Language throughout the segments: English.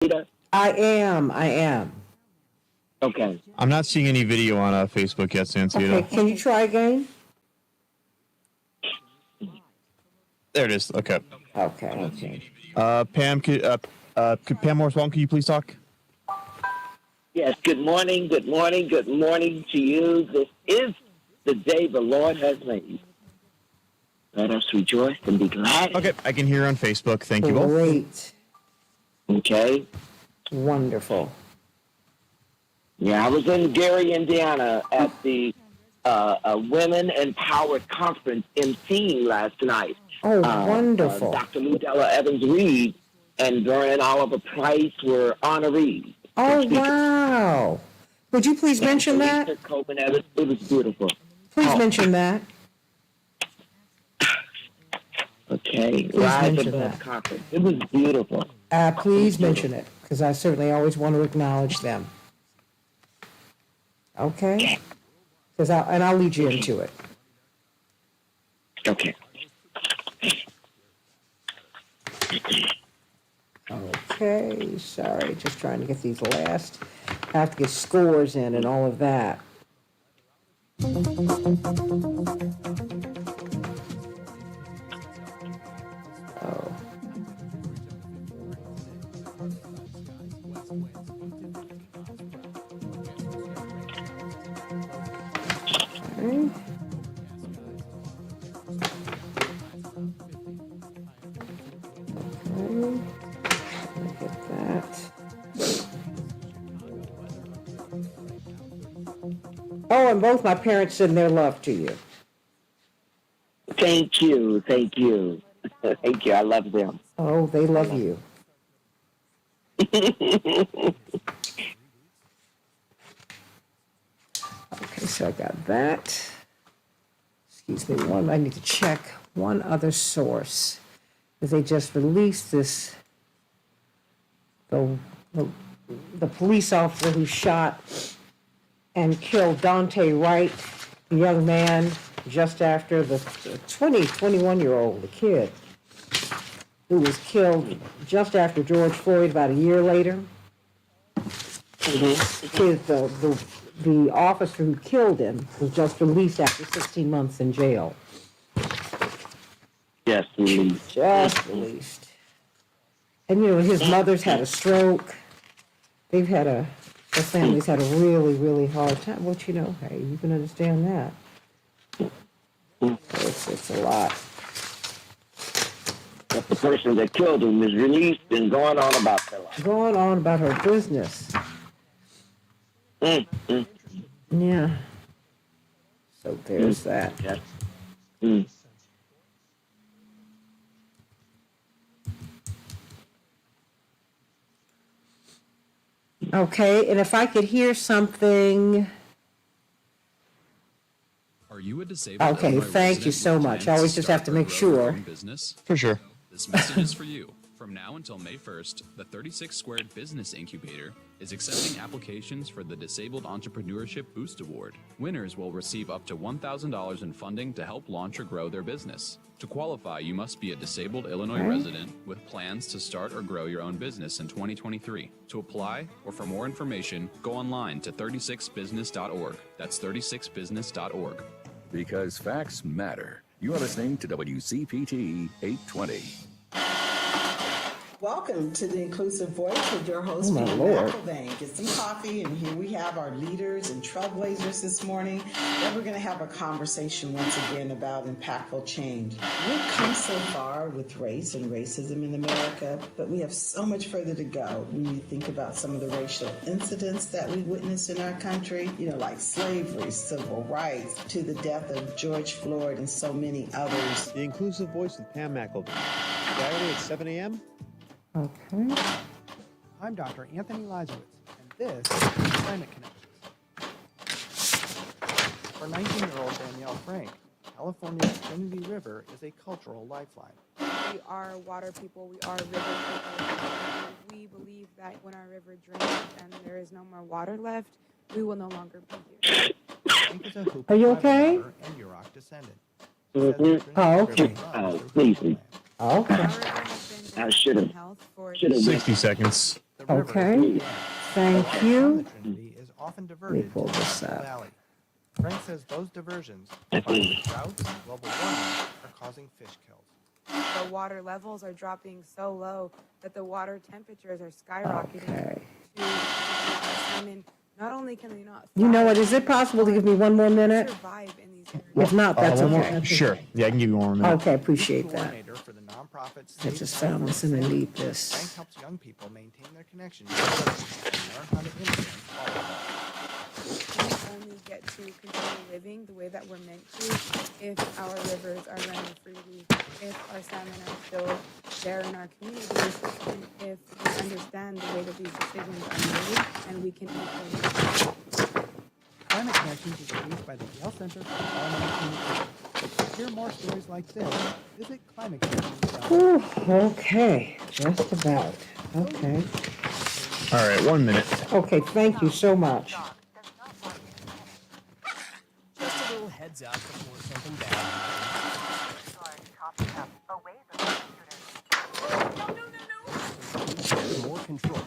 Santita? I am. Okay. I'm not seeing any video on Facebook yet, Santita. Okay, can you try again? There it is. Okay. Okay. Pam, Pam Morris-Wong, can you please talk? Yes, good morning to you. This is the day the Lord has made. Let us rejoice and be glad. Okay, I can hear you on Facebook. Thank you both. Great. Okay. Wonderful. Yeah, I was in Gary, Indiana at the Women Empowered Conference emceeing last night. Oh, wonderful. Dr. Ludella Evans-Reed and Vernon Oliver Price were honorees. Oh, wow. Would you please mention that? It was beautiful. Please mention that. Okay. Please Rise mention Above that. Conference. It was beautiful. Please mention it, because I certainly always want to acknowledge them. Okay? And I'll lead you into it. Okay. Okay, sorry, just trying to get these last. I have to get scores in and all of that. Oh. Okay. Get that. Oh, and both my parents send their love to you. Thank you. Thank you. Thank you. I love them. Oh, they love you. Okay, so I got that. Excuse me, I need to check one other source. Because they just released this, the police officer who shot and killed Dante Wright, a young man, just after the 21-year-old, the kid, who was killed just after George Floyd about a year later. The officer who killed him was just released after 16 months in jail. Just released. Just released. And his mother's had a stroke. The family's had a really, really hard time. Well, hey, you can understand that. It's a lot. But the person that killed him is released and going on about their life. Going on about her business. Yeah. So there's that. Yes. Okay, and if I could hear something. Are you a disabled? Okay, thank you so much. I always just have to make sure. For sure. This message is for you. From now until May 1st, the 36 Squared Business Incubator is accepting applications for the Disabled Entrepreneurship Boost Award. Winners will receive up to $1,000 in funding to help launch or grow their business. To qualify, you must be a disabled Illinois resident with plans to start or grow your own business in 2023. To apply or for more information, go online to 36business.org. That's 36business.org. Because facts matter. You are listening to WCPT 820. Welcome to the Inclusive Voice with your host, my Pam Lord. McElvain. Get some coffee, and here we have our leaders and trailblazers this morning. And we're going to have a conversation once again about impactful change. We've come so far with race and racism in America, but we have so much further to go when you think about some of the racial incidents that we witnessed in our country, like slavery, civil rights, to the death of George Floyd and so many others. The Inclusive Voice with Pam McElvain. Saturday at 7 a.m. Okay. I'm Dr. Anthony Lazarus, and this is Climate Connections. For 19-year-old Danielle Frank, California's Trinity River is a cultural lifeline. We are water people, we are river people. We believe that when our river drains and there is no more water left, we will no longer be here. Frank is a Hopi Are you tribe okay? member and Yurok descendant. Mm-hmm. Oh, okay. Please. Okay. Our river has been I impact should on have health for 60 seconds. The river Okay. Indiana, Thank water from you. the Trinity is often Let me diverted pull to the this Central up. Valley. Frank says those diversions, combined with droughts and global warming, are causing fish kills. the water levels are dropping so low that the water temperatures are skyrocketing Okay. to salmon. Not only can they not You know thrive what? Is it possible to give me one more minute? survive in these areas. If not, that's One more? okay. Sure. Yeah, I can give you one more minute. Okay, appreciate that. Coordinator for the nonprofit I State just Health found this and I Fund, need Frank this. helps young people maintain their connection to the river and learn how to influence all of us. We only get to continue living the way that we're meant to if our rivers are running freely, if our salmon are still there in our communities, and if we understand the way that these decisions are made and we can influence. Climate Connections is produced by the Yale Center for Environmental Communication. To hear more stories like this, visit climateconnections.org. Whew, okay, just about. Okay. All right, 1 minute. Okay, thank you so much. Just a little heads up before something bad happens. More control.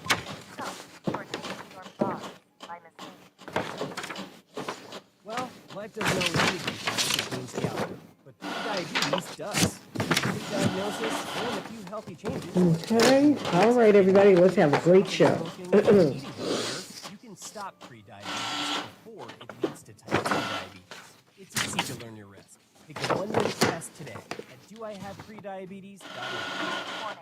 Well, life doesn't always give you time to change the outcome, but diabetes does. Pre-diagnosis and a few healthy changes. Okay, all right, everybody, let's have a great show. Smoking and eating healthier, you can stop pre-diabetes before it leads to type 2 diabetes. It's easy to learn your risk. Take a 1-minute test today at doihaveprediabetes.org.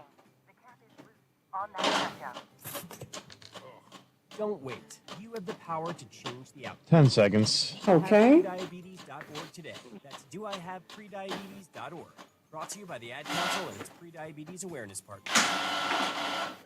Don't wait. You have the power to change the outcome. 10 seconds. Okay. Prediabetes.org today. That's doihaveprediabetes.org. Brought to you by the Ad Council and its Prediabetes Awareness Partner.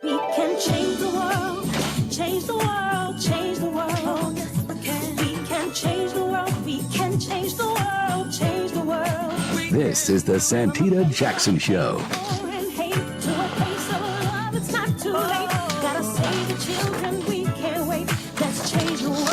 We can change the world, change the world, change the world. Oh, yes, we can. We can change the world, we can change the world, change the world. This is the Santita Jackson Show. And hate to a place of love, it's not too late. Gotta save the children, we can't wait. Let's change the world.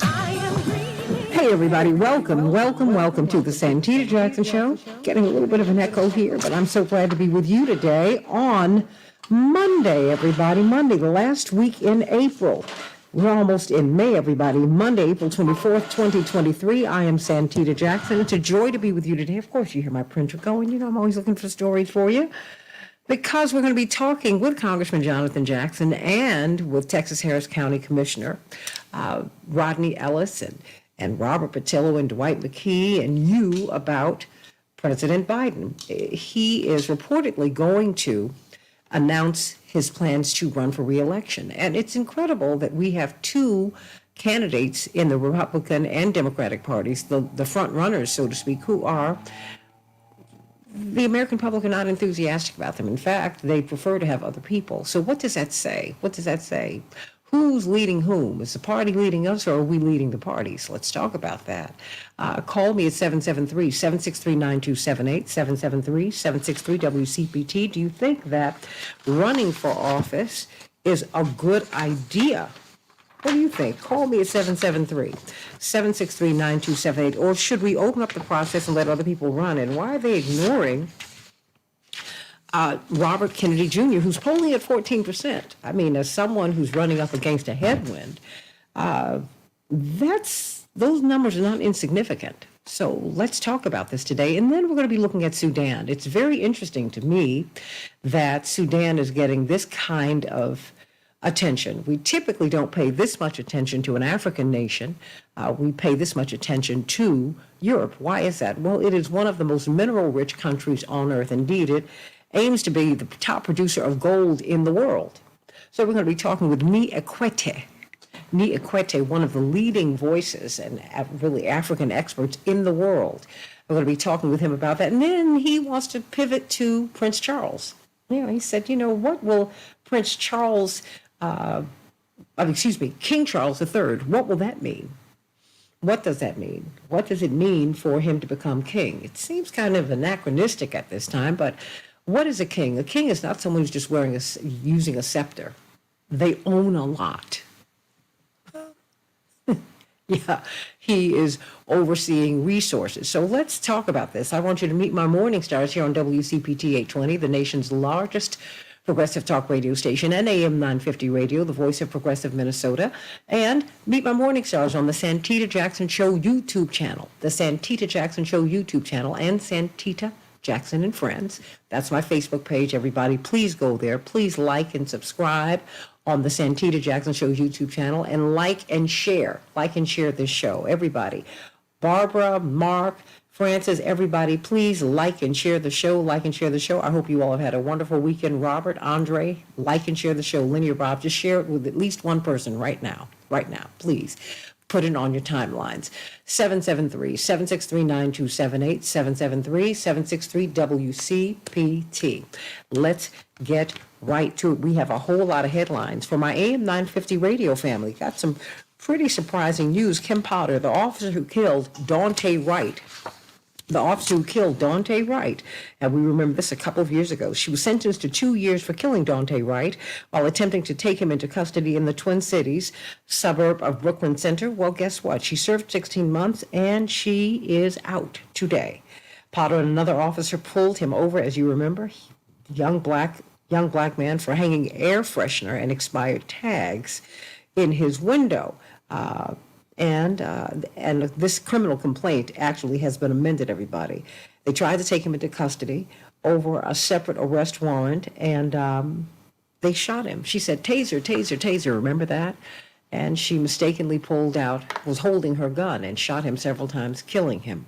I am dreaming. Hey, everybody, welcome to the Santita Jackson Show. Getting a little bit of an echo here, but I'm so glad to be with you today on Monday, everybody. Monday, the last week in April. We're almost in May, everybody. Monday, April 24th, 2023. I am Santita Jackson. It's a joy to be with you today. Of course, you hear my printer going. You know, I'm always looking for stories for you. Because we're going to be talking with Congressman Jonathan Jackson and with Texas Harris County Commissioner Rodney Ellis and Robert Patillo and Dwight McKee and you about President Biden. He is reportedly going to announce his plans to run for re-election. And it's incredible that we have two candidates in the Republican and Democratic parties, the front runners, so to speak, who are the American public are not enthusiastic about them. In fact, they prefer to have other people. So what does that say? What does that say? Who's leading whom? Is the party leading us or are we leading the parties? Let's talk about that. Call me at 773-763-9278, 773-763-WCPT. Do you think that running for office is a good idea? What do you think? Call me at 773-763-9278. Or should we open up the process and let other people run? And why are they ignoring Robert Kennedy Jr., who's polling at 14%? I mean, as someone who's running up against a headwind, those numbers are not insignificant. So let's talk about this today. And then we're going to be looking at Sudan. It's very interesting to me that Sudan is getting this kind of attention. We typically don't pay this much attention to an African nation. We pay this much attention to Europe. Why is that? Well, it is one of the most mineral-rich countries on earth. Indeed, it aims to be the top producer of gold in the world. So we're going to be talking with Ekwete, one of the leading voices and really African experts in the world. We're going to be talking with him about that. And then he wants to pivot to Prince Charles. You know, he said, what will Prince Charles, King Charles III, what will that mean? What does that mean? What does it mean for him to become king? It seems kind of anachronistic at this time, but what is a king? A king is not someone who's just using a scepter. They own a lot. Yeah, he is overseeing resources. So let's talk about this. I want you to meet my morning stars here on WCPT 820, the nation's largest progressive talk radio station, and AM 950 radio, the voice of progressive Minnesota. And meet my morning stars on the Santita Jackson Show YouTube channel, the Santita Jackson Show YouTube channel, and Santita Jackson and Friends. That's my Facebook page, everybody. Please go there. Please like and subscribe on the Santita Jackson Show YouTube channel, and like and share this show, everybody. Barbara, Mark, Francis, everybody, please like and share the show, I hope you all have had a wonderful weekend. Robert, Andre, like and share the show. Linear Bob, just share it with at least one person right now, please. Put it on your timelines. 773-763-9278, 773-763-WCPT. Let's get right to it. We have a whole lot of headlines for my AM 950 radio family. Got some pretty surprising news. Kim Potter, the officer who killed Daunte Wright, and we remember this a couple of years ago. She was sentenced to 2 years for killing Daunte Wright while attempting to take him into custody in the Twin Cities suburb of Brooklyn Center. Well, guess what? She served 16 months and she is out today. Potter and another officer pulled him over, as you remember, young black man, for hanging air freshener and expired tags in his window. And this criminal complaint actually has been amended, everybody. They tried to take him into custody over a separate arrest warrant, and they shot him. She said, taser, taser, taser, remember that? And she mistakenly was holding her gun and shot him several times, killing him.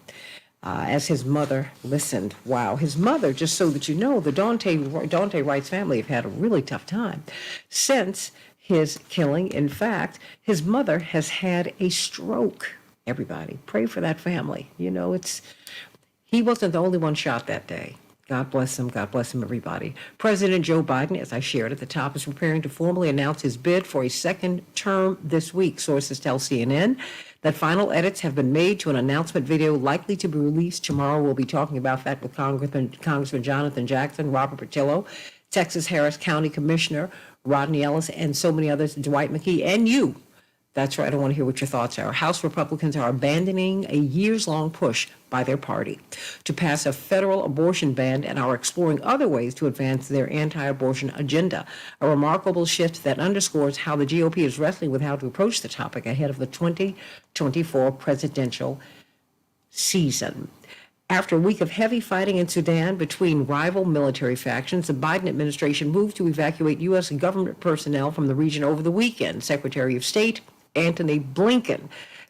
As his mother listened. Wow. His mother, just so that you know, the Daunte Wright's family have had a really tough time since his killing. In fact, his mother has had a stroke. Everybody, pray for that family. You know, he wasn't the only one shot that day. God bless him. God bless him, everybody. President Joe Biden, as I shared at the top, is preparing to formally announce his bid for a second term this week. Sources tell CNN that final edits have been made to an announcement video likely to be released tomorrow. We'll be talking about that with Congressman Jonathan Jackson, Robert Patillo, Texas Harris County Commissioner Rodney Ellis, and so many others, Dwight McKee, and you. That's right. I want to hear what your thoughts are. House Republicans are abandoning a years-long push by their party to pass a federal abortion ban and are exploring other ways to advance their anti-abortion agenda. A remarkable shift that underscores how the GOP is wrestling with how to approach the topic ahead of the 2024 presidential season. After a week of heavy fighting in Sudan between rival military factions, the Biden administration moved to evacuate U.S. government personnel from the region over the weekend. Secretary of State Antony Blinken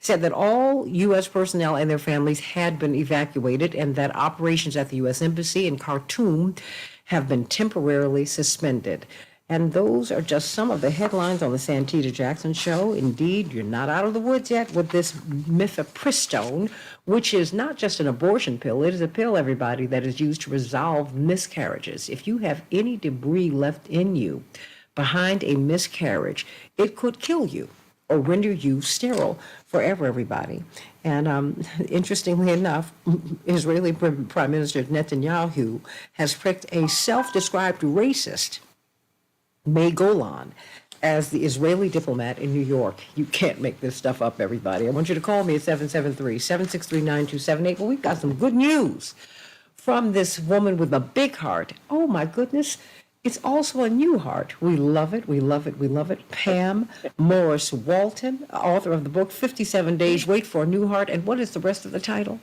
said that all U.S. personnel and their families had been evacuated and that operations at the U.S. Embassy in Khartoum have been temporarily suspended. And those are just some of the headlines on the Santita Jackson Show. Indeed, you're not out of the woods yet with this mifepristone, which is not just an abortion pill. It is a pill, everybody, that is used to resolve miscarriages. If you have any debris left in you behind a miscarriage, it could kill you or render you sterile forever, everybody. And interestingly enough, Israeli Prime Minister Netanyahu has picked a self-described racist, May Golan, as the Israeli diplomat in New York. You can't make this stuff up, everybody. I want you to call me at 773-763-9278. Well, we've got some good news from this woman with a big heart. Oh, my goodness. It's also a new heart. We love it. We love it. We love it. Pam Morris Walton, author of the book 57 Days, Wait for a New Heart. And what is the rest of the title?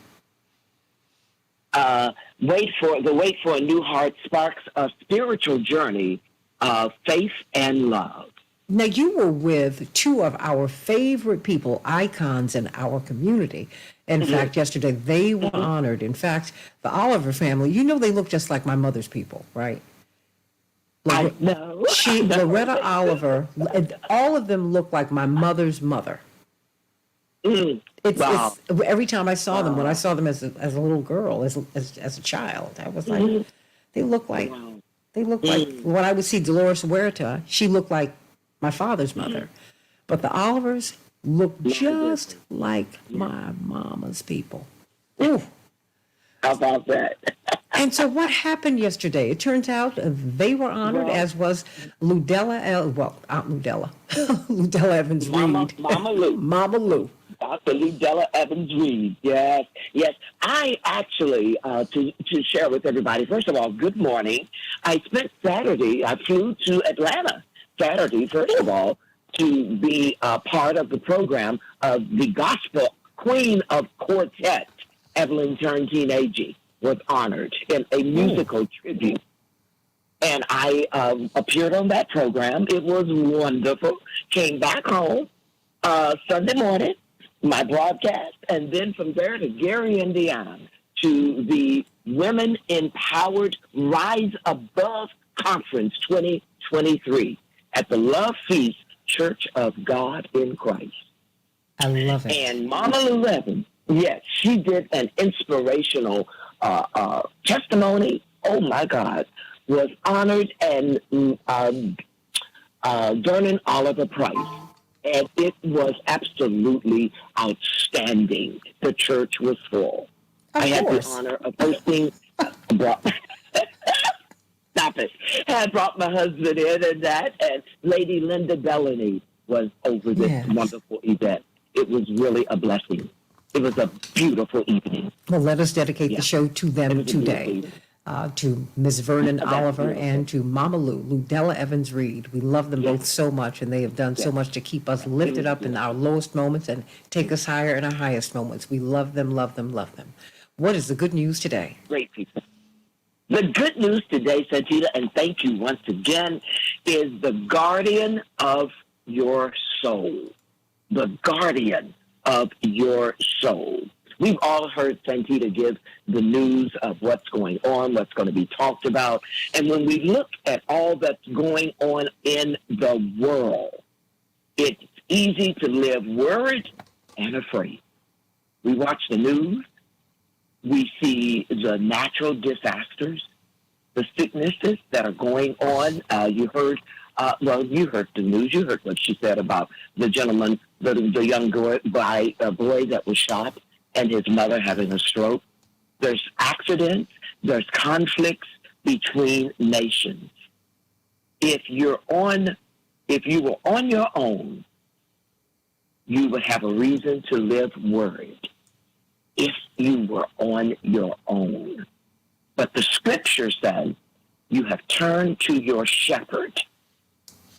Wait for a New Heart sparks a spiritual journey of faith and love. Now, you were with two of our favorite people, icons in our community. In fact, yesterday they were honored. In fact, the Oliver family, you know, they look just like my mother's people, right? I know. Loretta Oliver, all of them look like my mother's mother. It's every time I saw them, when I saw them as a little girl, as a child, I was like, they look like. They look like, when I would see Dolores Huerta, she looked like my father's mother. But the Olivers look just like my mama's people. Ooh. How about that? And so what happened yesterday? It turns out they were honored, as was Aunt Ludella. Ludella Evans-Reed. Mama Lou. Mama Lou. Dr. Ludella Evans Reed. Yes, yes. I actually, to share with everybody, first of all, good morning. I spent Saturday, I flew to Atlanta Saturday, first of all, to be part of the program of the gospel queen of quartet, Evelyn Turntine Agee, was honored in a musical tribute. And I appeared on that program. It was wonderful. Came back home Sunday morning, my broadcast, and then from there to Gary, Indiana, to the Women Empowered Rise Above Conference 2023 at the Love Feast Church of God in Christ. I love it. And Mama Lou Evans, yes, she did an inspirational testimony. Oh, my God. Was honored, and Vernon Oliver Price. And it was absolutely outstanding. The church was full. I had the honor of hosting. Stop it. I brought my husband in and that, and Lady Linda Bellany was over this wonderful event. It was really a blessing. It was a beautiful evening. Well, let us dedicate the show to them today. To Ms. Vernon Oliver and to Mama Lou, Ludella Evans Reed. We love them both so much, and they have done so much to keep us lifted up in our lowest moments and take us higher in our highest moments. We love them, love them, love them. What is the good news today? Great people. The good news today, Santita, and thank you once again, is the guardian of your soul. The guardian of your soul. We've all heard Santita give the news of what's going on, what's going to be talked about. And when we look at all that's going on in the world, it's easy to live worried and afraid. We watch the news. We see the natural disasters, the sicknesses that are going on. You heard the news. You heard what she said about the gentleman, the young boy that was shot, and his mother having a stroke. There's accidents. There's conflicts between nations. If you were on your own, you would have a reason to live worried. If you were on your own. But the scripture says you have turned to your shepherd,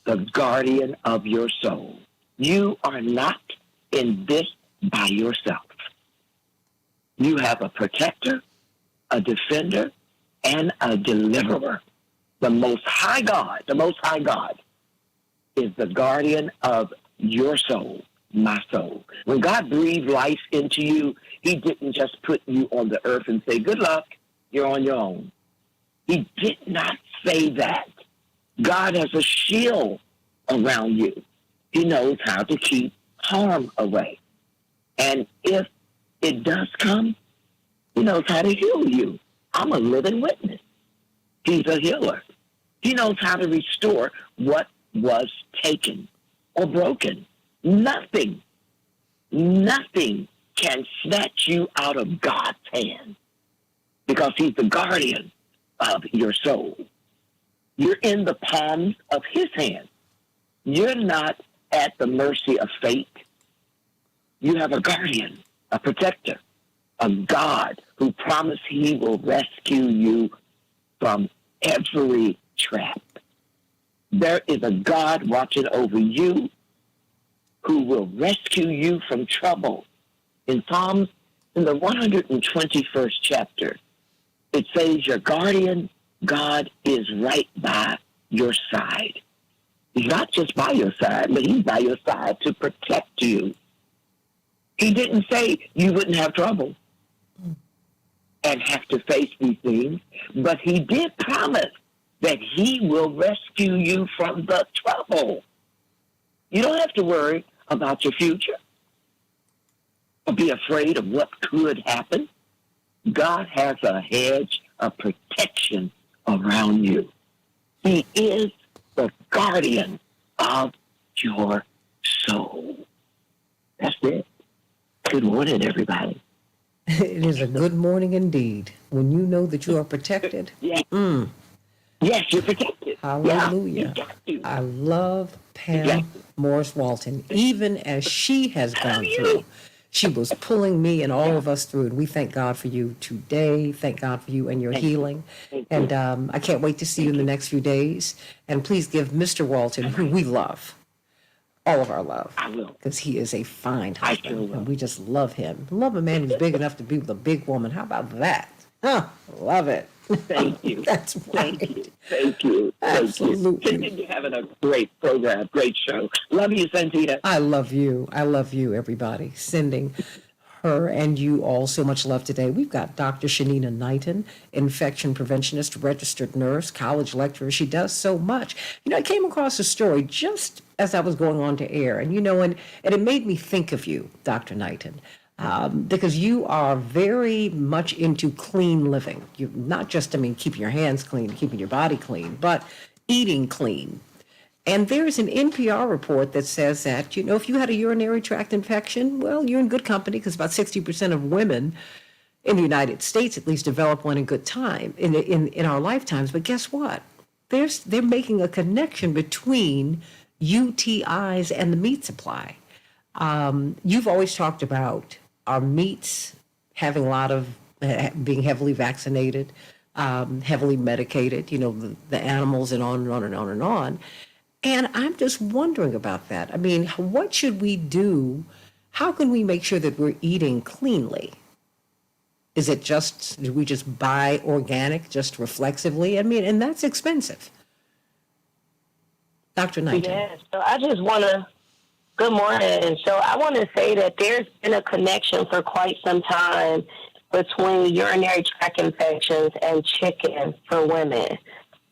the guardian of your soul. You are not in this by yourself. You have a protector, a defender, and a deliverer. The Most High God is the guardian of your soul, my soul. When God breathed life into you, he didn't just put you on the earth and say, good luck, you're on your own. He did not say that. God has a shield around you. He knows how to keep harm away. And if it does come, he knows how to heal you. I'm a living witness. He's a healer. He knows how to restore what was taken or broken. Nothing can snatch you out of God's hand because he's the guardian of your soul. You're in the palms of his hand. You're not at the mercy of fate. You have a guardian, a protector, a God who promised he will rescue you from every trap. There is a God watching over you who will rescue you from trouble. In Psalms, in the 121st chapter, it says your guardian God is right by your side. He's not just by your side, but he's by your side to protect you. He didn't say you wouldn't have trouble and have to face these things, but he did promise that he will rescue you from the trouble. You don't have to worry about your future or be afraid of what could happen. God has a hedge of protection around you. He is the guardian of your soul. That's it. Good morning, everybody. It is a good morning indeed. When you know that you are protected. Yes. Yes, you're protected. Hallelujah. Yeah, I love Pam Morris Walton, even as she has gone through. She was pulling me and all of us through, and we thank God for you today. Thank God for you and your healing. And I can't wait to see you in the next few days. And please give Mr. Walton, who we love, all of our love. I will. Because he is a fine I husband, sure will. and we just love him. Love a man who's big enough to be with a big woman. How about that? Huh? Love it. Thank you. That's right. Thank you. Thank you. Absolutely. Continue having a great program, great show. Love you, Santita. I love you. I love you, everybody. Sending her and you all so much love today. We've got Dr. Shanina Knighton, infection preventionist, registered nurse, college lecturer. She does so much. I came across a story just as I was going on to air, and and it made me think of you, Dr. Knighton. Because you are very much into clean living. You're not just, keeping your hands clean, keeping your body clean, but eating clean. And there's an NPR report that says that, if you had a urinary tract infection, well, you're in good company because about 60% of women in the United States at least develop one in good time, in our lifetimes. But guess what? They're making a connection between UTIs and the meat supply. You've always talked about our meats having a lot of, being heavily vaccinated, heavily medicated, the animals and on and on and on and on. And I'm just wondering about that. What should we do? How can we make sure that we're eating cleanly? Is it do we just buy organic just reflexively? And that's expensive. Dr. Knighton. Yeah, so I just want to, good morning. So I want to say that there's been a connection for quite some time between urinary tract infections and chicken for women.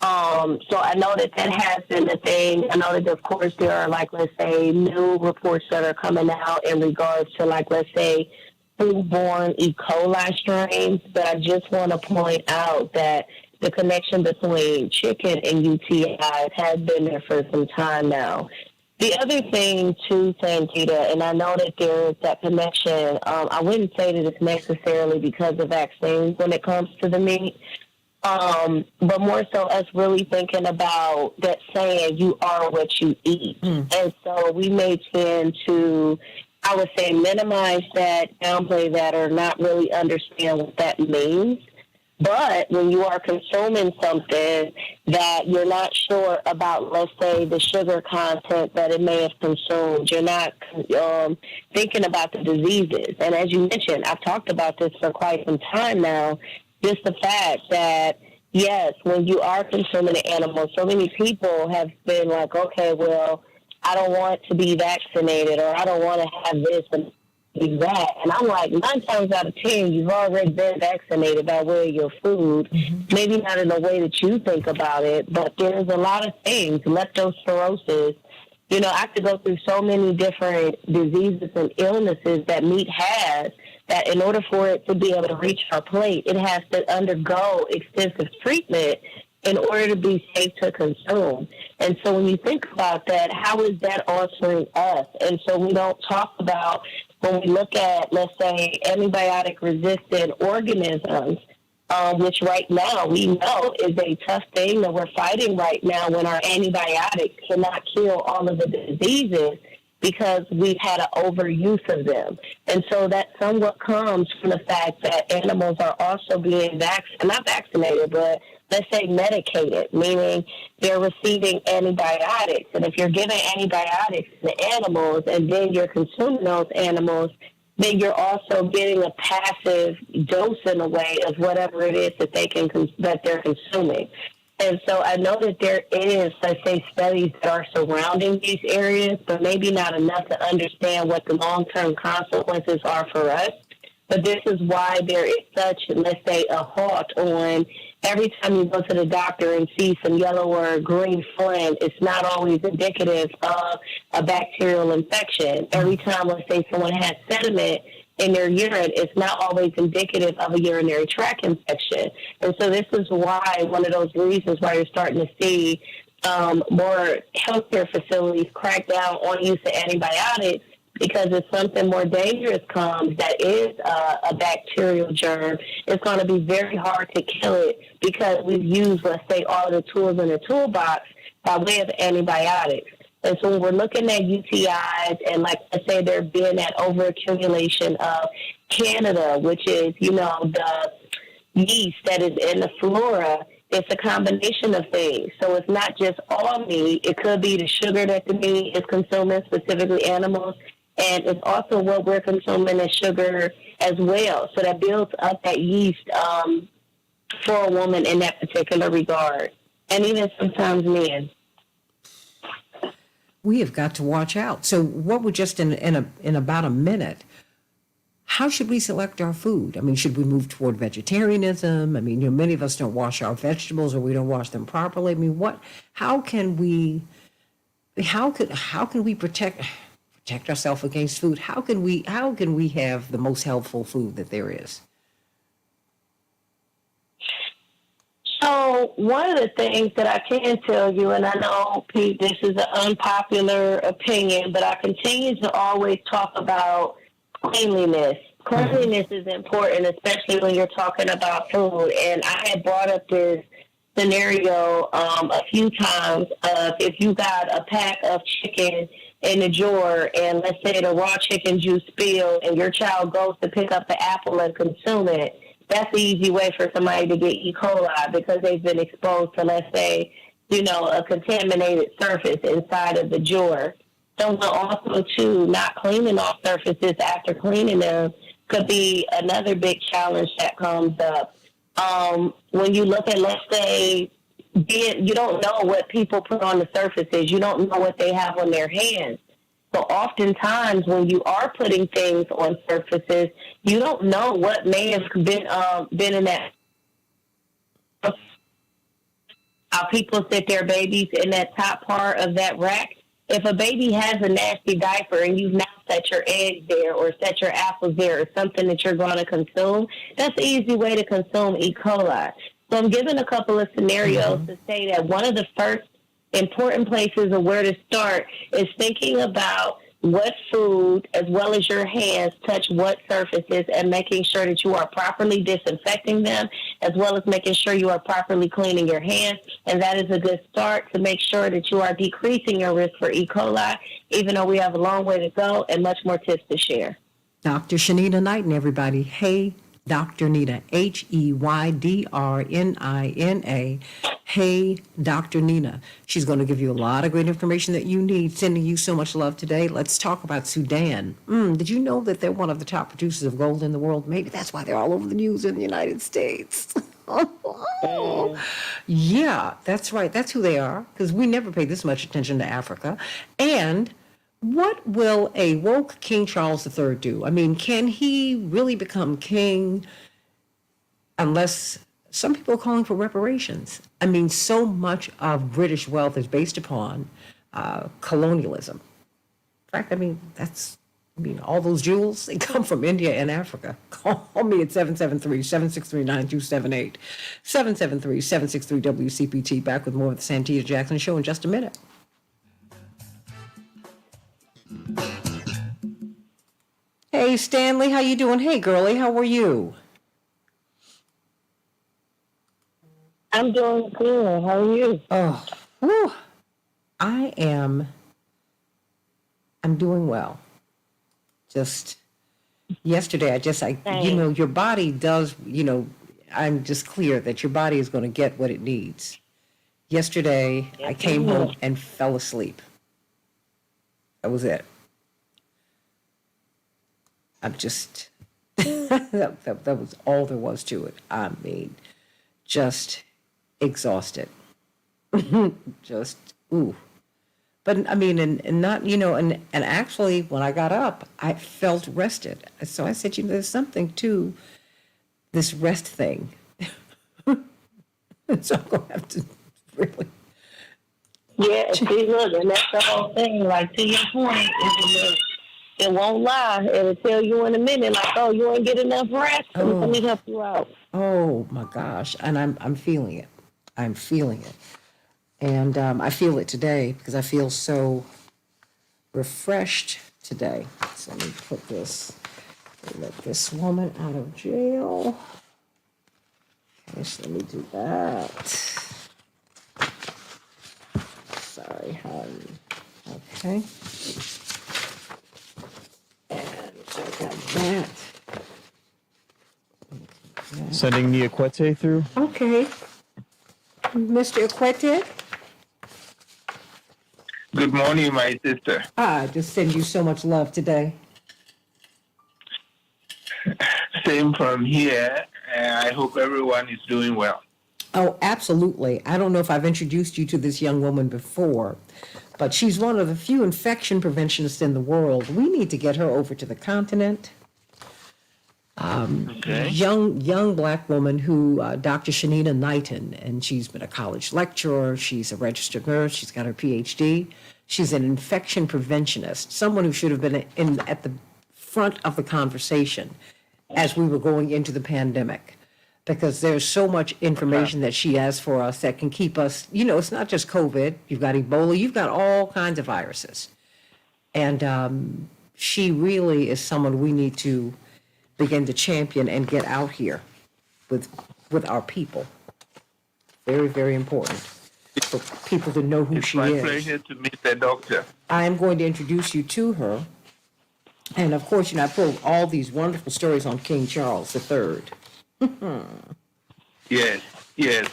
So I know that has been a thing. I know that, of course, there are, let's say, new reports that are coming out in regards to, let's say, foodborne E. coli strains. But I just want to point out that the connection between chicken and UTIs has been there for some time now. The other thing, too, Santita, and I know that there is that connection, I wouldn't say that it's necessarily because of vaccines when it comes to the meat. But more so us really thinking about that saying, you are what you eat. And so we may tend to, I would say, minimize that, downplay that, or not really understand what that means. But when you are consuming something that you're not sure about, let's say, the sugar content that it may have consumed, you're not thinking about the diseases. And as you mentioned, I've talked about this for quite some time now, just the fact that, yes, when you are consuming the animals, so many people have been like, okay, well, I don't want to be vaccinated, or I don't want to have this and that. And I'm like, 9 times out of 10, you've already been vaccinated by way of your food. Maybe not in the way that you think about it, but there's a lot of things, leptospirosis. I could go through so many different diseases and illnesses that meat has, that in order for it to be able to reach our plate, it has to undergo extensive treatment in order to be safe to consume. And so when you think about that, how is that altering us? And so we don't talk about, when we look at, let's say, antibiotic-resistant organisms, which right now we know is a tough thing that we're fighting right now, when our antibiotics cannot kill all of the diseases because we've had an overuse of them. And so that somewhat comes from the fact that animals are also being not vaccinated, but let's say medicated, meaning they're receiving antibiotics. And if you're giving antibiotics to animals and then you're consuming those animals, then you're also getting a passive dose in a way of whatever it is that that they're consuming. And so I know that there is, let's say, studies that are surrounding these areas, but maybe not enough to understand what the long-term consequences are for us. But this is why there is such, let's say, a halt on every time you go to the doctor and see some yellow or green phlegm, it's not always indicative of a bacterial infection. Every time, let's say, someone has sediment in their urine, it's not always indicative of a urinary tract infection. And so this is why, one of those reasons why you're starting to see more healthcare facilities crack down on use of antibiotics, because if something more dangerous comes that is a bacterial germ, it's going to be very hard to kill it, because we've used, let's say, all of the tools in the toolbox by way of antibiotics. And so when we're looking at UTIs, and like I say, there being that overaccumulation of Canada, which is, the yeast that is in the flora, it's a combination of things. So it's not just all meat. It could be the sugar that the meat is consuming, specifically animals. And it's also what we're consuming as sugar as well. So that builds up that yeast for a woman in that particular regard. And even sometimes men. We have got to watch out. So what would just in about a minute, how should we select our food? I mean, should we move toward vegetarianism? I mean, many of us don't wash our vegetables, or we don't wash them properly. I mean, how can we protect ourselves against food? How can we have the most helpful food that there is? So one of the things that I can tell you, and I know, Pete, this is an unpopular opinion, but I continue to always talk about cleanliness. Cleanliness is important, especially when you're talking about food. And I had brought up this scenario a few times of if you got a pack of chicken in a drawer and let's say the raw chicken juice spilled and your child goes to pick up the apple and consume it, that's the easy way for somebody to get E. coli because they've been exposed to, let's say, a contaminated surface inside of the drawer. Someone also, too, not cleaning off surfaces after cleaning them could be another big challenge that comes up. When you look at, let's say, you don't know what people put on the surfaces. You don't know what they have on their hands. So oftentimes when you are putting things on surfaces, you don't know what may have been in that. How people sit their babies in that top part of that rack. If a baby has a nasty diaper and you've now set your eggs there or set your apples there or something that you're going to consume, that's an easy way to consume E. coli. So I'm giving a couple of scenarios to say that one of the first important places of where to start is thinking about what food as well as your hands touch what surfaces and making sure that you are properly disinfecting them as well as making sure you are properly cleaning your hands. And that is a good start to make sure that you are decreasing your risk for E. coli, even though we have a long way to go and much more tips to share. Dr. Shanita Knighton, everybody. Hey, Dr. Nina, HEYDRNINA. Hey, Dr. Nina. She's going to give you a lot of great information that you need. Sending you so much love today. Let's talk about Sudan. Did you know that they're one of the top producers of gold in the world? Maybe that's why they're all over the news in the United States. Yeah, that's right. That's who they are, because we never pay this much attention to Africa. And what will a woke King Charles III do? I mean, can he really become king unless some people are calling for reparations? I mean, so much of British wealth is based upon colonialism. In fact, all those jewels, they come from India and Africa. Call me at 773-763-9278. 773-763-WCPT. Back with more of the Santita Jackson Show in just a minute. Hey, Stanley, how you doing? Hey, girlie, how are you? I'm doing good. How are you? Oh, whew. I'm doing well. Just yesterday, your body does, I'm just clear that your body is going to get what it needs. Yesterday, I came home and fell asleep. That was it. I'm just, that was all there was to it. I mean, just exhausted. Just, ooh. But I mean, and not, and actually when I got up, I felt rested. So I said, there's something to this rest thing. So I'm going to have to really. Yeah, see, look, and that's the whole thing. Like, to your point, it won't lie. It'll tell you in a minute, like, oh, you ain't get enough rest. Let me help you out. Oh my gosh, and I'm feeling it. I'm feeling it, and I feel it today because I feel so refreshed today. So let me put this. Let this woman out of jail. Okay, so let me do that. Sorry, hon. Okay. And so I got that. Sending Niakwete through. Okay. Mr. Aquete, Good morning, my sister. I just send you so much love today. Same from here. I hope everyone is doing well. Oh, absolutely. I don't know if I've introduced you to this young woman before, but she's one of the few infection preventionists in the world. We need to get her over to the continent. Okay. Young black woman who, Dr. Shanina Knighton, and she's been a college lecturer. She's a registered nurse. She's got her PhD. She's an infection preventionist, someone who should have been at the front of the conversation as we were going into the pandemic, because there's so much information that she has for us that can keep us, it's not just COVID. You've got Ebola. You've got all kinds of viruses. And she really is someone we need to begin to champion and get out here with our people. Very, very important for people to know who she is. It's my pleasure to meet the doctor. I am going to introduce you to her. And of course, I pulled all these wonderful stories on King Charles III. Yes,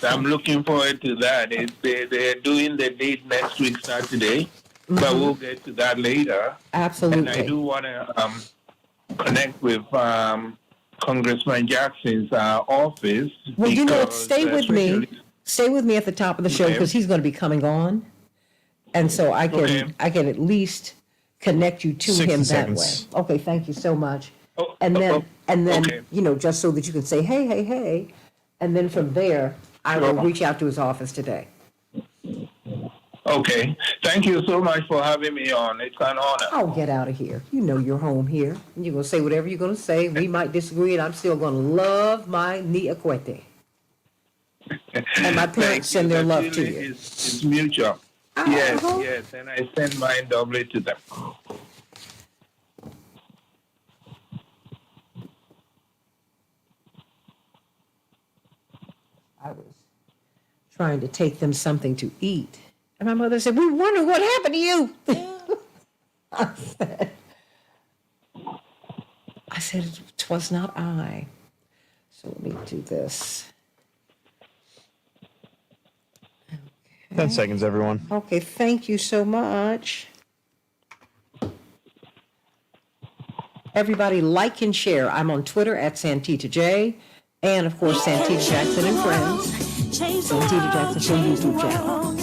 I'm looking forward to that. They're doing the date next week, Saturday, but we'll get to that later. Absolutely. And I do want to connect with Congressman Jackson's office. Well, stay with me. Stay with me at the top of the show because he's going to be coming on, and so I can at least connect you to him that way. Okay, thank you so much. And then just so that you can say hey, and then from there I will reach out to his office today. Okay. Thank you so much for having me on. It's an honor. I'll get out of here. You're home here. You're going to say whatever you're going to say. We might disagree, and I'm still going to love my Niakwete. And my parents send their love to you. It's mutual. Yes, and I send mine doubly to them. I was trying to take them something to eat. And my mother said, "We wonder what happened to you." I said, "'Twas not I." So let me do this. 10 seconds, everyone. Okay, thank you so much. Everybody like and share. I'm on Twitter at Santita J. And of course, Santita Jackson and Friends. Santita Jackson YouTube channel.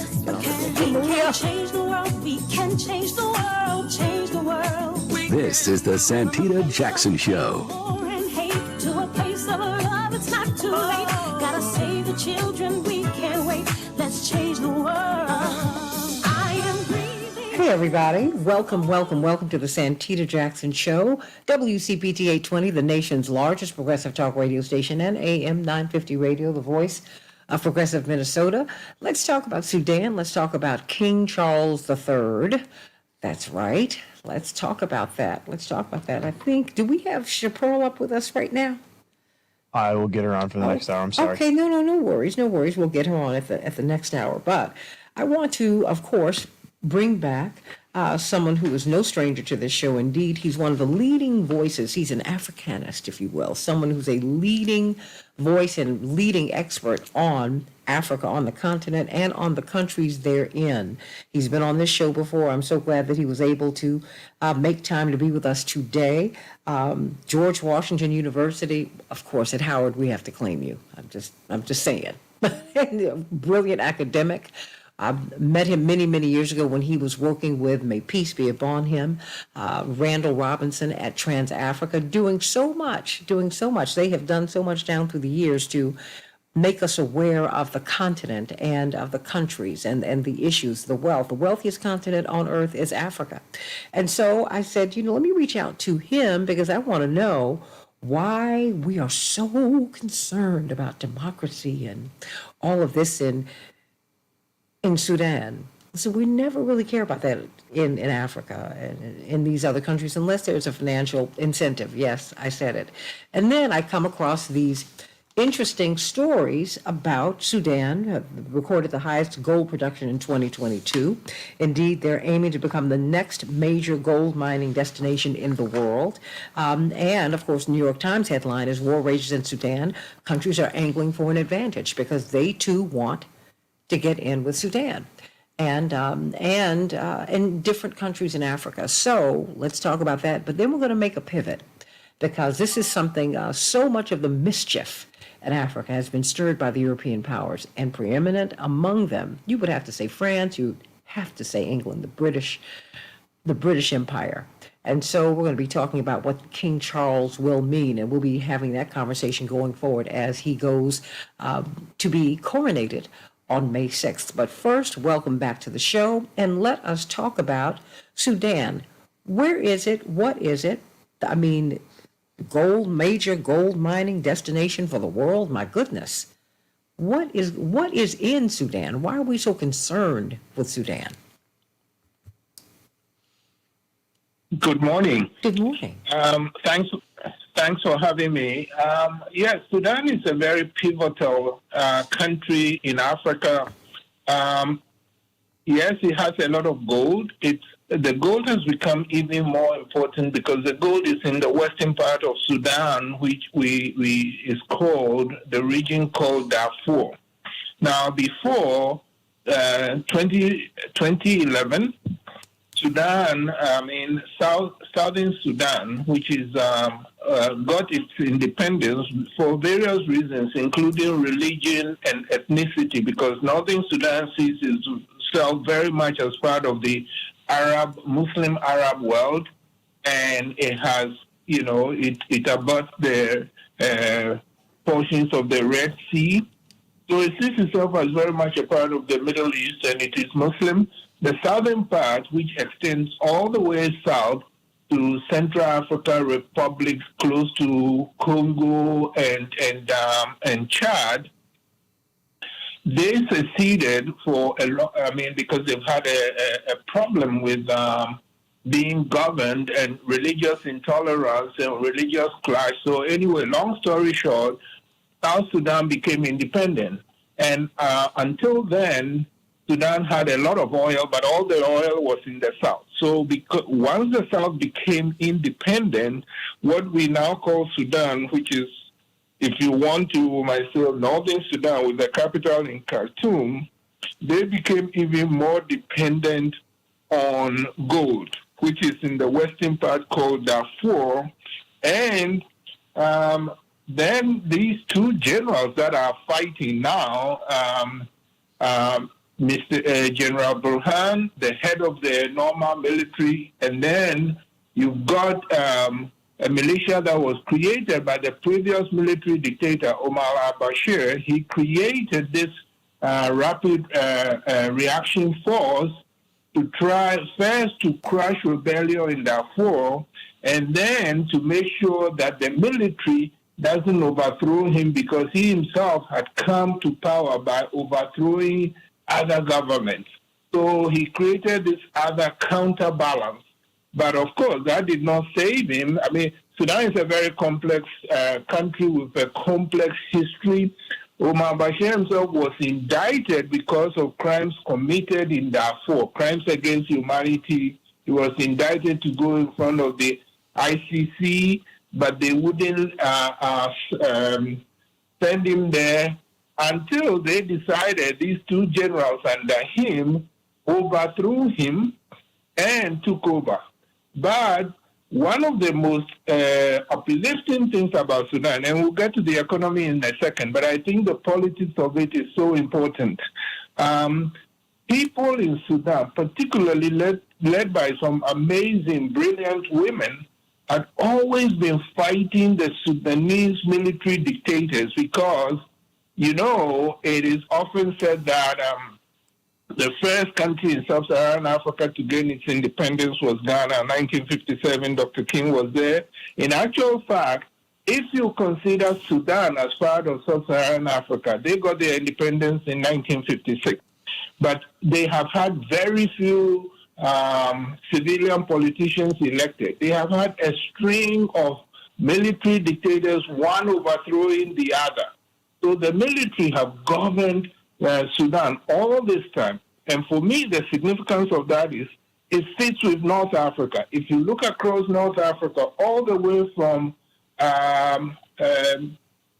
Change the world, we can change the world, change the world. This is the Santita Jackson Show. War and hate to a place of love, it's not too late. Gotta save the children, we can't wait. Let's change the world. I am breathing. Hey everybody, welcome to the Santita Jackson Show. WCPT 820, the nation's largest progressive talk radio station, and AM 950 radio, the voice of progressive Minnesota. Let's talk about Sudan. Let's talk about King Charles III. That's right. Let's talk about that. I think, do we have Chaparral up with us right now? I will get her on for the next hour. I'm sorry. Okay, no worries. We'll get her on at the next hour. But I want to, of course, bring back someone who is no stranger to this show. Indeed, he's one of the leading voices. He's an Africanist, if you will, someone who's a leading voice and leading expert on Africa, on the continent, and on the countries therein. He's been on this show before. I'm so glad that he was able to make time to be with us today. George Washington University, of course, at Howard, we have to claim you. I'm just saying. Brilliant academic. I met him many, many years ago when he was working with, may peace be upon him, Randall Robinson at Trans-Africa, doing so much. They have done so much down through the years to make us aware of the continent and of the countries and the issues, the wealth. The wealthiest continent on earth is Africa. And so I said, let me reach out to him because I want to know why we are so concerned about democracy and all of this in Sudan. So we never really care about that in Africa and in these other countries unless there's a financial incentive. Yes, I said it. And then I come across these interesting stories about Sudan. Recorded the highest gold production in 2022. Indeed, they're aiming to become the next major gold mining destination in the world. And of course, New York Times headline is "War Rages in Sudan. Countries are angling for an advantage," because they too want to get in with Sudan. And in different countries in Africa. So let's talk about that. But then we're going to make a pivot, because this is something, so much of the mischief in Africa has been stirred by the European powers, and preeminent among them, you would have to say France, you would have to say England, the British Empire. And so we're going to be talking about what King Charles will mean, and we'll be having that conversation going forward as he goes to be coronated on May 6th. But first, welcome back to the show, and let us talk about Sudan. Where is it? What is it? I mean, major gold mining destination for the world. My goodness. What is in Sudan? Why are we so concerned with Sudan? Good morning. Good morning. Thanks for having me. Yes, Sudan is a very pivotal country in Africa. Yes, it has a lot of gold. The gold has become even more important because the gold is in the western part of Sudan, which is called the region called Darfur. Now, before 2011, Sudan, southern Sudan, which is got its independence for various reasons, including religion and ethnicity, because northern Sudan sees itself very much as part of the Muslim Arab world, and it has, it abuts the portions of the Red Sea. So it sees itself as very much a part of the Middle East, and it is Muslim. The southern part, which extends all the way south to Central Africa republics close to Congo and Chad, they seceded for a lot. Because they've had a problem with being governed and religious intolerance and religious clash. So anyway, long story short, South Sudan became independent, and until then, Sudan had a lot of oil, but all the oil was in the south. So once the south became independent, what we now call Sudan, which is, if you want to, myself, northern Sudan with the capital in Khartoum, they became even more dependent on gold, which is in the western part called Darfur. And then these two generals that are fighting now, General Burhan, the head of the normal military, and then you've got a militia that was created by the previous military dictator, Omar al-Bashir. He created this rapid reaction force to try first to crush rebellion in Darfur, and then to make sure that the military doesn't overthrow him, because he himself had come to power by overthrowing other governments. So he created this other counterbalance. But of course, that did not save him. Sudan is a very complex country with a complex history. Omar Bashir himself was indicted because of crimes committed in Darfur, crimes against humanity. He was indicted to go in front of the ICC, but they wouldn't send him there until they decided, these two generals under him overthrew him and took over. But one of the most uplifting things about Sudan, and we'll get to the economy in a second, but I think the politics of it is so important. People in Sudan, particularly led by some amazing, brilliant women, had always been fighting the Sudanese military dictators because, it is often said that the first country in sub-Saharan Africa to gain its independence was Ghana in 1957. Dr. King was there. In actual fact, if you consider Sudan as part of sub-Saharan Africa, they got their independence in 1956. But they have had very few civilian politicians elected. They have had a string of military dictators, one overthrowing the other. So the military have governed Sudan all this time. And for me, the significance of that is it sits with North Africa. If you look across North Africa, all the way from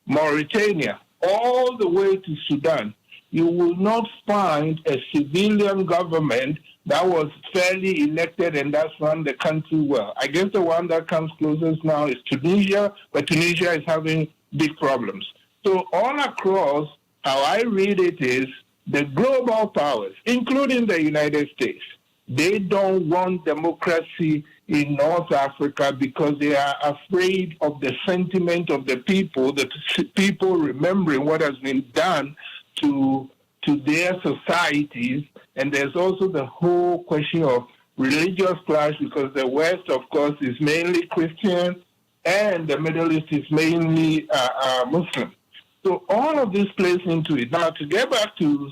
Mauritania, all the way to Sudan, you will not find a civilian government that was fairly elected and that's run the country well. I guess the one that comes closest now is Tunisia, but Tunisia is having big problems. So all across, how I read it is the global powers, including the United States, they don't want democracy in North Africa because they are afraid of the sentiment of the people remembering what has been done to their societies. And there's also the whole question of religious clash because the West, of course, is mainly Christian and the Middle East is mainly Muslim. So all of this plays into it. Now, to get back to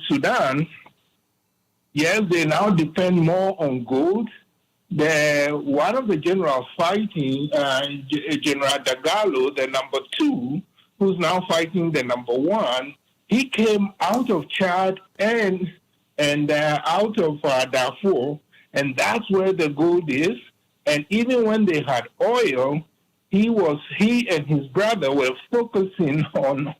Sudan, yes, they now depend more on gold. One of the generals fighting, General Dagalo, the number 2, who's now fighting the number 1, he came out of Chad and out of Darfur, and that's where the gold is. And even when they had oil, he and his brother were focusing on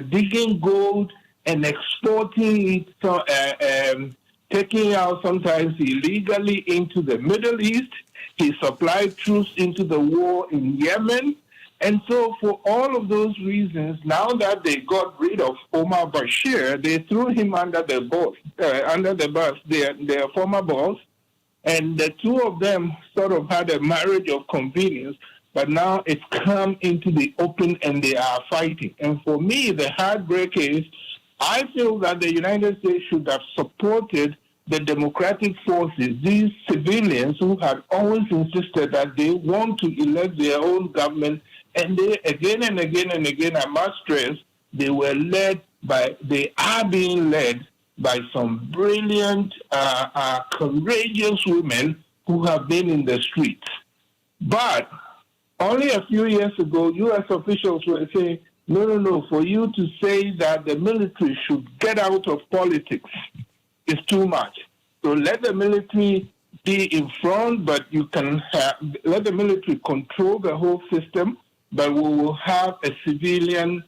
digging gold and exporting it, taking out sometimes illegally into the Middle East. He supplied troops into the war in Yemen. And so for all of those reasons, now that they got rid of Omar Bashir, they threw him under the bus, their former boss, and the two of them sort of had a marriage of convenience, but now it's come into the open and they are fighting. And for me, the heartbreak is, I feel that the United States should have supported the democratic forces, these civilians who had always insisted that they want to elect their own government. And they, again and again and again, I must stress, they are being led by some brilliant, courageous women who have been in the streets. But only a few years ago, U.S. officials were saying, no, for you to say that the military should get out of politics is too much. So let the military be in front, but you can let the military control the whole system, but we will have a civilian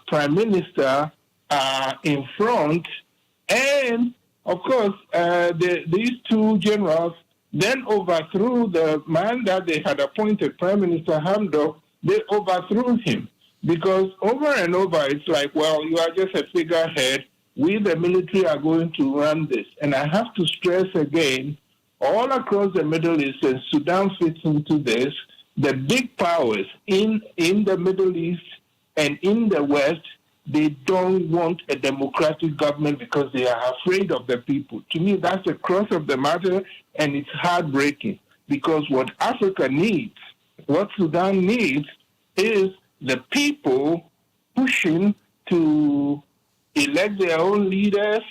prime minister in front. And, of course, these two generals then overthrew the man that they had appointed, Prime Minister Hamdok. They overthrew him because over and over it's like, well, you are just a figurehead. We, the military, are going to run this. And I have to stress again, all across the Middle East, and Sudan fits into this, the big powers in the Middle East and in the West, they don't want a democratic government because they are afraid of the people. To me, that's the crux of the matter, and it's heartbreaking because what Africa needs, what Sudan needs, is the people pushing to elect their own leaders.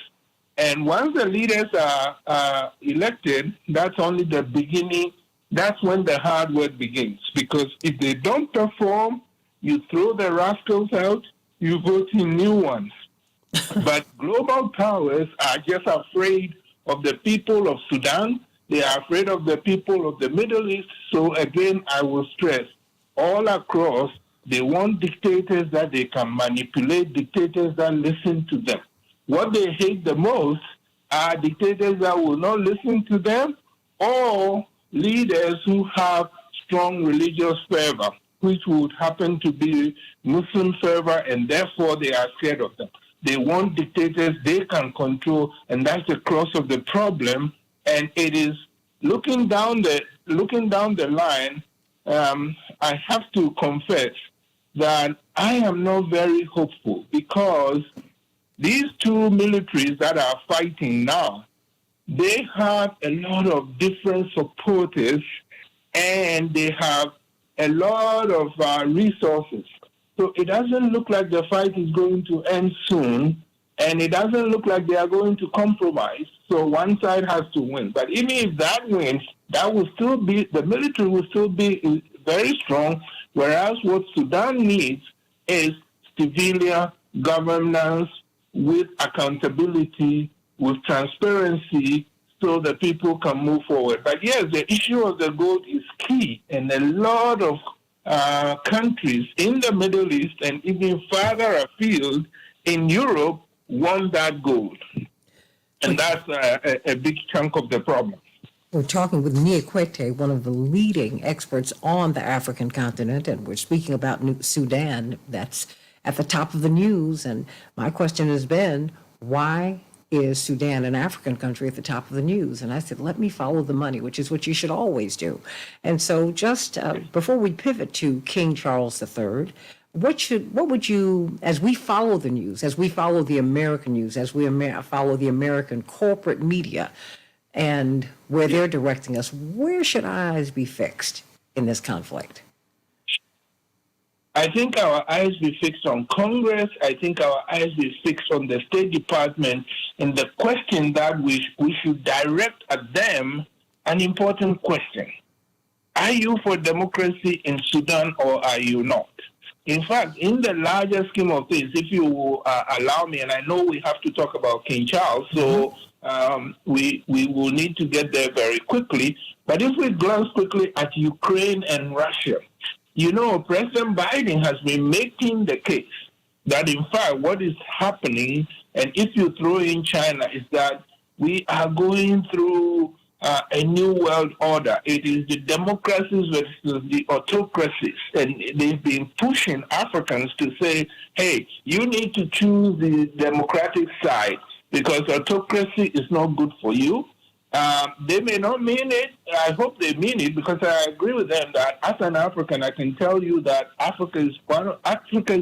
And once the leaders are elected, that's only the beginning. That's when the hard work begins. Because if they don't perform, you throw the rascals out, you vote in new ones. But global powers are just afraid of the people of Sudan. They are afraid of the people of the Middle East. So again, I will stress, all across, they want dictators that they can manipulate, dictators that listen to them. What they hate the most are dictators that will not listen to them or leaders who have strong religious fervor, which would happen to be Muslim fervor, and therefore they are scared of them. They want dictators they can control, and that's the crux of the problem. And it is looking down the line. I have to confess that I am not very hopeful because these two militaries that are fighting now, they have a lot of different supporters and they have a lot of resources. So it doesn't look like the fight is going to end soon, and it doesn't look like they are going to compromise. So one side has to win. But even if that wins, that will still be, the military will still be very strong, whereas what Sudan needs is civilian governance with accountability, with transparency, so that people can move forward. But yes, the issue of the gold is key, and a lot of countries in the Middle East and even farther afield in Europe want that gold. And that's a big chunk of the problem. We're talking with Nia Kwete, one of the leading experts on the African continent, and we're speaking about Sudan. That's at the top of the news. And my question has been, why is Sudan, an African country, at the top of the news? And I said, let me follow the money, which is what you should always do. And so just before we pivot to King Charles III, what would you, as we follow the news, as we follow the American news, as we follow the American corporate media, and where they're directing us, where should eyes be fixed in this conflict? I think our eyes be fixed on Congress. I think our eyes be fixed on the State Department. And the question that we should direct at them, an important question. Are you for democracy in Sudan or are you not? In fact, in the larger scheme of things, if you allow me, and I know we have to talk about King Charles, so we will need to get there very quickly. But if we glance quickly at Ukraine and Russia, you know, President Biden has been making the case that, in fact, what is happening, and if you throw in China, is that we are going through a new world order. It is the democracies versus the autocracies. And they've been pushing Africans to say, hey, you need to choose the democratic side because autocracy is not good for you. They may not mean it. I hope they mean it, because I agree with them that as an African, I can tell you that Africa's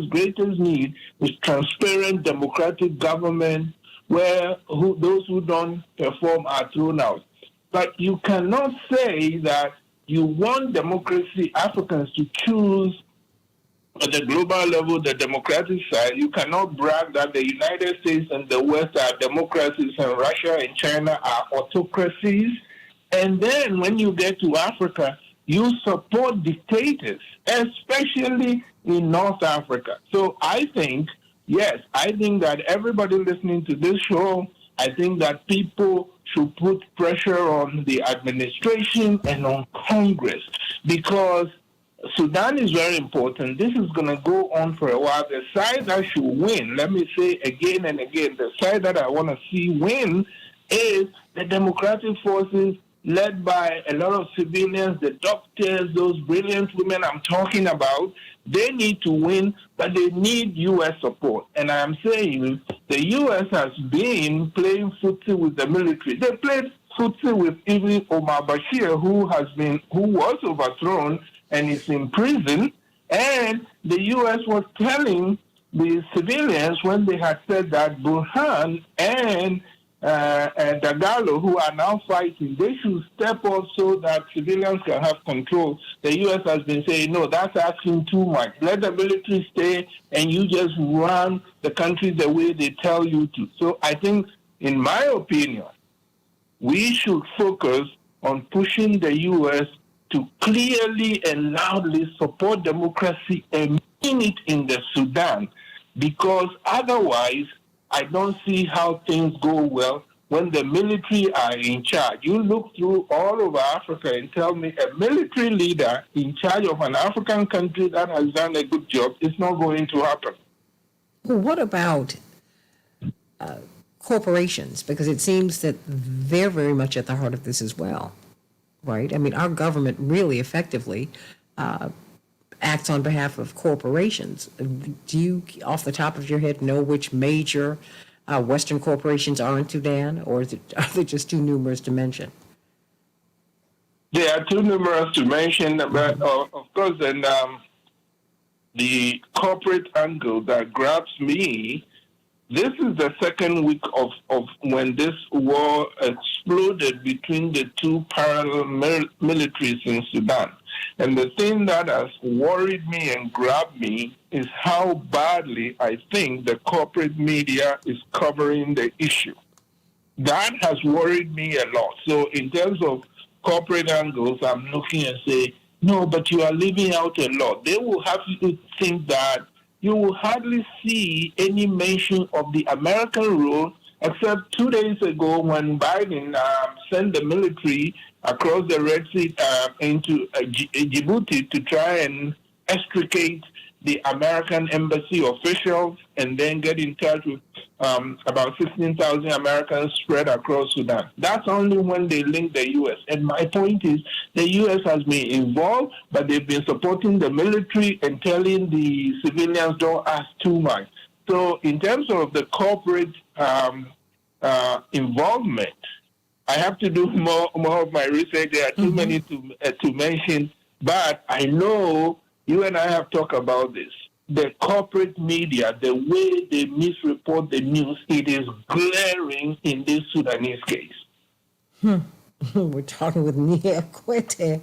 greatest need is transparent democratic government where those who don't perform are thrown out. But you cannot say that you want democracy, Africans to choose at the global level, the democratic side. You cannot brag that the United States and the West are democracies and Russia and China are autocracies. And then when you get to Africa, you support dictators, especially in North Africa. So I think, yes, I think that everybody listening to this show, I think that people should put pressure on the administration and on Congress, because Sudan is very important. This is going to go on for a while. The side that should win, let me say again and again, the side that I want to see win is the democratic forces led by a lot of civilians, the doctors, those brilliant women I'm talking about. They need to win, but they need U.S. support. And I am saying the U.S. has been playing footsie with the military. They played footsie with even Omar Bashir, who was overthrown and is in prison. And the U.S. was telling the civilians, when they had said that Burhan and Dagalo, who are now fighting, they should step up so that civilians can have control. The U.S. has been saying, no, that's asking too much. Let the military stay and you just run the country the way they tell you to. So I think, in my opinion, we should focus on pushing the U.S. to clearly and loudly support democracy and mean it in the Sudan, because otherwise I don't see how things go well when the military are in charge. You look through all over Africa and tell me a military leader in charge of an African country that has done a good job is not going to happen. Well, what about corporations? Because it seems that they're very much at the heart of this as well, right? I mean, our government really effectively acts on behalf of corporations. Do you, off the top of your head, know which major Western corporations are in Sudan, or are they just too numerous to mention? They are too numerous to mention, but of course, then the corporate angle that grabs me, this is the second week of when this war exploded between the two parallel militaries in Sudan. And the thing that has worried me and grabbed me is how badly I think the corporate media is covering the issue. That has worried me a lot. So in terms of corporate angles, I'm looking and say, no, but you are leaving out a lot. They will have you think that you will hardly see any mention of the American role, except 2 days ago when Biden sent the military across the Red Sea into Djibouti to try and extricate the American embassy officials and then get in touch with about 16,000 Americans spread across Sudan. That's only when they link the U.S. And my point is the U.S. has been involved, but they've been supporting the military and telling the civilians don't ask too much. So in terms of the corporate involvement, I have to do more of my research. There are too many to mention, but I know you and I have talked about this. The corporate media, the way they misreport the news, it is glaring in this Sudanese case. We're talking with Nia Quete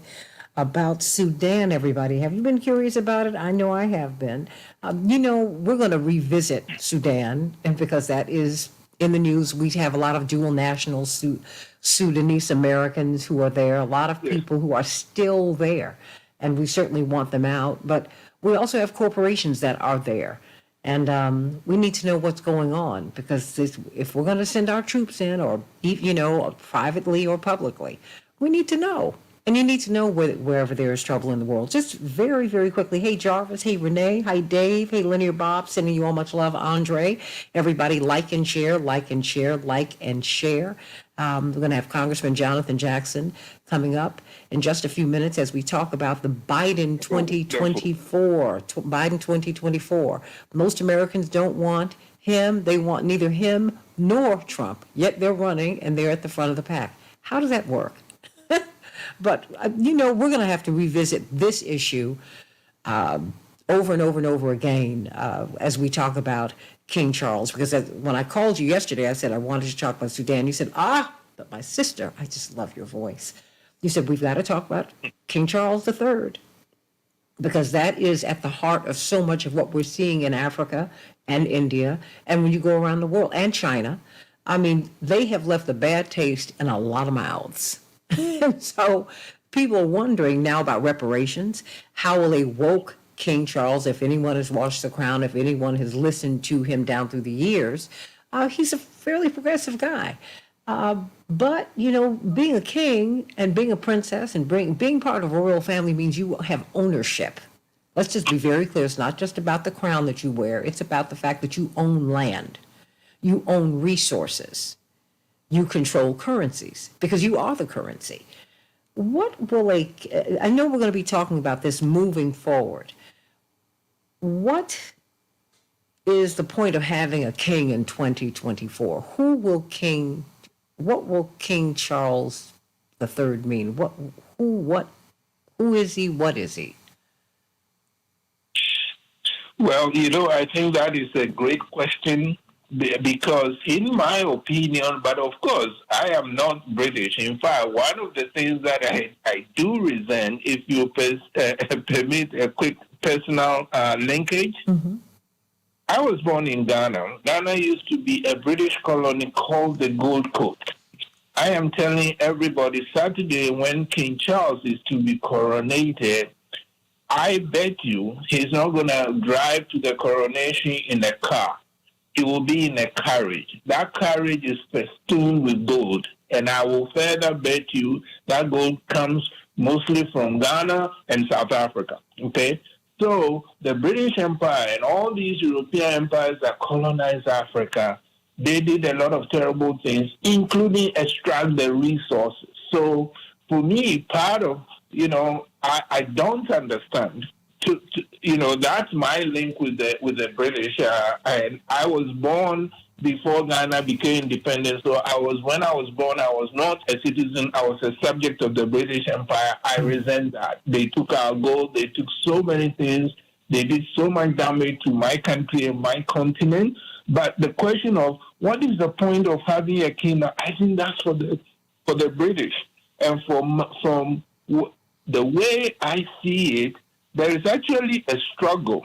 about Sudan, everybody. Have you been curious about it? I know I have been. We're going to revisit Sudan, and because that is in the news. We have a lot of dual national Sudanese Americans who are there, a lot of people who are still there, and we certainly want them out. But we also have corporations that are there. And we need to know what's going on, because if we're going to send our troops in, or, privately or publicly, we need to know. And you need to know wherever there is trouble in the world. Just very, very quickly. Hey, Jarvis. Hey, Renee. Hi, Dave. Hey, Linear Bob. Sending you all much love. Andre. Everybody like and share, like and share, like and share. We're going to have Congressman Jonathan Jackson coming up in just a few minutes as we talk about the Biden 2024. Most Americans don't want him. They want neither him nor Trump, yet they're running and they're at the front of the pack. How does that work? But, we're going to have to revisit this ip over and over and over again as we talk about King Charles, because when I called you yesterday, I said I wanted to talk about Sudan. You said, but my sister, I just love your voice. You said, we've got to talk about King Charles III, because that is at the heart of so much of what we're seeing in Africa and India, and when you go around the world, and China. I mean, they have left a bad taste in a lot of mouths. And so people are wondering now about reparations. How will a woke King Charles, if anyone has watched The Crown, if anyone has listened to him down through the years, he's a fairly progressive guy. But, being a king and being a princess and being part of a royal family means you have ownership. Let's just be very clear. It's not just about the crown that you wear. It's about the fact that you own land. You own resources. You control currencies because you are the currency. What will I know we're going to be talking about this moving forward. What is the point of having a king in 2024? What will King Charles III mean? Who is he? What is he? Well, I think that is a great question, because in my opinion, but of course, I am not British. In fact, one of the things that I do resent, if you permit a quick personal linkage, I was born in Ghana. Ghana used to be a British colony called the Gold Coast. I am telling everybody, Saturday when King Charles is to be coronated, I bet you he's not going to drive to the coronation in a car. He will be in a carriage. That carriage is festooned with gold. And I will further bet you that gold comes mostly from Ghana and South Africa. Okay? So the British Empire and all these European empires that colonized Africa, they did a lot of terrible things, including extract the resources. So for me, part of, I don't understand. That's my link with the British. And I was born before Ghana became independent. So when I was born, I was not a citizen. I was a subject of the British Empire. I resent that. They took our gold. They took so many things. They did so much damage to my country and my continent. But the question of what is the point of having a king? I think that's for the British. And from the way I see it, there is actually a struggle.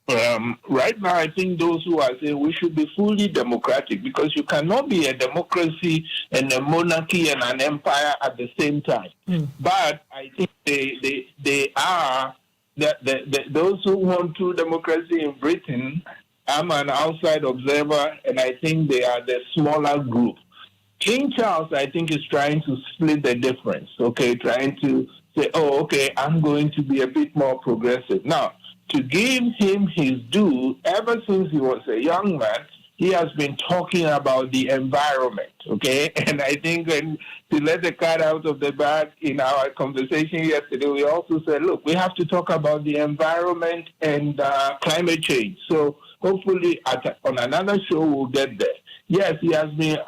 Right now, I think those who are saying we should be fully democratic, because you cannot be a democracy and a monarchy and an empire at the same time. But I think they are those who want true democracy in Britain, I'm an outside observer, and I think they are the smaller group. King Charles, I think, is trying to split the difference, okay, trying to say, oh, okay, I'm going to be a bit more progressive. Now, to give him his due, ever since he was a young man, he has been talking about the environment, okay? And I think when to let the cat out of the bag in our conversation yesterday, we also said, look, we have to talk about the environment and climate change. So hopefully on another show, we'll get there. Yes, he has been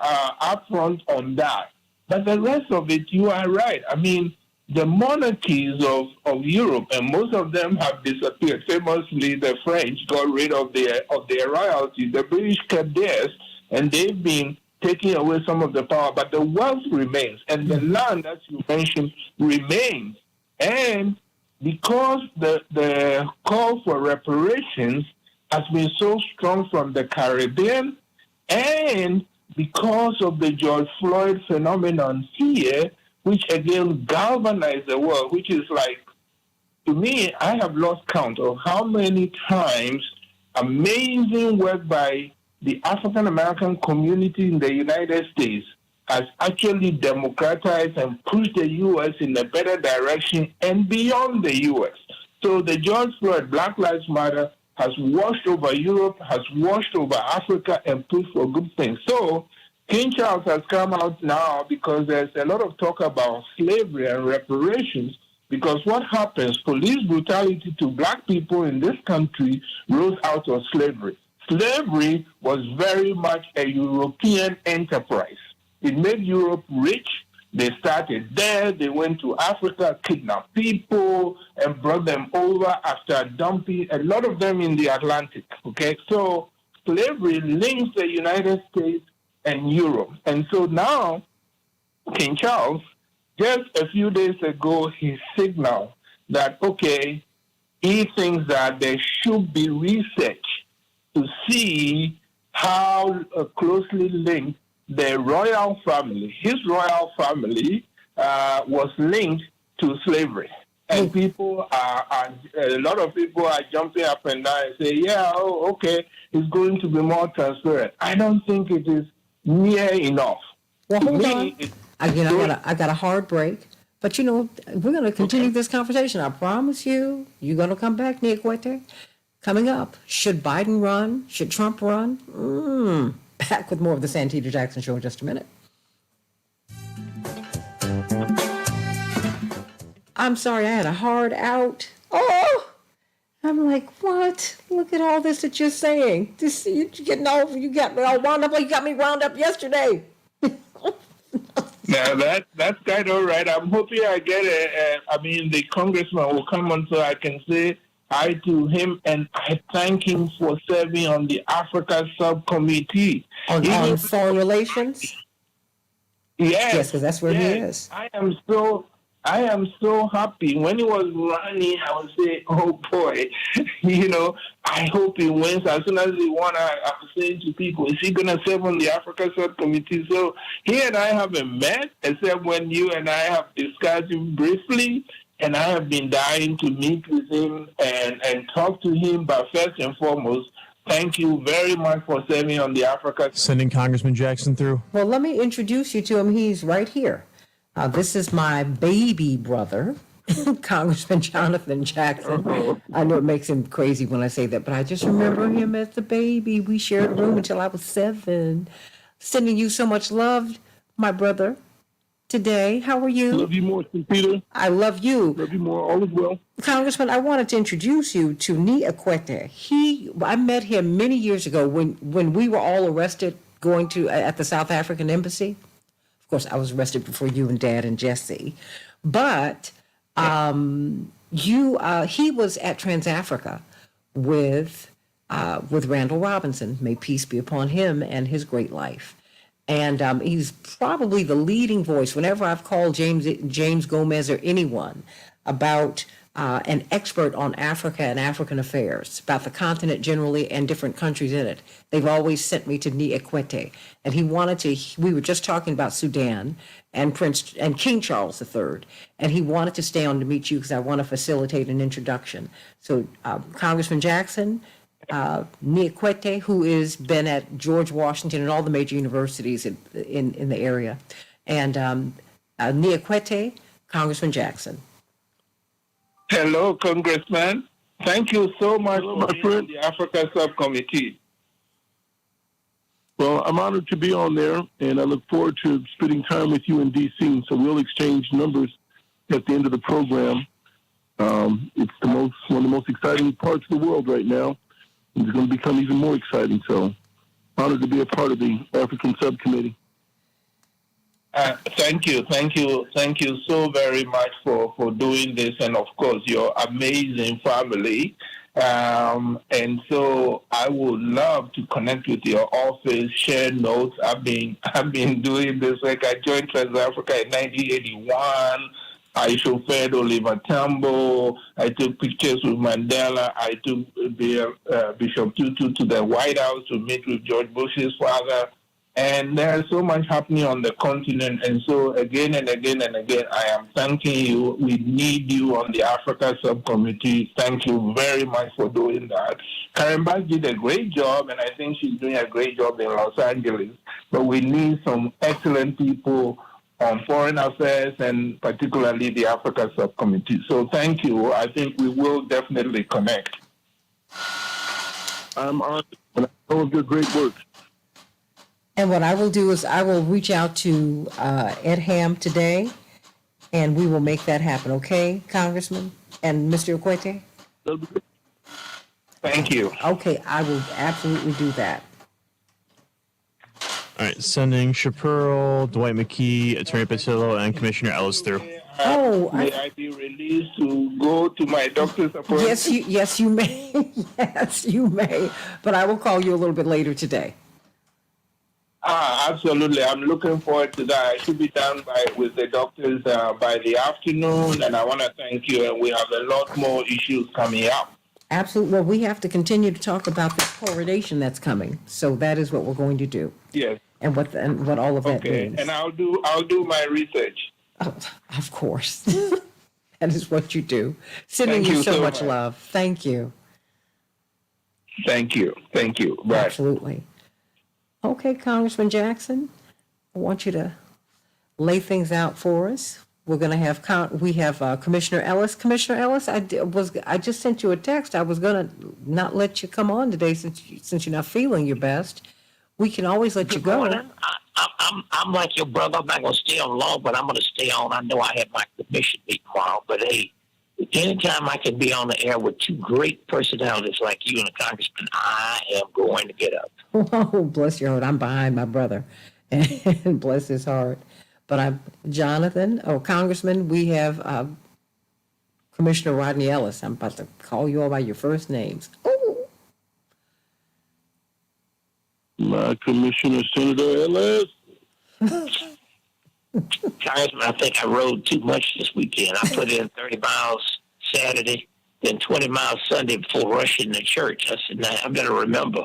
upfront on that. But the rest of it, you are right. I mean, the monarchies of Europe, and most of them have disappeared. Famously, the French got rid of their royalty. The British kept theirs, and they've been taking away some of the power. But the wealth remains, and the land, as you mentioned, remains. And because the call for reparations has been so strong from the Caribbean, and because of the George Floyd phenomenon here, which again galvanized the world, which is like, to me, I have lost count of how many times amazing work by the African American community in the United States has actually democratized and pushed the U.S. in a better direction and beyond the U.S. So the George Floyd Black Lives Matter has washed over Europe, has washed over Africa, and pushed for good things. So King Charles has come out now because there's a lot of talk about slavery and reparations, because what happens, police brutality to black people in this country rose out of slavery. Slavery was very much a European enterprise. It made Europe rich. They started there. They went to Africa, kidnapped people, and brought them over after dumping a lot of them in the Atlantic. Okay, so slavery links the United States and Europe. And so now, King Charles, just a few days ago, he signaled that, okay, he thinks that there should be research to see how closely linked the royal family, his royal family, was linked to slavery. And people a lot of people are jumping up and down and say, yeah, oh, okay, it's going to be more transparent. I don't think it is near enough. Well, hold on. Again, I got a hard break. But, you know, we're going to continue this conversation. I promise you, you're going to come back, Niakwete. Coming up, should Biden run? Should Trump run? Back with more of the Santita Jackson Show in just a minute. I'm sorry, I had a hard out. Oh! I'm like, what? Look at all this that you're saying. This, you got me all wound up like you got me wound up yesterday. Now that's kind of right. I'm hoping I get the congressman will come on so I can say hi to him, and I thank him for serving on the Africa subcommittee. On foreign relations? Yes, because that's where he is. I am so happy. When he was running, I was saying, oh boy, I hope he wins. As soon as he won, I was saying to people, is he going to serve on the Africa subcommittee? So he and I haven't met, except when you and I have discussed him briefly, and I have been dying to meet with him and talk to him. But first and foremost, thank you very much for serving on the Africa. Sending Congressman Jackson through. Well, let me introduce you to him. He's right here. This is my baby brother, Congressman Jonathan Jackson. I know it makes him crazy when I say that, but I just remember him as the baby. We shared a room until I was 7. Sending you so much love, my brother, today. How are you? Love you more, Peter. I love you. Love you more. All is well. Congressman, I wanted to introduce you to Niakwete. I met him many years ago when we were all arrested going to at the South African Embassy. Of course, I was arrested before you and Dad and Jesse. But he was at Trans-Africa with Randall Robinson. May peace be upon him and his great life. And he's probably the leading voice whenever I've called James Gomez or anyone about an expert on Africa and African affairs, about the continent generally and different countries in it. They've always sent me to Niequete, and he wanted to. We were just talking about Sudan and King Charles III, and he wanted to stay on to meet you because I want to facilitate an introduction. So, Congressman Jackson, Niequete, who has been at George Washington and all the major universities in the area, and Niequete, Congressman Jackson. Hello, Congressman. Thank you so much for being on the Africa Subcommittee. Well, I'm honored to be on there, and I look forward to spending time with you in D.C. So we'll exchange numbers at the end of the program. It's one of the most exciting parts of the world right now. It's going to become even more exciting. So honored to be a part of the African Subcommittee. Thank you so very much for doing this, and of course your amazing family. And so I would love to connect with your office, share notes. I've been doing this. Like I joined Trans Africa in 1981. I chauffeured Oliver Tambo. I took pictures with Mandela. I took Bishop Tutu to the White House to meet with George Bush's father. And there's so much happening on the continent. And so again and again and again, I am thanking you. We need you on the Africa Subcommittee. Thank you very much for doing that. Karen Bass did a great job, and I think she's doing a great job in Los Angeles. But we need some excellent people on foreign affairs and particularly the Africa Subcommittee. So thank you. I think we will definitely connect. I'm honored, and I know of your great work. And what I will do is I will reach out to Ed Ham today, and we will make that happen, okay, Congressman and Mr. Okwete? Thank you. Okay, I will absolutely do that. All right, sending Shapiro, Dwight McKee, Attorney Patillo, and Commissioner Ellis through. May I be released to go to my doctor's appointment? Yes, you may. Yes, you may. But I will call you a little bit later today. Absolutely. I'm looking forward to that. I should be done with the doctors by the afternoon, and I want to thank you. And we have a lot more issues coming up. Absolutely. Well, we have to continue to talk about the coronation that's coming. So that is what we're going to do. Yes. And what all of that means. And I'll do my research. Oh, of course. That is what you do. Sending you so much love. Thank you. Thank you. Bye. Absolutely. Okay, Congressman Jackson, I want you to lay things out for us. We're going to have Commissioner Ellis. Commissioner Ellis, I just sent you a text. I was going to not let you come on today since you're not feeling your best. We can always let you go. I'm like your brother. I'm not going to stay on long, but I'm going to stay on. I know I have my commission meeting tomorrow, but hey, anytime I can be on the air with two great personalities like you and the congressman, I am going to get up. Oh, bless your heart. I'm behind my brother. And bless his heart. But Congressman, we have Commissioner Rodney Ellis. I'm about to call you all by your first names. Oh. My Commissioner, Senator Ellis. Congressman, I think I rode too much this weekend. I put in 30 miles Saturday, then 20 miles Sunday before rushing the church. I said, "Now I better remember,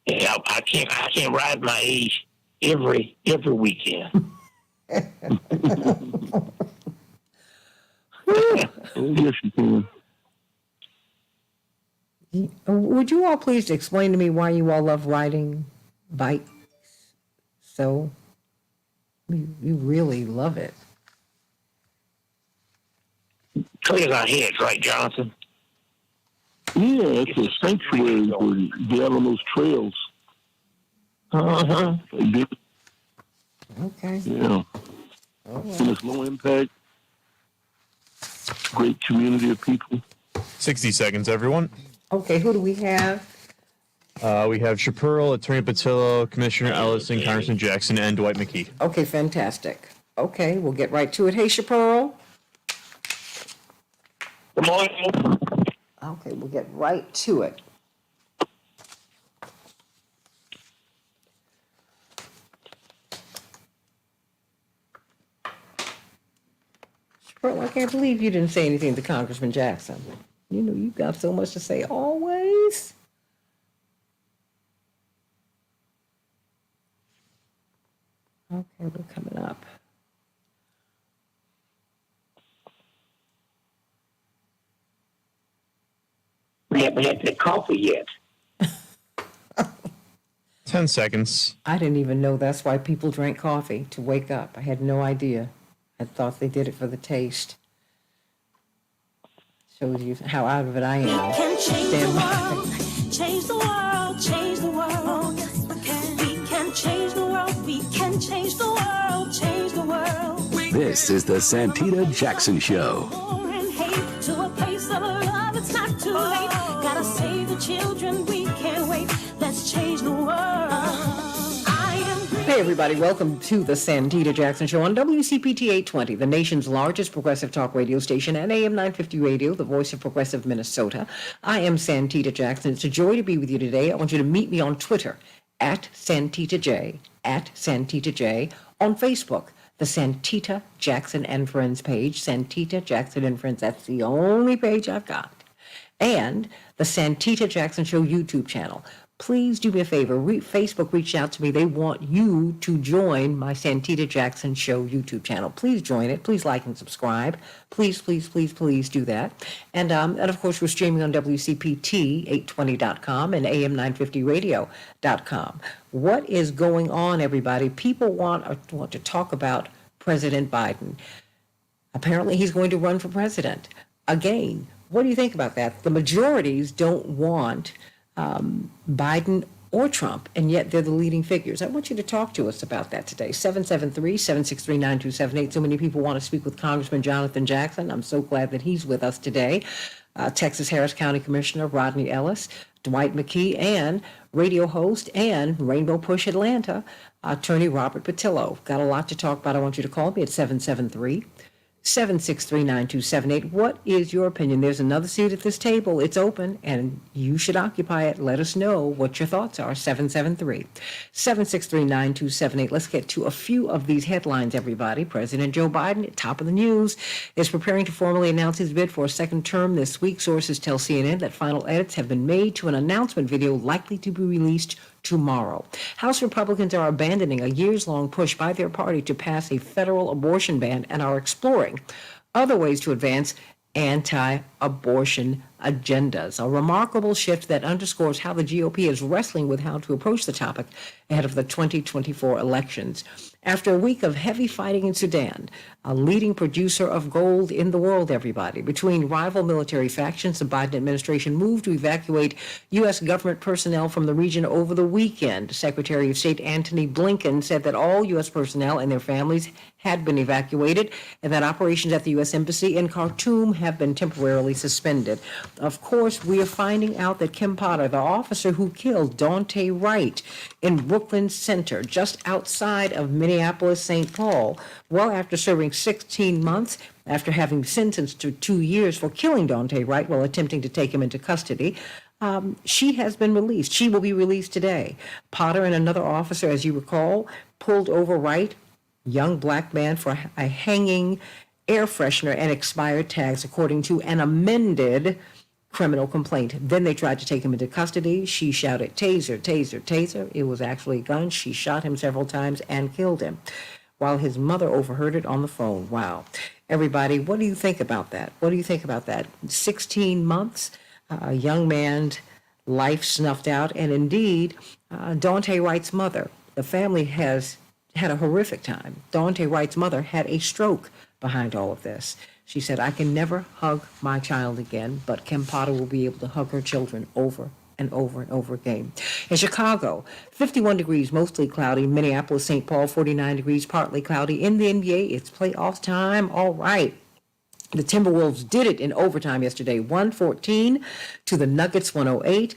I can't ride my age every weekend." Yes, you can. Would you all please explain to me why you all love riding bikes so? You really love it. Clears our heads, right, Jonathan? Yeah, it's a sanctuary where you get out on those trails. Uh-huh. Okay. Yeah. And it's low impact. Great community of people. 60 seconds, everyone. Okay, who do we have? We have Shapiro, Attorney Patillo, Commissioner Ellison, Congressman Jackson, and Dwight McKee. Okay, fantastic. Okay, we'll get right to it. Hey, Shapiro. Good morning. Okay, we'll get right to it. Pearl, I can't believe you didn't say anything to Congressman Jackson. You know, you've got so much to say always. Okay, we're coming up. We haven't had that coffee yet. 10 seconds. I didn't even know that's why people drank coffee, to wake up. I had no idea. I thought they did it for the taste. Shows you how out of it I am. Can change Stand the by. world, change the world, change the world. We can change the world, we can change the world, change the world. This is the Santita Jackson Show. And hate to a place of love, it's not too late. Gotta save the children, we can't wait. Let's change the world. Hey everybody, welcome to the Santita Jackson Show on WCPT 820, the nation's largest progressive talk radio station, and AM 950 Radio, the voice of progressive Minnesota. I am Santita Jackson. It's a joy to be with you today. I want you to meet me on Twitter, at SantitaJ, on Facebook, the Santita Jackson and Friends page, Santita Jackson and Friends. That's the only page I've got. And the Santita Jackson Show YouTube channel. Please do me a favor. Facebook reached out to me. They want you to join my Santita Jackson Show YouTube channel. Please join it. Please like and subscribe. Please, please, please, please do that. And of course, we're streaming on WCPT820.com and AM950radio.com. What is going on, everybody? People want to talk about President Biden. Apparently, he's going to run for president again. What do you think about that? The majorities don't want Biden or Trump, and yet they're the leading figures. I want you to talk to us about that today. 773-763-9278. So many people want to speak with Congressman Jonathan Jackson. I'm so glad that he's with us today. Texas Harris County Commissioner Rodney Ellis, Dwight McKee, and radio host and Rainbow Push Atlanta, Attorney Robert Patillo. Got a lot to talk about. I want you to call me at 773-763-9278. What is your opinion? There's another seat at this table. It's open, and you should occupy it. Let us know what your thoughts are. 773-763-9278. Let's get to a few of these headlines, everybody. President Joe Biden, at top of the news, is preparing to formally announce his bid for a second term this week. Sources tell CNN that final edits have been made to an announcement video likely to be released tomorrow. House Republicans are abandoning a years-long push by their party to pass a federal abortion ban and are exploring other ways to advance anti-abortion agendas. A remarkable shift that underscores how the GOP is wrestling with how to approach the topic ahead of the 2024 elections. After a week of heavy fighting in Sudan, a leading producer of gold in the world, everybody, between rival military factions, the Biden administration moved to evacuate U.S. government personnel from the region over the weekend. Secretary of State Antony Blinken said that all U.S. personnel and their families had been evacuated and that operations at the U.S. Embassy in Khartoum have been temporarily suspended. Of course, we are finding out that Kim Potter, the officer who killed Daunte Wright in Brooklyn Center, just outside of Minneapolis, St. Paul, well after serving 16 months, after having sentenced to 2 years for killing Daunte Wright while attempting to take him into custody, she has been released. She will be released today. Potter and another officer, as you recall, pulled over Wright, young black man, for a hanging air freshener and expired tags, according to an amended criminal complaint. Then they tried to take him into custody. She shouted, "Taser, taser, taser." It was actually a gun. She shot him several times and killed him, while his mother overheard it on the phone. Wow. Everybody, what do you think about that? What do you think about that? 16 months, a young man's life snuffed out, and indeed, Daunte Wright's mother, the family has had a horrific time. Daunte Wright's mother had a stroke behind all of this. She said, "I can never hug my child again, but Kim Potter will be able to hug her children over and over and over again." In Chicago, 51 degrees, mostly cloudy. Minneapolis, St. Paul, 49 degrees, partly cloudy. In the NBA, it's playoff time. All right. The Timberwolves did it in overtime yesterday, 114 to the Nuggets, 108.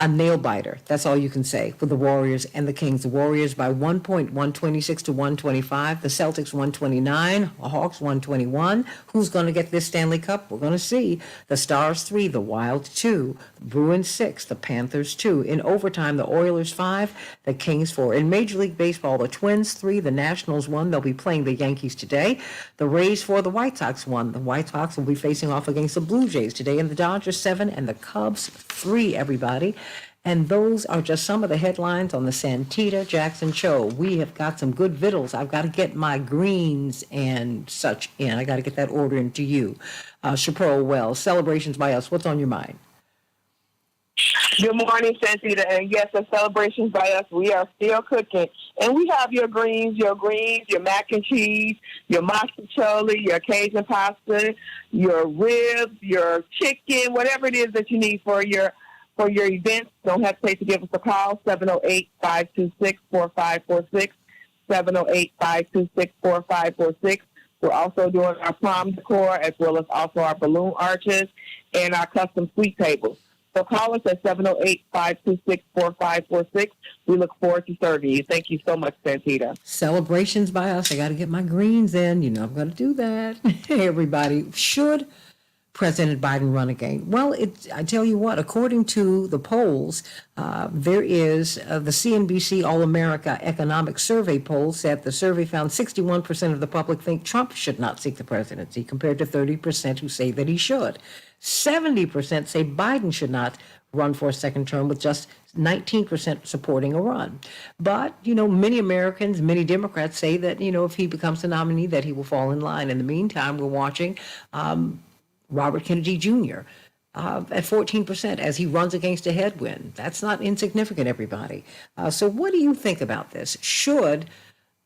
a nail biter. That's all you can say for the Warriors and the Kings. The Warriors by 1 point, 126 to 125. The Celtics 129. The Hawks 121. Who's going to get this Stanley Cup? We're going to see. The Stars 3. The Wild 2. The Bruins 6. The Panthers 2. In overtime, the Oilers 5. The Kings 4. In Major League Baseball, the Twins 3. The Nationals 1. They'll be playing the Yankees today. The Rays 4. The White Sox 1. The White Sox will be facing off against the Blue Jays today. And the Dodgers 7. And the Cubs 3, everybody. And those are just some of the headlines on the Santita Jackson Show. We have got some good vittles. I've got to get my greens and such in. I got to get that order into you. Chaparral Wells, celebrations by us. What's on your mind? Good morning, Santita. And yes, the celebrations by us, we are still cooking. And we have your greens, your mac and cheese, your mostaccioli, your Cajun pasta, your ribs, your chicken, whatever it is that you need for your events. Don't hesitate to give us a call, 708-526-4546, 708-526-4546. We're also doing our prom decor as well as also our balloon arches and our custom sweet tables. So call us at 708-526-4546. We look forward to serving you. Thank you so much, Santita. Celebrations by us. I got to get my greens in. You know I'm going to do that. Hey, everybody. Should President Biden run again? Well, I tell you what, according to the polls, there is the CNBC All-America Economic Survey poll said the survey found 61% of the public think Trump should not seek the presidency, compared to 30% who say that he should. 70% say Biden should not run for a second term, with just 19% supporting a run. But, many Americans, many Democrats say that, if he becomes the nominee, that he will fall in line. In the meantime, we're watching Robert Kennedy Jr. At 14% as he runs against a headwind. That's not insignificant, everybody. So what do you think about this? Should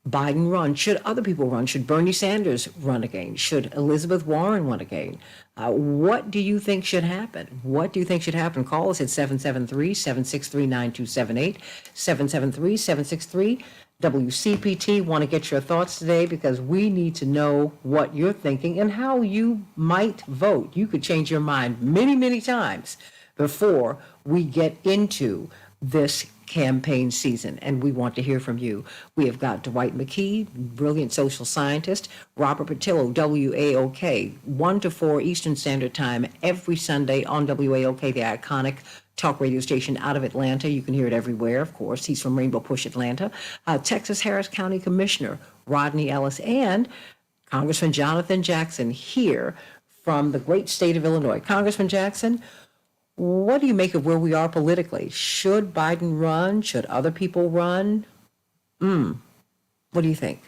Biden run? Should other people run? Should Bernie Sanders run again? Should Elizabeth Warren run again? What do you think should happen? What do you think should happen? Call us at 773-763-9278, 773-763 WCPT. Want to get your thoughts today because we need to know what you're thinking and how you might vote. You could change your mind many, many times before we get into this campaign season, and we want to hear from you. We have got Dwight McKee, brilliant social scientist, Robert Patillo, WAOK, 1 to 4 Eastern Standard Time every Sunday on WAOK, the iconic talk radio station out of Atlanta. You can hear it everywhere, of course. He's from Rainbow Push, Atlanta. Texas Harris County Commissioner Rodney Ellis and Congressman Jonathan Jackson here from the great state of Illinois. Congressman Jackson, what do you make of where we are politically? Should Biden run? Should other people run? What do you think?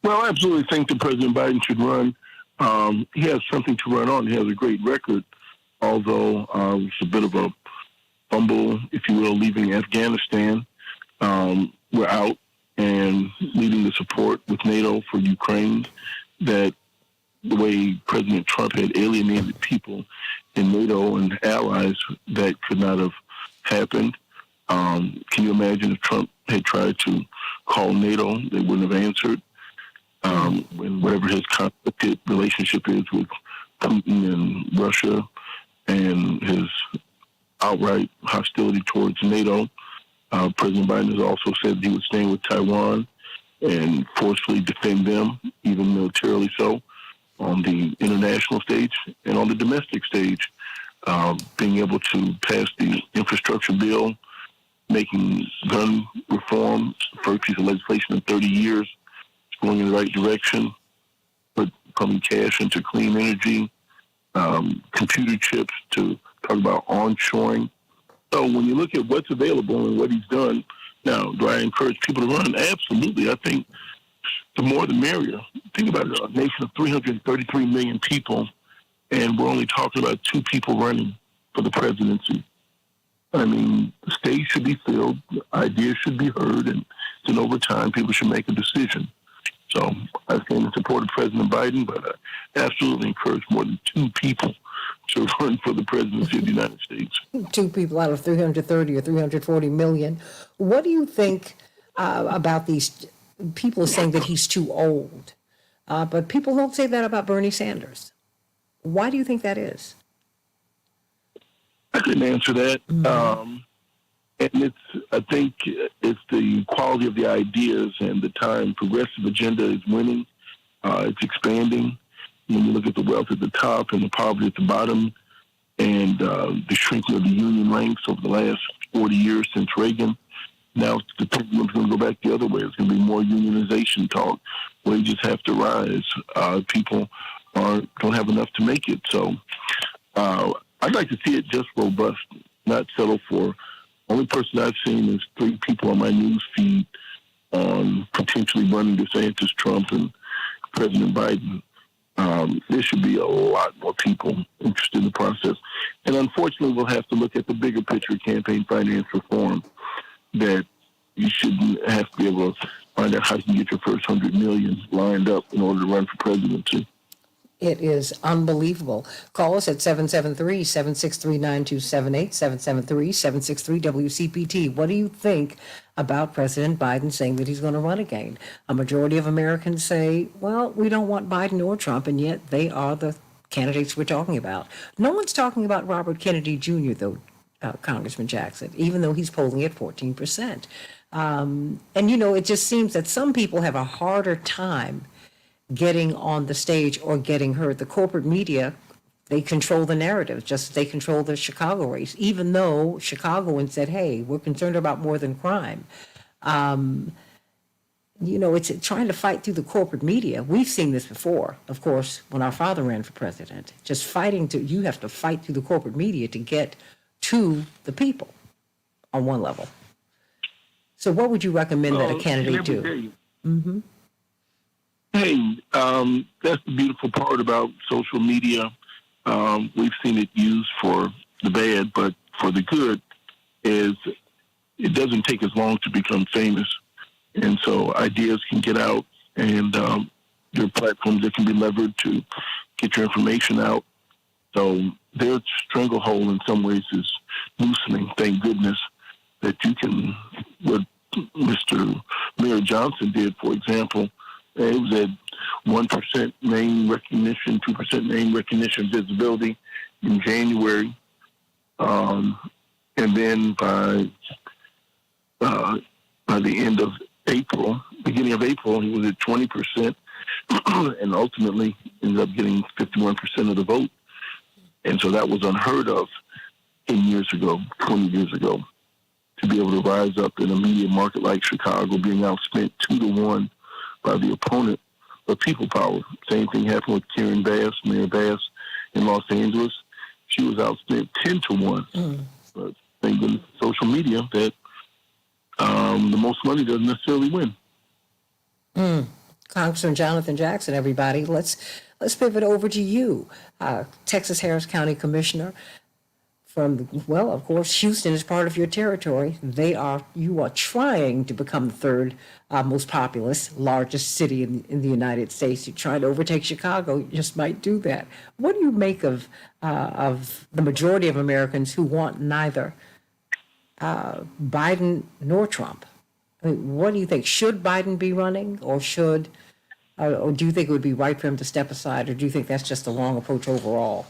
Well, I absolutely think that President Biden should run. He has something to run on. He has a great record, although it's a bit of a fumble, if you will, leaving Afghanistan. We're out and leading the support with NATO for Ukraine, that the way President Trump had alienated people in NATO and allies, that could not have happened. Can you imagine if Trump had tried to call NATO, they wouldn't have answered? When whatever his complicated relationship is with Putin and Russia and his outright hostility towards NATO, President Biden has also said he would stand with Taiwan and forcefully defend them, even militarily so, on the international stage and on the domestic stage, being able to pass the infrastructure bill, making gun reform, the first piece of legislation in 30 years, it's going in the right direction, but pumping cash into clean energy, computer chips to talk about onshoring. So when you look at what's available and what he's done, now, do I encourage people to run? Absolutely. I think the more the merrier. Think about it, a nation of 333 million people, and we're only talking about 2 people running for the presidency. I mean, the stage should be filled, ideas should be heard, and then over time, people should make a decision. So I stand in support of President Biden, but I absolutely encourage more than 2 people to run for the presidency of the United States. 2 people out of 330 or 340 million. What do you think about these people saying that he's too old? But people don't say that about Bernie Sanders. Why do you think that is? I couldn't answer that. And I think it's the quality of the ideas and the time. Progressive agenda is winning. It's expanding. When you look at the wealth at the top and the poverty at the bottom, and the shrinking of the union ranks over the last 40 years since Reagan, now the pendulum's going to go back the other way. It's going to be more unionization talk. Wages have to rise. People don't have enough to make it. So I'd like to see it just robust, not settle for. Only person I've seen is 3 people on my news feed on potentially running DeSantis, Trump, and President Biden. There should be a lot more people interested in the process. And unfortunately, we'll have to look at the bigger picture campaign finance reform, that you shouldn't have to be able to find out how you can get your first $100 million lined up in order to run for presidency. It is unbelievable. Call us at 773-763-9278, 773-763-WCPT. What do you think about President Biden saying that he's going to run again? A majority of Americans say, well, we don't want Biden or Trump, and yet they are the candidates we're talking about. No one's talking about Robert Kennedy Jr., though, Congressman Jackson, even though he's polling at 14%. And, it just seems that some people have a harder time getting on the stage or getting heard. The corporate media, they control the narrative, just as they control the Chicago race, even though Chicagoans said, hey, we're concerned about more than crime. It's trying to fight through the corporate media. We've seen this before, of course, when our father ran for president. Just you have to fight through the corporate media to get to the people on one level. So what would you recommend that a candidate do? Mm-hmm. Hey, that's the beautiful part about social media. We've seen it used for the bad, but for the good is it doesn't take as long to become famous. And so ideas can get out, and there are platforms that can be levered to get your information out. So their stranglehold in some ways is loosening. Thank goodness that you can, what Mr. Mayor Johnson did, for example, it was at 1% name recognition, 2% name recognition visibility in January. And then by the end of April, beginning of April, he was at 20% and ultimately ended up getting 51% of the vote. And so that was unheard of 10 years ago, 20 years ago, to be able to rise up in a media market like Chicago, being outspent 2-1 by the opponent of people power. Same thing happened with Karen Bass, Mayor Bass in Los Angeles. She was outspent 10-1. But thank goodness social media that the most money doesn't necessarily win. Congressman Jonathan Jackson, everybody, let's pivot over to you, Texas Harris County Commissioner. Of course, Houston is part of your territory. You are trying to become the third most populous, largest city in the United States. You're trying to overtake Chicago. You just might do that. What do you make of the majority of Americans who want neither Biden nor Trump? I mean, what do you think? Should Biden be running, or do you think it would be right for him to step aside, or do you think that's just the wrong approach overall?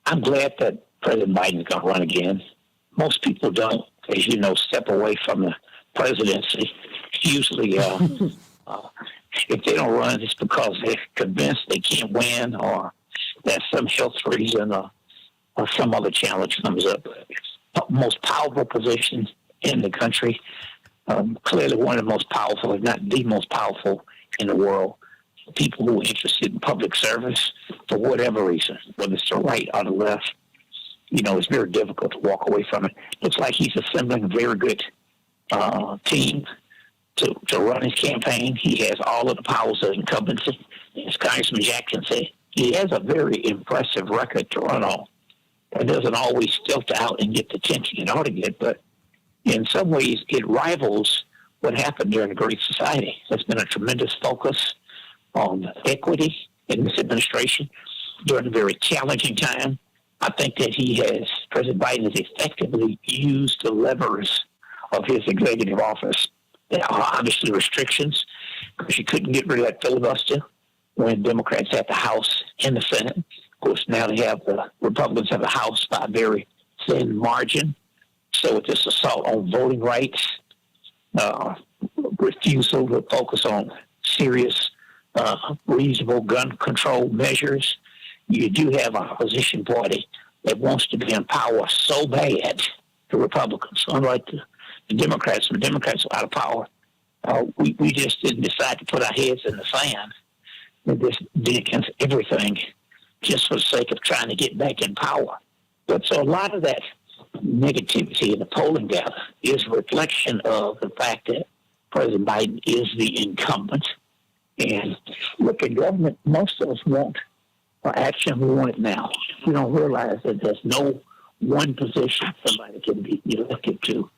I'm glad that President Biden's going to run again. Most people don't, as you know, step away from the presidency. Usually, if they don't run, it's because they're convinced they can't win, or there's some health reason, or some other challenge comes up. Most powerful position in the country, clearly one of the most powerful, if not the most powerful in the world. People who are interested in public service, for whatever reason, whether it's the right or the left, it's very difficult to walk away from it. Looks like he's assembling a very good team to run his campaign. He has all of the powers of incumbency. As Congressman Jackson said, he has a very impressive record to run on. It doesn't always filter out and get the attention it ought to get, but in some ways it rivals what happened during the Great Society. There's been a tremendous focus on equity in this administration during a very challenging time. I think that President Biden has effectively used the levers of his executive office. There are obviously restrictions, because you couldn't get rid of that filibuster when Democrats had the House and the Senate. Of course, now the Republicans have the House by a very thin margin. So with this assault on voting rights, refusal to focus on serious, reasonable gun control measures, you do have an opposition party that wants to be in power so bad, the Republicans, unlike the Democrats. The Democrats are out of power. We just didn't decide to put our heads in the sand and just be against everything just for the sake of trying to get back in power. But so a lot of that negativity in the polling data is a reflection of the fact that President Biden is the incumbent. And look, in government, most of us want action. We want it now. We don't realize that there's no one position somebody can be elected to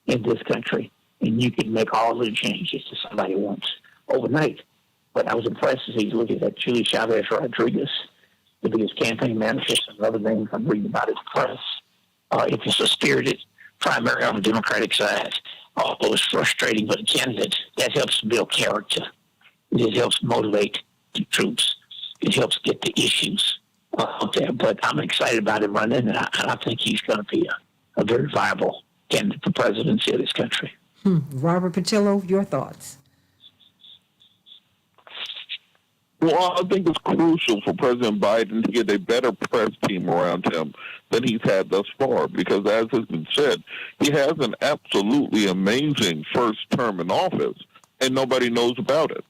in this country, and you can make all the changes that somebody wants overnight. But I was impressed as he's looking at Julie Chavez Rodriguez, the biggest campaign manager, and other things I'm reading about in the press. If it's a spirited primary on the Democratic side, although it's frustrating for the candidate, that helps build character. It helps motivate the troops. It helps get the issues out there. But I'm excited about him running, and I think he's going to be a very viable candidate for presidency of this country. Robert Patillo, your thoughts? Well, I think it's crucial for President Biden to get a better press team around him than he's had thus far, because as has been said, he has an absolutely amazing first term in office, and nobody knows about it.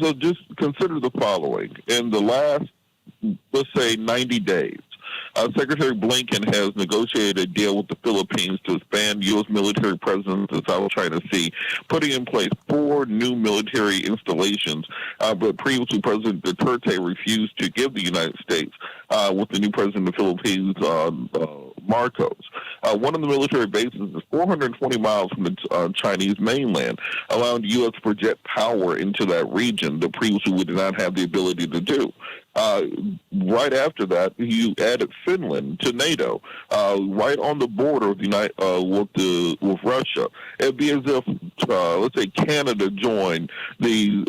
So just consider the following. In the last, let's say, 90 days, Secretary Blinken has negotiated a deal with the Philippines to expand U.S. military presence in the South China Sea, putting in place 4 new military installations, but previously President Duterte refused to give the United States with the new president of the Philippines, Marcos. One of the military bases is 420 miles from the Chinese mainland, allowing the U.S. to project power into that region that previously we did not have the ability to do. Right after that, you added Finland to NATO, right on the border of with Russia. It'd be as if, let's say, Canada joined the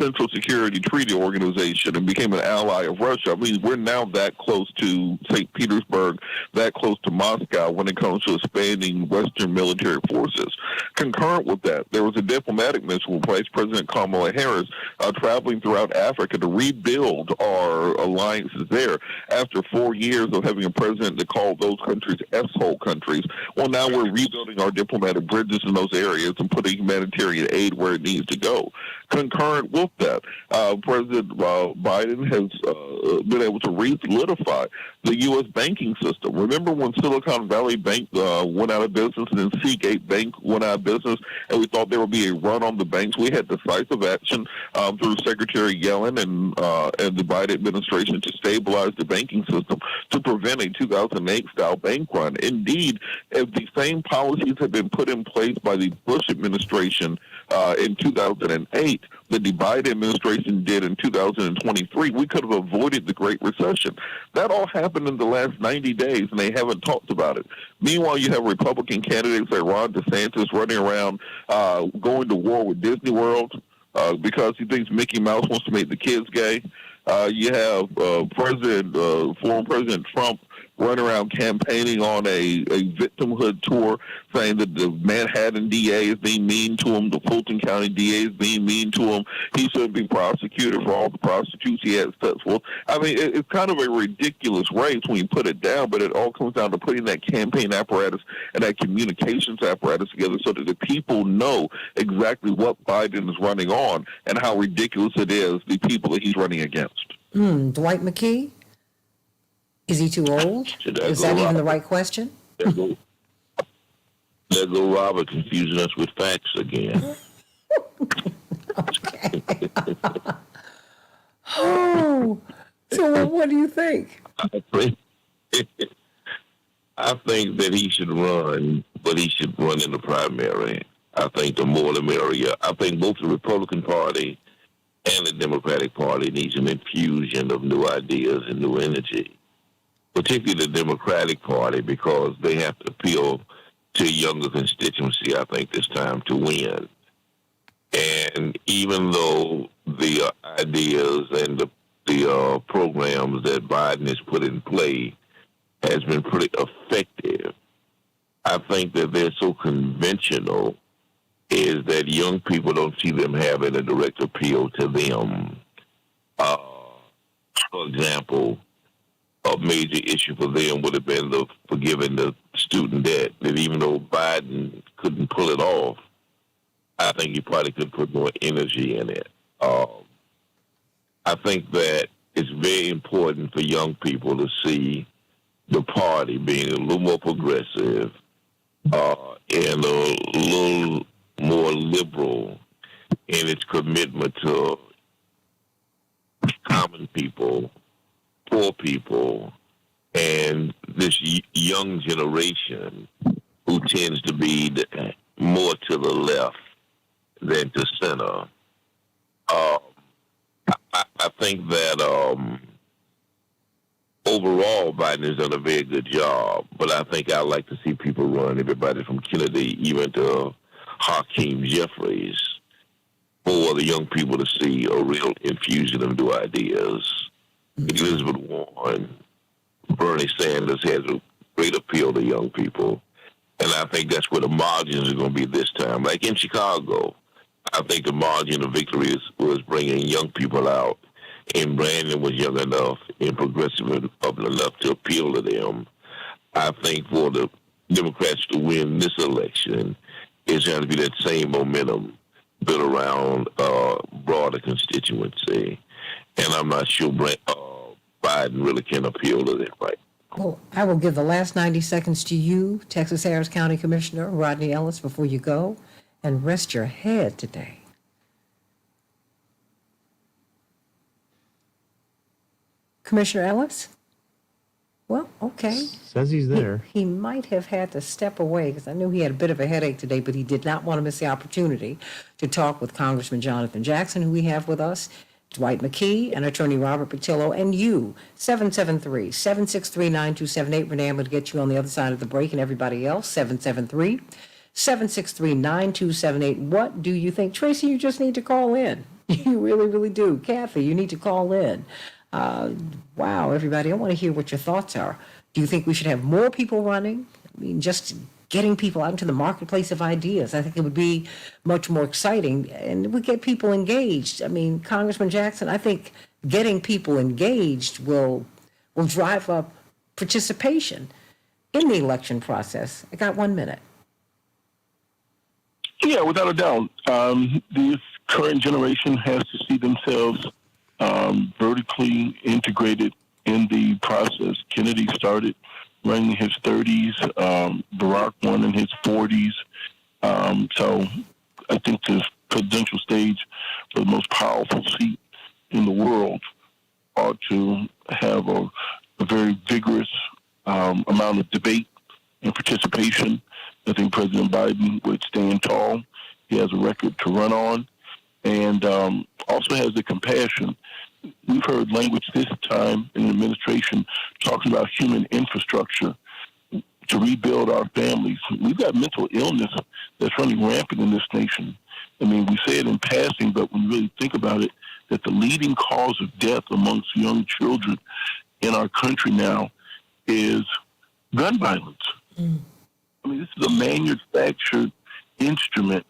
Central Security Treaty Organization and became an ally of Russia. I mean, we're now that close to St. Petersburg, that close to Moscow when it comes to expanding Western military forces. Concurrent with that, there was a diplomatic mission with Vice President Kamala Harris traveling throughout Africa to rebuild our alliances there after 4 years of having a president that called those countries S-hole countries. Well, now we're rebuilding our diplomatic bridges in those areas and putting humanitarian aid where it needs to go. Concurrent with that, President Biden has been able to re-solidify the U.S. banking system. Remember when Silicon Valley Bank went out of business and then Seagate Bank went out of business, and we thought there would be a run on the banks? We had decisive action through Secretary Yellen and the Biden administration to stabilize the banking system to prevent a 2008-style bank run. Indeed, if the same policies had been put in place by the Bush administration in 2008 that the Biden administration did in 2023, we could have avoided the Great Recession. That all happened in the last 90 days, and they haven't talked about it. Meanwhile, you have Republican candidates like Ron DeSantis running around going to war with Disney World because he thinks Mickey Mouse wants to make the kids gay. You have former President Trump running around campaigning on a victimhood tour, saying that the Manhattan DA is being mean to him, the Fulton County DA is being mean to him. He shouldn't be prosecuted for all the prostitutes he had sex with. I mean, it's kind of a ridiculous race when you put it down, but it all comes down to putting that campaign apparatus and that communications apparatus together so that the people know exactly what Biden is running on and how ridiculous it is, the people that he's running against. Dwight McKee? Is he too old? Is that even the right question? There go Robert confusing us with facts again. Okay. Oh, so what do you think? I think that he should run, but he should run in the primary. I think the more the merrier. I think both the Republican Party and the Democratic Party needs an infusion of new ideas and new energy, particularly the Democratic Party, because they have to appeal to a younger constituency, I think, this time to win. And even though the ideas and the programs that Biden has put in play has been pretty effective. I think that they're so conventional is that young people don't see them having a direct appeal to them. For example, a major issue for them would have been the forgiving the student debt. That even though Biden couldn't pull it off, I think he probably could put more energy in it. I think that it's very important for young people to see the party being a little more progressive and a little more liberal in its commitment to common people, poor people, and this young generation who tends to be more to the left than to center. I think that overall Biden has done a very good job, but I think I'd like to see people run, everybody from Kennedy even to Hakeem Jeffries, for the young people to see a real infusion of new ideas. Elizabeth Warren, Bernie Sanders has a great appeal to young people, and I think that's where the margins are going to be this time. Like in Chicago, I think the margin of victory was bringing young people out, and Brandon was young enough and progressive enough to appeal to them. I think for the Democrats to win this election, it's going to be that same momentum built around broader constituency, and I'm not sure Biden really can appeal to them right. Well, I will give the last 90 seconds to you, Texas Harris County Commissioner Rodney Ellis, before you go, and rest your head today. Commissioner Ellis? Well, okay. Says he's there. He might have had to step away because I knew he had a bit of a headache today, but he did not want to miss the opportunity to talk with Congressman Jonathan Jackson, who we have with us, Dwight McKee, and Attorney Robert Patillo, and you, 773-763-9278. Renee, I'm going to get you on the other side of the break, and everybody else, 773-763-9278. What do you think? Tracy, you just need to call in. You really, really do. Kathy, you need to call in. Wow, everybody, I want to hear what your thoughts are. Do you think we should have more people running? I mean, just getting people out into the marketplace of ideas. I think it would be much more exciting, and we get people engaged. I mean, Congressman Jackson, I think getting people engaged will drive up participation in the election process. I got 1 minute. Yeah, without a doubt. This current generation has to see themselves vertically integrated in the process. Kennedy started running in his 30s, Barack won in his 40s. So I think the presidential stage for the most powerful seat in the world ought to have a very vigorous amount of debate and participation. I think President Biden would stand tall. He has a record to run on, and also has the compassion. We've heard language this time in the administration talking about human infrastructure to rebuild our families. We've got mental illness that's running rampant in this nation. I mean, we say it in passing, but when you really think about it, that the leading cause of death amongst young children in our country now is gun violence. I mean, this is a manufactured instrument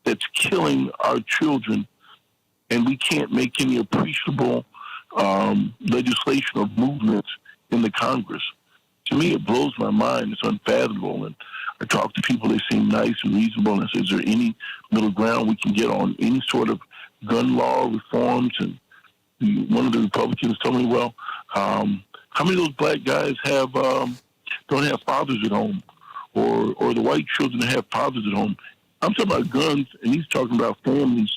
that's killing our children, and we can't make any appreciable legislation or movements in the Congress. To me, it blows my mind. It's unfathomable. And I talk to people, they seem nice and reasonable, and I say, is there any middle ground we can get on any sort of gun law reforms? And one of the Republicans told me, well, how many of those black guys don't have fathers at home, or the white children that have fathers at home? I'm talking about guns, and he's talking about families,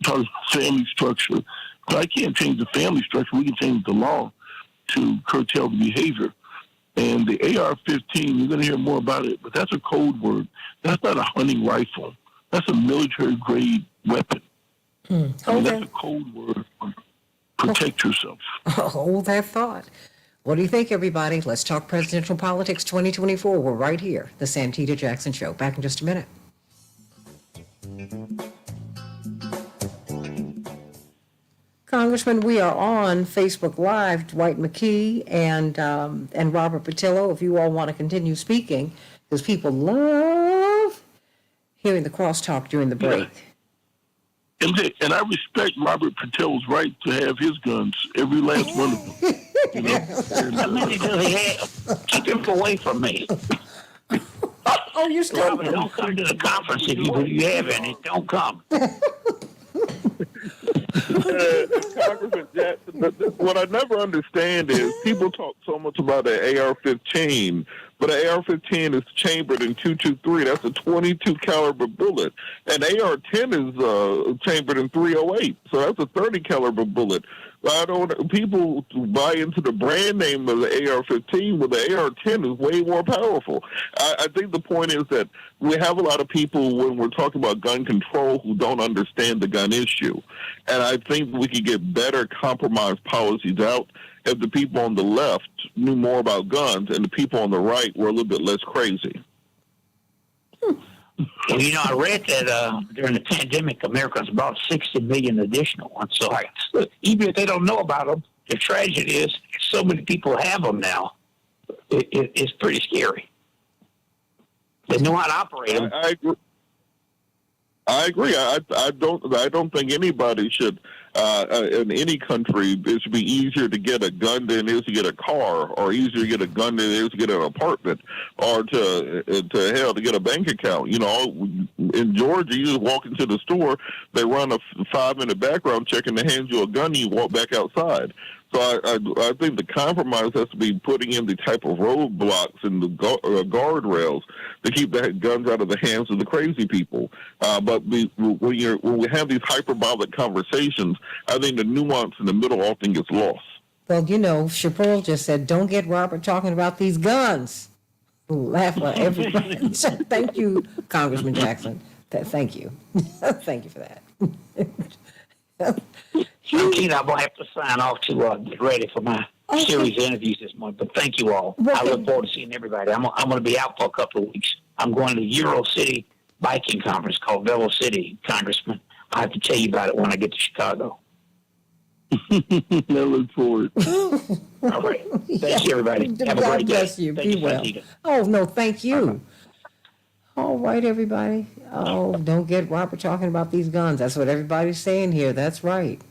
talking about family structure. But I can't change the family structure. We can change the law to curtail the behavior. And the AR-15, you're going to hear more about it, but that's a code word. That's not a hunting rifle. That's a military-grade weapon. I mean, that's a code word for protect yourself. Hold that thought. What do you think, everybody? Let's talk presidential politics 2024. We're right here, the Santita Jackson Show. Back in just a minute. Congress Congressman, we are on Facebook Live, Dwight McKee and Robert Patillo, if you all want to continue speaking, because people love hearing the crosstalk during the break. And I respect Robert Patel's right to have his guns, every last one of them. You know? How many does he have? Keep him away from me. Oh, you're still. Robert, don't come to the conference if you have any. Don't come. Congressman Jackson, what I never understand is people talk so much about the AR-15, but an AR-15 is chambered in .223. That's a 22 caliber bullet. An AR-10 is chambered in .308, so that's a 30 caliber bullet. People buy into the brand name of the AR-15, but the AR-10 is way more powerful. I think the point is that we have a lot of people, when we're talking about gun control, who don't understand the gun issue. And I think we could get better compromise policies out if the people on the left knew more about guns and the people on the right were a little bit less crazy. Well, I read that during the pandemic, Americans bought 60 million additional ones. So even if they don't know about them, the tragedy is so many people have them now. It's pretty scary. They know how to operate them. I agree. I don't think anybody should in any country it should be easier to get a gun than it is to get a car, or easier to get a gun than it is to get an apartment, or to get a bank account. In Georgia, you just walk into the store, they run a 5-minute background check, and they hand you a gun, and you walk back outside. So I think the compromise has to be putting in the type of roadblocks and the guardrails to keep the guns out of the hands of the crazy people. But when we have these hyperbolic conversations, I think the nuance in the middle often gets lost. Well, Chaparral just said, don't get Robert talking about these guns. Laugh at everybody. So thank you, Congressman Jackson. Thank you. Thank you for that. I'm going to have to sign off to get ready for my series of interviews this morning. But thank you all. I look forward to seeing everybody. I'm going to be out for a couple of weeks. I'm going to the Euro City biking conference called Velo City, Congressman. I have to tell you about it when I get to Chicago. I look forward. All right. Thank you, everybody. Have a God great bless day. you. Thank Be you, well. Santita. Oh, no, thank you. All right, everybody. Oh, don't get Robert talking about these guns. That's what everybody's saying here. That's right.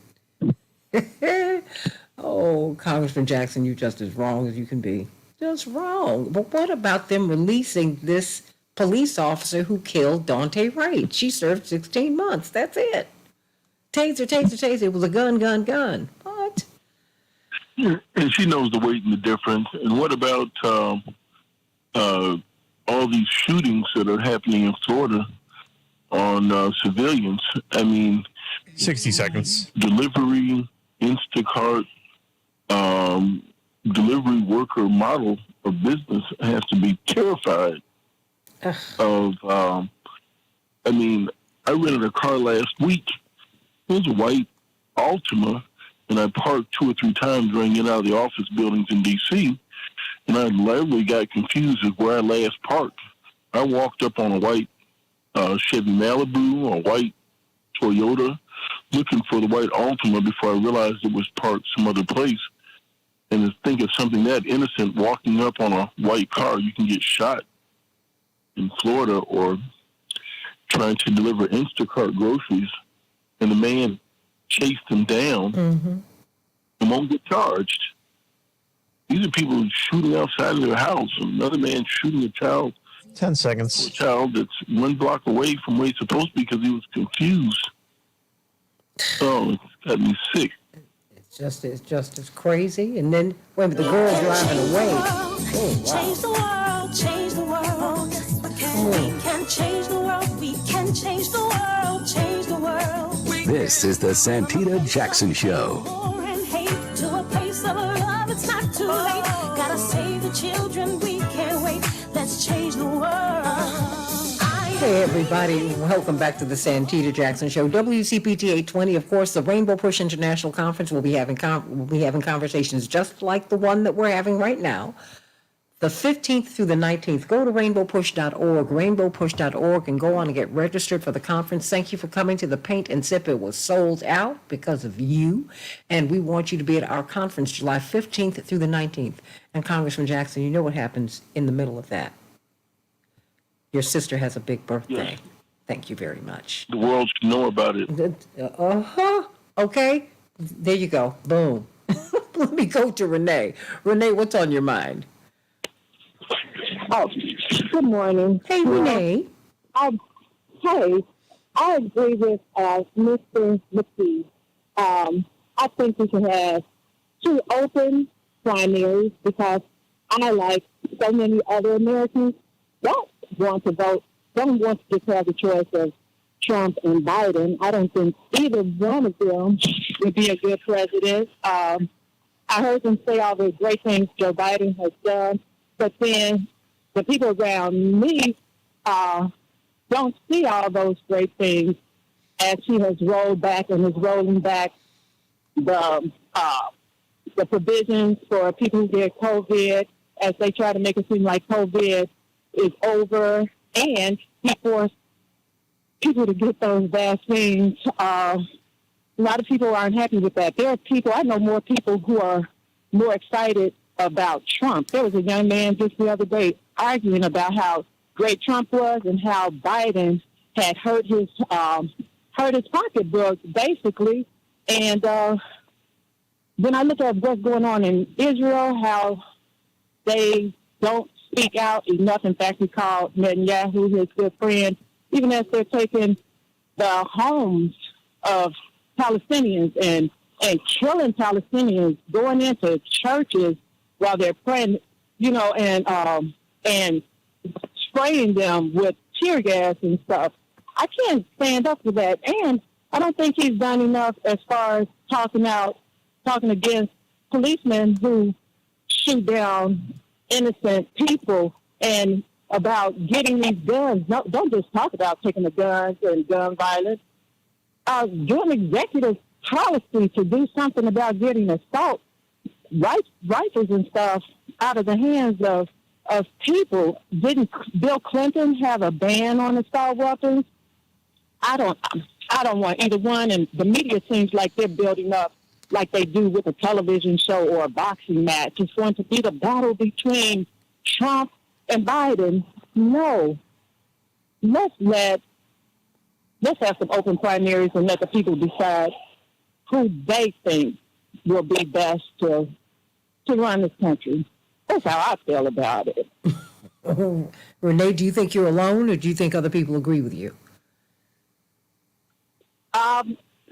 Oh, Congressman Jackson, you're just as wrong as you can be. Just wrong. But what about them releasing this police officer who killed Dante Wright? She served 16 months. That's it. Taser, taser, taser. It was a gun, gun, gun. What? And she knows the weight and the difference. And what about all these shootings that are happening in Florida on civilians? I mean, 60 seconds. Delivery, Instacart, delivery worker model of business has to be terrified of. I rented a car last week. It was a white Altima, and I parked 2 or 3 times running in and out of the office buildings in D.C., and I literally got confused as where I last parked. I walked up on a white Chevy Malibu or a white Toyota looking for the white Altima before I realized it was parked some other place. And to think of something that innocent, walking up on a white car, you can get shot in Florida, or trying to deliver Instacart groceries, and the man chased him down and won't get charged. These are people shooting outside of their house. Another man shooting a child. 10 seconds. A child that's 1 block away from where he's supposed to be because he was confused. Oh, it's got me sick. It's just as crazy. And then when the girl driving away. Oh, wow. Change the world, change the world. We can change the world, we can change the world, change the world. This is the Santita Jackson Show. War and hate to a place of love, it's not too late. Gotta save the children, we can't wait. Let's change the world. Hey, everybody. Welcome back to the Santita Jackson Show. WCPT 820, of course, the Rainbow Push International Conference. We'll be having conversations just like the one that we're having right now The 15th through the 19th. Go to rainbowpush.org, and go on and get registered for the conference. Thank you for coming to the Paint and Sip. It was sold out because of you, and we want you to be at our conference July 15th through the 19th. And Congressman Jackson, you know what happens in the middle of that. Your sister has a big birthday. Yes. Thank you very much. The world should know about it. Okay. There you go. Boom. Let me go to Renee. Renee, what's on your mind? Oh, good morning. Hey, Renee. I agree with Mr. McKee. I think we should have 2 open primaries because I, like so many other Americans, don't want to vote, don't want to just have the choice of Trump and Biden. I don't think either one of them would be a good president. I heard them say all the great things Joe Biden has done, but then the people around me don't see all those great things as he has rolled back and is rolling back the provisions for people who get COVID, as they try to make it seem like COVID is over, and he forced people to get those vaccines. A lot of people aren't happy with that. There are people, I know more people who are more excited about Trump. There was a young man just the other day arguing about how great Trump was and how Biden had hurt his pocketbook, basically. And when I look at what's going on in Israel, how they don't speak out enough. In fact, he called Netanyahu his good friend, even as they're taking the homes of Palestinians and killing Palestinians, going into churches while they're praying, and spraying them with tear gas and stuff. I can't stand up for that. And I don't think he's done enough as far as talking against policemen who shoot down innocent people and about getting these guns. No, don't just talk about taking the guns and gun violence. Do an executive policy to do something about getting assault rifles and stuff out of the hands of people. Didn't Bill Clinton have a ban on assault weapons? I don't want either one, and the media seems like they're building up like they do with a television show or a boxing match. It's going to be the battle between Trump and Biden. No. Let's have some open primaries and let the people decide who they think will be best to run this country. That's how I feel about it. Renee, do you think you're alone, or do you think other people agree with you?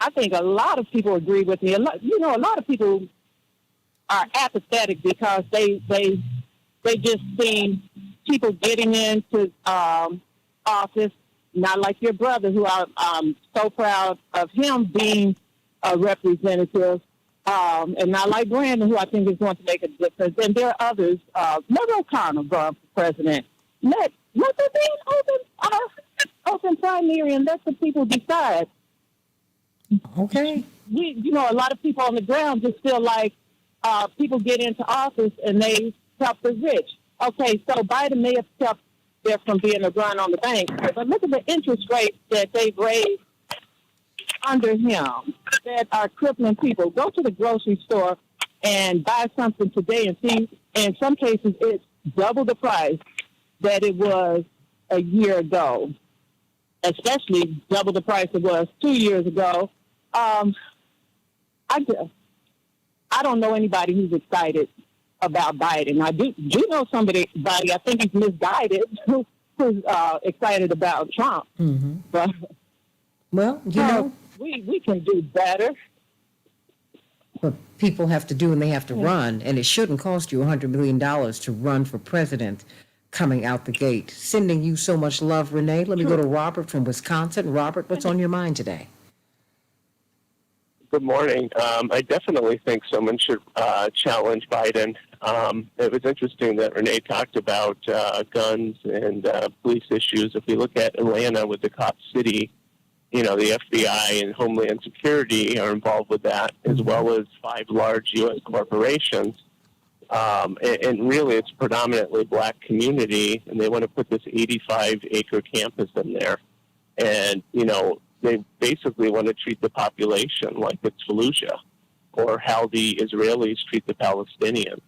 I think a lot of people agree with me. A lot of people are apathetic because they just see people getting into office, not like your brother, who I'm so proud of him being a representative, and not like Brandon, who I think is going to make a difference. And there are others. Let O'Connell going for president. Let there be an open primary and let the people decide. Okay. A lot of people on the ground just feel like people get into office and they help the rich. Okay, so Biden may have kept there from being a run on the bank, but look at the interest rates that they've raised under him that are crippling people. Go to the grocery store and buy something today and see, in some cases, it's double the price that it was a year ago, especially double the price it was 2 years ago. I don't know anybody who's excited about Biden. I do know somebody, I think he's misguided, who's excited about Trump. Mm-hmm. But, well, we can do better. But people have to do, and they have to run, and it shouldn't cost you $100 million to run for president coming out the gate. Sending you so much love, Renee. Let me go to Robert from Wisconsin. Robert, what's on your mind today? Good morning. I definitely think someone should challenge Biden. It was interesting that Renee talked about guns and police issues. If we look at Atlanta with the Cop City, the FBI and Homeland Security are involved with that, as well as 5 large U.S. corporations. And really it's predominantly black community, and they want to put this 85-acre campus in there. And, they basically want to treat the population like it's Fallujah, or how the Israelis treat the Palestinians.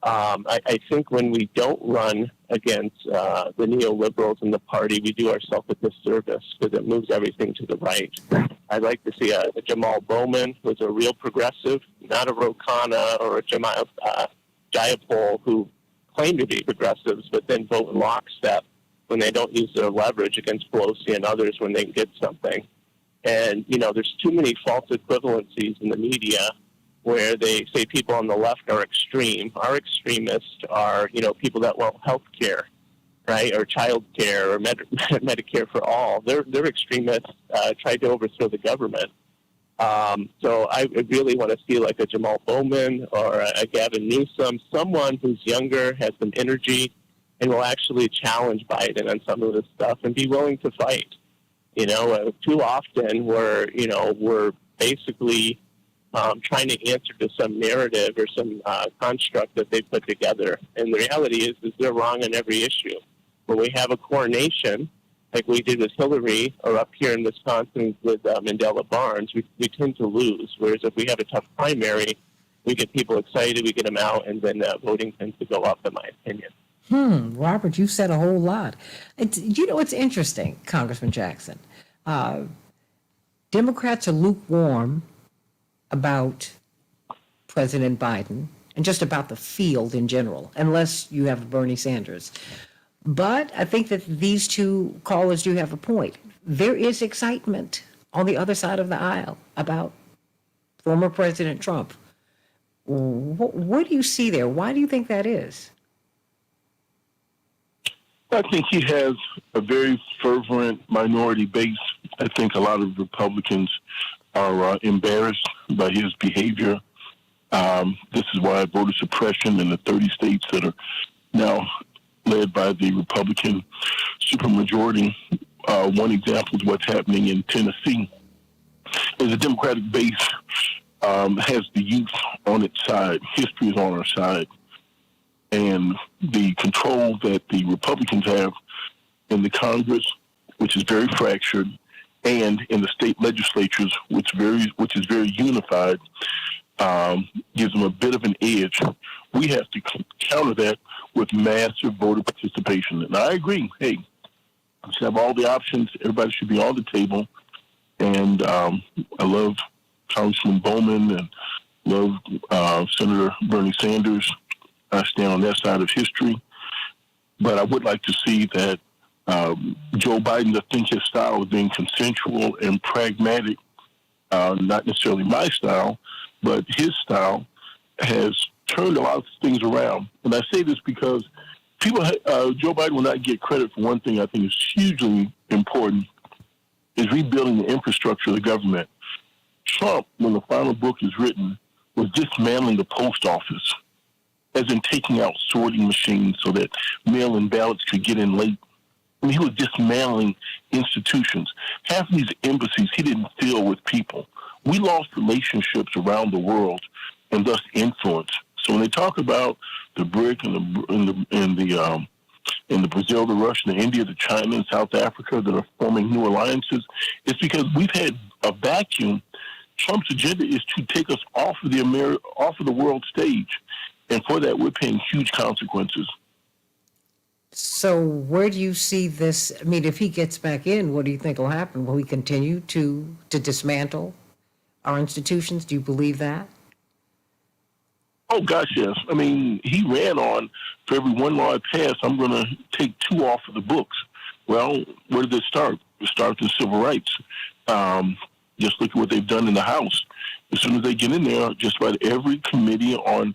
I think when we don't run against the neoliberals in the party, we do ourselves a disservice because it moves everything to the right. I'd like to see a Jamal Bowman, who's a real progressive, not a Ro Khanna or a Jamal Jayapal, who claim to be progressives but then vote in lockstep when they don't use their leverage against Pelosi and others when they get something. And, there's too many false equivalencies in the media where they say people on the left are extreme. Our extremists are, people that want health care, right, or child care, or Medicare for all. They're extremists, tried to overthrow the government. So I really want to see like a Jamal Bowman or a Gavin Newsom, someone who's younger, has some energy, and will actually challenge Biden on some of this stuff and be willing to fight. Too often we're basically trying to answer to some narrative or some construct that they put together. And the reality is they're wrong on every issue. When we have a coronation, like we did with Hillary, or up here in Wisconsin with Mandela Barnes, we tend to lose. Whereas if we have a tough primary, we get people excited, we get them out, and then voting tends to go up, in my opinion. Robert, you said a whole lot. It's interesting, Congressman Jackson. Democrats are lukewarm about President Biden and just about the field in general, unless you have Bernie Sanders. But I think that these two callers do have a point. There is excitement on the other side of the aisle about former President Trump. What do you see there? Why do you think that is? I think he has a very fervent minority base. I think a lot of Republicans are embarrassed by his behavior. This is why voter suppression in the 30 states that are now led by the Republican supermajority. One example is what's happening in Tennessee. As the Democratic base has the youth on its side, history is on our side. And the control that the Republicans have in the Congress, which is very fractured, and in the state legislatures, which is very unified, gives them a bit of an edge. We have to counter that with massive voter participation. And I agree. Hey, we should have all the options. Everybody should be on the table. And I love Congressman Bowman and love Senator Bernie Sanders. I stand on that side of history. But I would like to see that Joe Biden, I think his style of being consensual and pragmatic, not necessarily my style, but his style has turned a lot of things around. And I say this because Joe Biden will not get credit for one thing I think is hugely important, is rebuilding the infrastructure of the government. Trump, when the final book is written, was dismantling the post office, as in taking out sorting machines so that mail-in ballots could get in late. I mean, he was dismantling institutions. Half of these embassies he didn't fill with people. We lost relationships around the world and thus influence. So when they talk about the BRIC and the Brazil, the Russia, the India, the China, and South Africa that are forming new alliances, it's because we've had a vacuum. Trump's agenda is to take us off of the world stage. And for that, we're paying huge consequences. So where do you see this? I mean, if he gets back in, what do you think will happen? Will he continue to dismantle our institutions? Do you believe that? Oh, gosh, yes. I mean, he ran on, for every one law I pass, I'm going to take two off of the books. Well, where did it start? It started with civil rights. Just look at what they've done in the House. As soon as they get in there, just about every committee on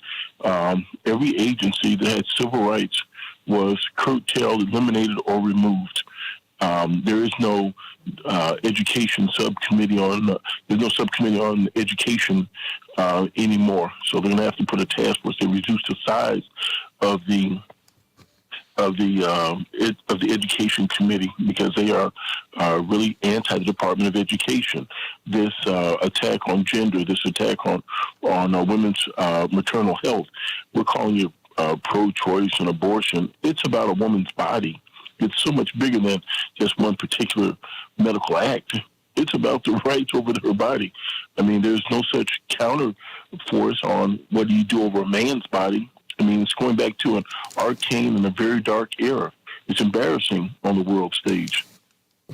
every agency that had civil rights was curtailed, eliminated, or removed. There is no education subcommittee there's no subcommittee on education anymore. So they're going to have to put a task force. They reduced the size of the of the Education Committee because they are really anti the Department of Education. This attack on gender, this attack on women's maternal health, we're calling it pro-choice and abortion. It's about a woman's body. It's so much bigger than just one particular medical act. It's about the rights over her body. I mean, there's no such counter force on what do you do over a man's body. I mean, it's going back to an arcane and a very dark era. It's embarrassing on the world stage.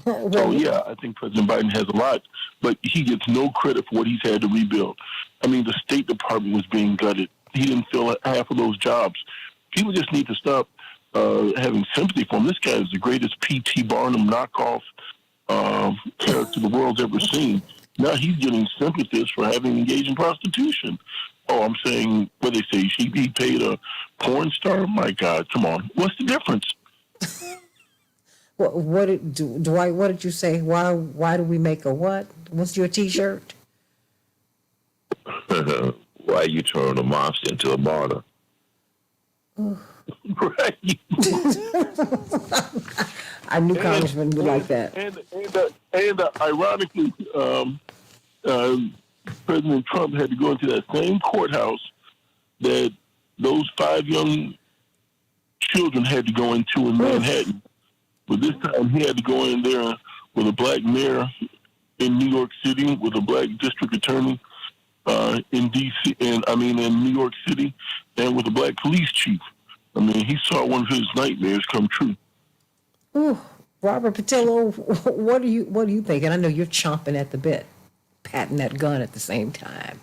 So, yeah, I think President Biden has a lot, but he gets no credit for what he's had to rebuild. I mean, the State Department was being gutted. He didn't fill half of those jobs. People just need to stop having sympathy for him. This guy is the greatest P.T. Barnum knockoff character the world's ever seen. Now he's getting sympathies for having engaged in prostitution. Oh, I'm saying, what they say, he paid a porn star? My God, come on. What's the difference? What did you say? Why do we make a what? What's your T-shirt? Why you turn a monster into a martyr? Right. I knew Congressman would like that. And ironically, President Trump had to go into that same courthouse that those 5 young children had to go into in Manhattan. But this time he had to go in there with a black mayor in New York City, with a black district attorney in D.C., in New York City, and with a black police chief. I mean, he saw one of his nightmares come true. Ooh, Robert Patillo, what do you think? And I know you're chomping at the bit, patting that gun at the same time.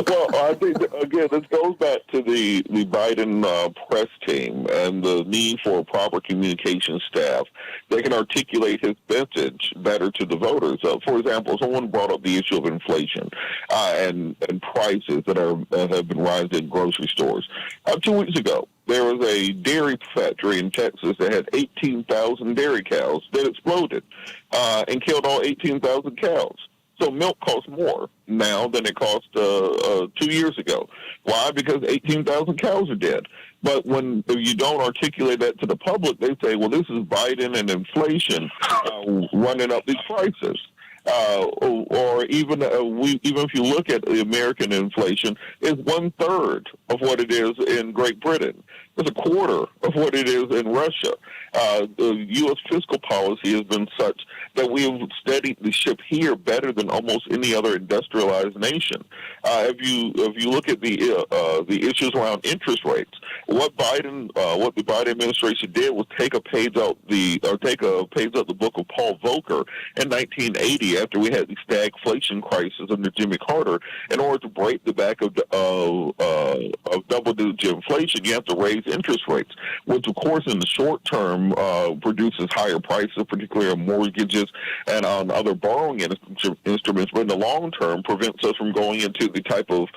Well, I think, again, this goes back to the Biden press team and the need for a proper communication staff that can articulate his message better to the voters. For example, someone brought up the issue of inflation and prices that have been rising in grocery stores. 2 weeks ago, there was a dairy factory in Texas that had 18,000 dairy cows that exploded and killed all 18,000 cows. So milk costs more now than it cost 2 years ago. Why? Because 18,000 cows are dead. But when you don't articulate that to the public, they say, well, this is Biden and inflation running up these prices. Or even if you look at the American inflation, it's 1/3 of what it is in Great Britain. It's 1/4 of what it is in Russia. The U.S. fiscal policy has been such that we have steadied the ship here better than almost any other industrialized nation. If you look at the issues around interest rates, what the Biden administration did was take a page out the book of Paul Volcker in 1980 after we had the stagflation crisis under Jimmy Carter. In order to break the back of double-digit inflation, you have to raise interest rates, which, of course, in the short term produces higher prices, particularly on mortgages and on other borrowing instruments, but in the long term prevents us from going into the type of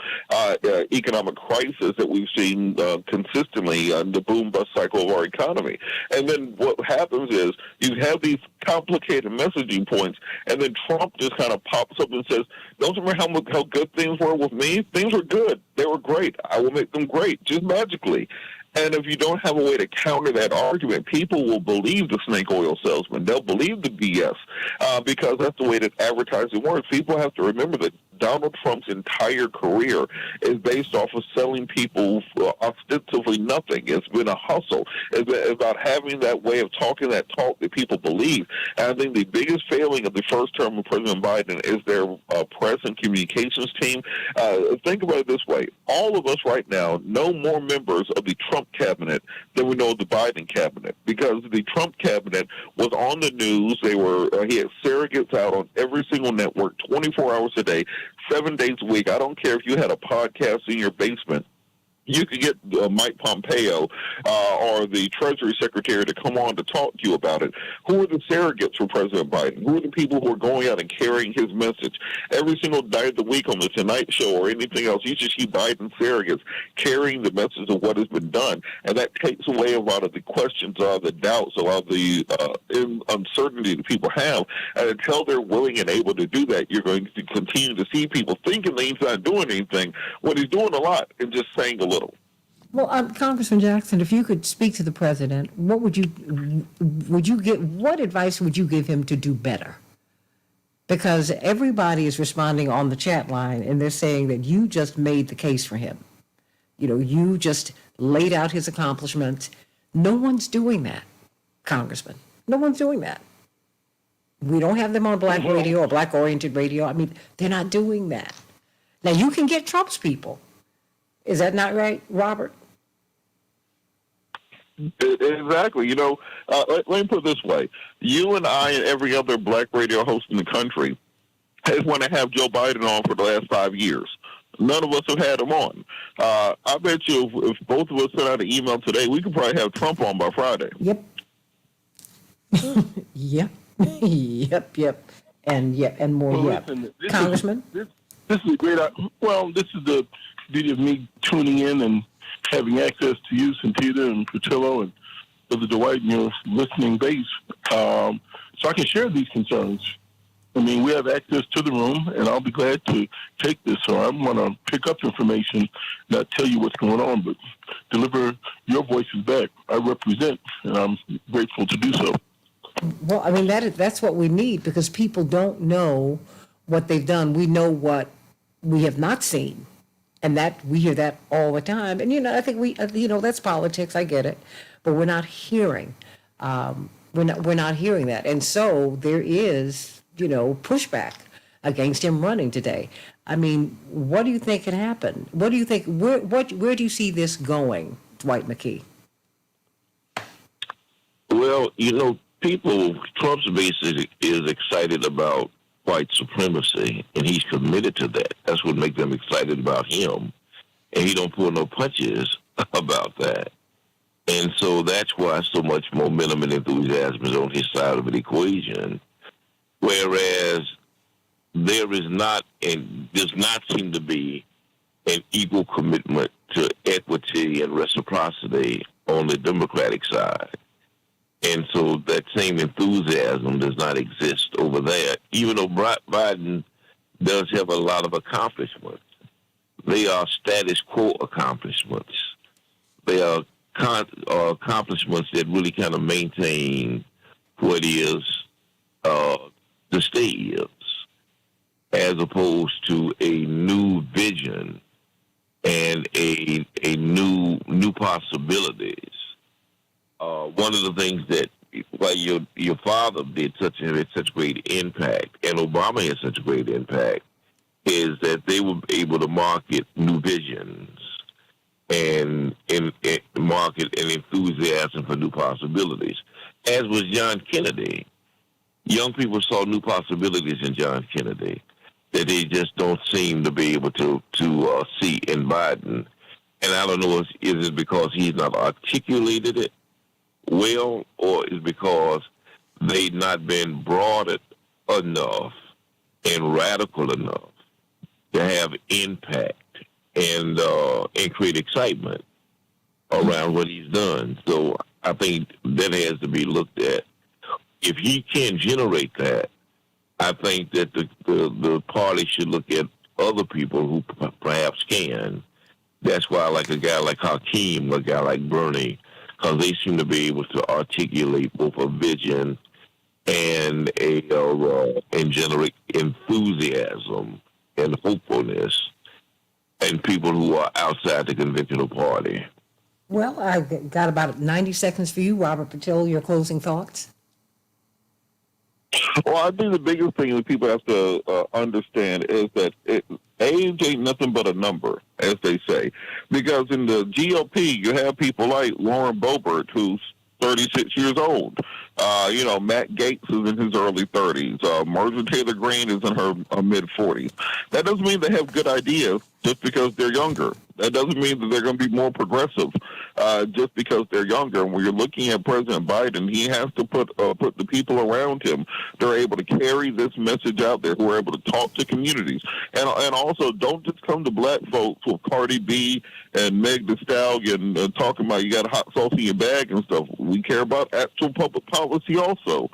economic crisis that we've seen consistently on the boom-bust cycle of our economy. And then what happens is you have these complicated messaging points, and then Trump just kind of pops up and says, don't you remember how good things were with me? Things were good. They were great. I will make them great, just magically. And if you don't have a way to counter that argument, people will believe the snake oil salesman. They'll believe the BS because that's the way that advertising works. People have to remember that Donald Trump's entire career is based off of selling people ostensibly nothing. It's been a hustle. It's been about having that way of talking that talk that people believe. And I think the biggest failing of the first term of President Biden is their press and communications team. Think about it this way. All of us right now know more members of the Trump cabinet than we know of the Biden cabinet, because the Trump cabinet was on the news. He had surrogates out on every single network 24 hours a day, 7 days a week. I don't care if you had a podcast in your basement. You could get Mike Pompeo or the Treasury Secretary to come on to talk to you about it. Who are the surrogates for President Biden? Who are the people who are going out and carrying his message? Every single night of the week on the Tonight Show or anything else, you just see Biden surrogates carrying the message of what has been done. And that takes away a lot of the questions, a lot of the doubts, a lot of the uncertainty that people have. And until they're willing and able to do that, you're going to continue to see people thinking that he's not doing anything when he's doing a lot and just saying a little. Well, Congressman Jackson, if you could speak to the president, what advice would you give him to do better? Because everybody is responding on the chat line and they're saying that you just made the case for him. You just laid out his accomplishments. No one's doing that, Congressman. No one's doing that. We don't have them on black radio or black-oriented radio. I mean, they're not doing that. Now, you can get Trump's people. Is that not right, Robert? Exactly. Let me put it this way. You and I and every other black radio host in the country has wanted to have Joe Biden on for the last 5 years. None of us have had him on. I bet you if both of us sent out an email today, we could probably have Trump on by Friday. Yep. Yep. Yep. And more yep. Listen, Congressman? This is a great, this is the beauty of me tuning in and having access to you, Santita and Patillo and Brother Dwight, and your listening base, so I can share these concerns. I mean, we have access to the room, and I'll be glad to take this. So I'm going to pick up information, not tell you what's going on, but deliver your voices back. I represent, and I'm grateful to do so. Well, I mean, that's what we need, because people don't know what they've done. We know what we have not seen. And that we hear that all the time. And, I think that's politics. I get it. But we're not hearing. We're not hearing that. And so there is, pushback against him running today. I mean, what do you think can happen? What do you think? Where do you see this going, Dwight McKee? Well, Trump's base is excited about white supremacy, and he's committed to that. That's what makes them excited about him, and he don't pull no punches about that. And so that's why so much momentum and enthusiasm is on his side of the equation, whereas there is not and does not seem to be an equal commitment to equity and reciprocity on the Democratic side. And so that same enthusiasm does not exist over there, even though Biden does have a lot of accomplishments. They are status quo accomplishments. They are accomplishments that really kind of maintain what is the state is, as opposed to a new vision and a new possibilities. One of the things that your father did had such great impact, and Obama had such a great impact, is that they were able to market new visions and market an enthusiasm for new possibilities, as was John Kennedy. Young people saw new possibilities in John Kennedy that they just don't seem to be able to see in Biden. And I don't know, is it because he's not articulated it well, or is because they've not been broad enough and radical enough to have impact and create excitement around what he's done. So I think that has to be looked at. If he can't generate that, I think that the party should look at other people who perhaps can. That's why I like a guy like Hakeem, a guy like Bernie, because they seem to be able to articulate both a vision and and generate enthusiasm and hopefulness in people who are outside the conventional party. Well, I've got about 90 seconds for you, Robert Patil. Your closing thoughts? Well, I think the biggest thing that people have to understand is that age ain't nothing but a number, as they say. Because in the GOP, you have people like Lauren Boebert, who's 36 years old. Matt Gaetz is in his early 30s. Marjorie Taylor Greene is in her mid-40s. That doesn't mean they have good ideas just because they're younger. That doesn't mean that they're going to be more progressive just because they're younger. And when you're looking at President Biden, he has to put the people around him that are able to carry this message out there, who are able to talk to communities. And also, don't just come to black folks with Cardi B and Meg Thee Stallion talking about you got hot sauce in your bag and stuff. We care about actual public policy also.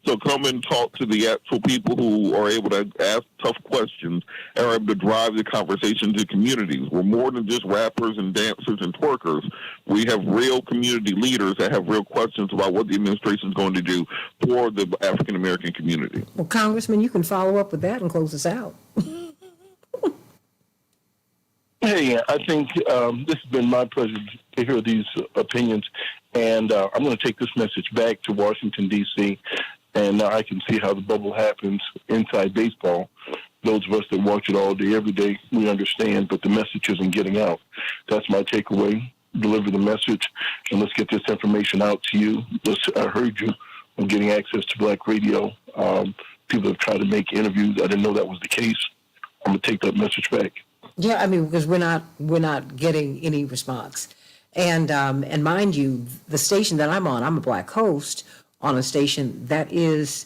So come and talk to the actual people who are able to ask tough questions and are able to drive the conversation to communities. We're more than just rappers and dancers and twerkers. We have real community leaders that have real questions about what the administration is going to do for the African American community. Well, Congressman, you can follow up with that and close us out. Hey, I think this has been my pleasure to hear these opinions, and I'm going to take this message back to Washington, D.C., and now I can see how the bubble happens inside baseball. Those of us that watch it all day, every day, we understand, but the message isn't getting out. That's my takeaway. Deliver the message, and let's get this information out to you. I heard you on getting access to Black radio. People have tried to make interviews. I didn't know that was the case. I'm going to take that message back. Yeah, I mean, because we're not getting any response. And mind you, the station that I'm on, I'm a Black host on a station that is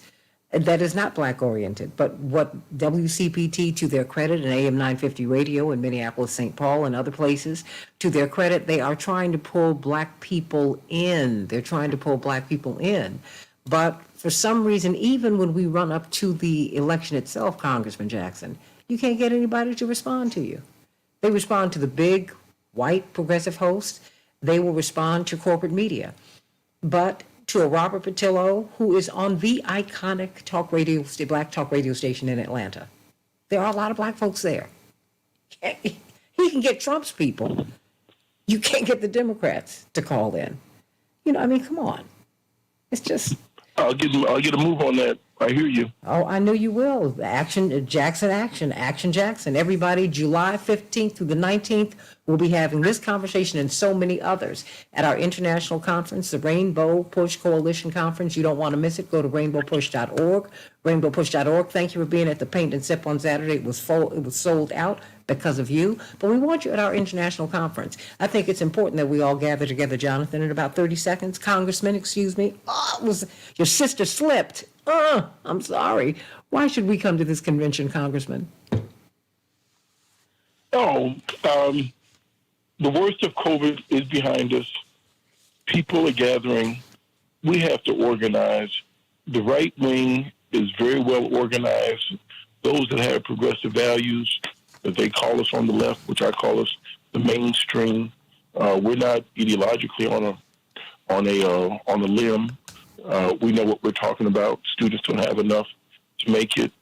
not Black oriented. But what WCPT, to their credit, and AM 950 radio in Minneapolis, St. Paul, and other places, to their credit, they are trying to pull Black people in. They're trying to pull Black people in. But for some reason, even when we run up to the election itself, Congressman Jackson, you can't get anybody to respond to you. They respond to the big, white, progressive hosts. They will respond to corporate media. But to a Robert Patillo, who is on the iconic Black talk radio station in Atlanta, there are a lot of Black folks there. He can get Trump's people. You can't get the Democrats to call in. I mean, come on. It's just... I'll get a move on that. I hear you. Oh, I know you will. Action Jackson. Everybody, July 15th through the 19th, we'll be having this conversation and so many others at our international conference, the Rainbow Push Coalition Conference. You don't want to miss it. Go to rainbowpush.org. Rainbowpush.org. Thank you for being at the Paint and Sip on Saturday. It was sold out because of you, but we want you at our international conference. I think it's important that we all gather together, Jonathan, in about 30 seconds. Congressman, excuse me. Your sister slipped. I'm sorry. Why should we come to this convention, Congressman? The worst of COVID is behind us. People are gathering. We have to organize. The right wing is very well organized. Those that have progressive values, that they call us on the left, which I call us the mainstream. We're not ideologically on a limb. We know what we're talking about. Students don't have enough to make it.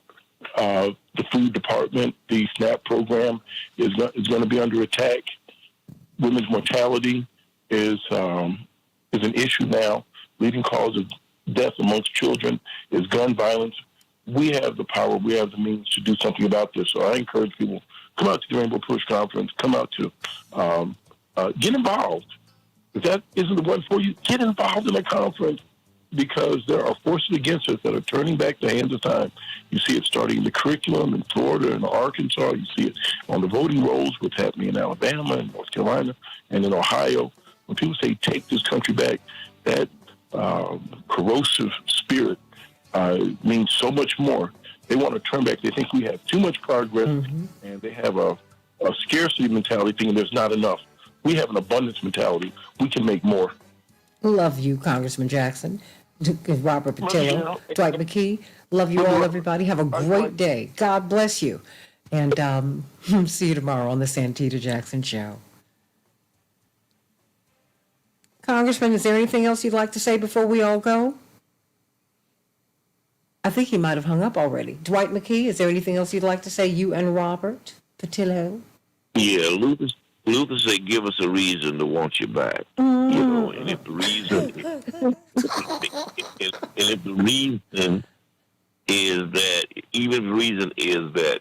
The food department, the SNAP program is going to be under attack. Women's mortality is an issue now. Leading cause of death amongst children is gun violence. We have the power. We have the means to do something about this. So I encourage people, come out to the Rainbow Push Conference. Come out to get involved. If that isn't the one for you, get involved in a conference, because there are forces against us that are turning back the hands of time. You see it starting in the curriculum in Florida and Arkansas. You see it on the voting rolls, what's happening in Alabama and North Carolina and in Ohio. When people say take this country back, that corrosive spirit means so much more. They want to turn back. They think we have too much progress, and they have a scarcity mentality, thinking there's not enough. We have an abundance mentality. We can make more. Love you, Congressman Jackson. Robert Patillo, Dwight McKee. Love you all, everybody. Have a great day. God bless you. And see you tomorrow on the Santita Jackson Show. Congressman, is there anything else you'd like to say before we all go? I think he might have hung up already. Dwight McKee, is there anything else you'd like to say, you and Robert Patillo? Yeah, Luther said, give us a reason to want you back. And if the reason is that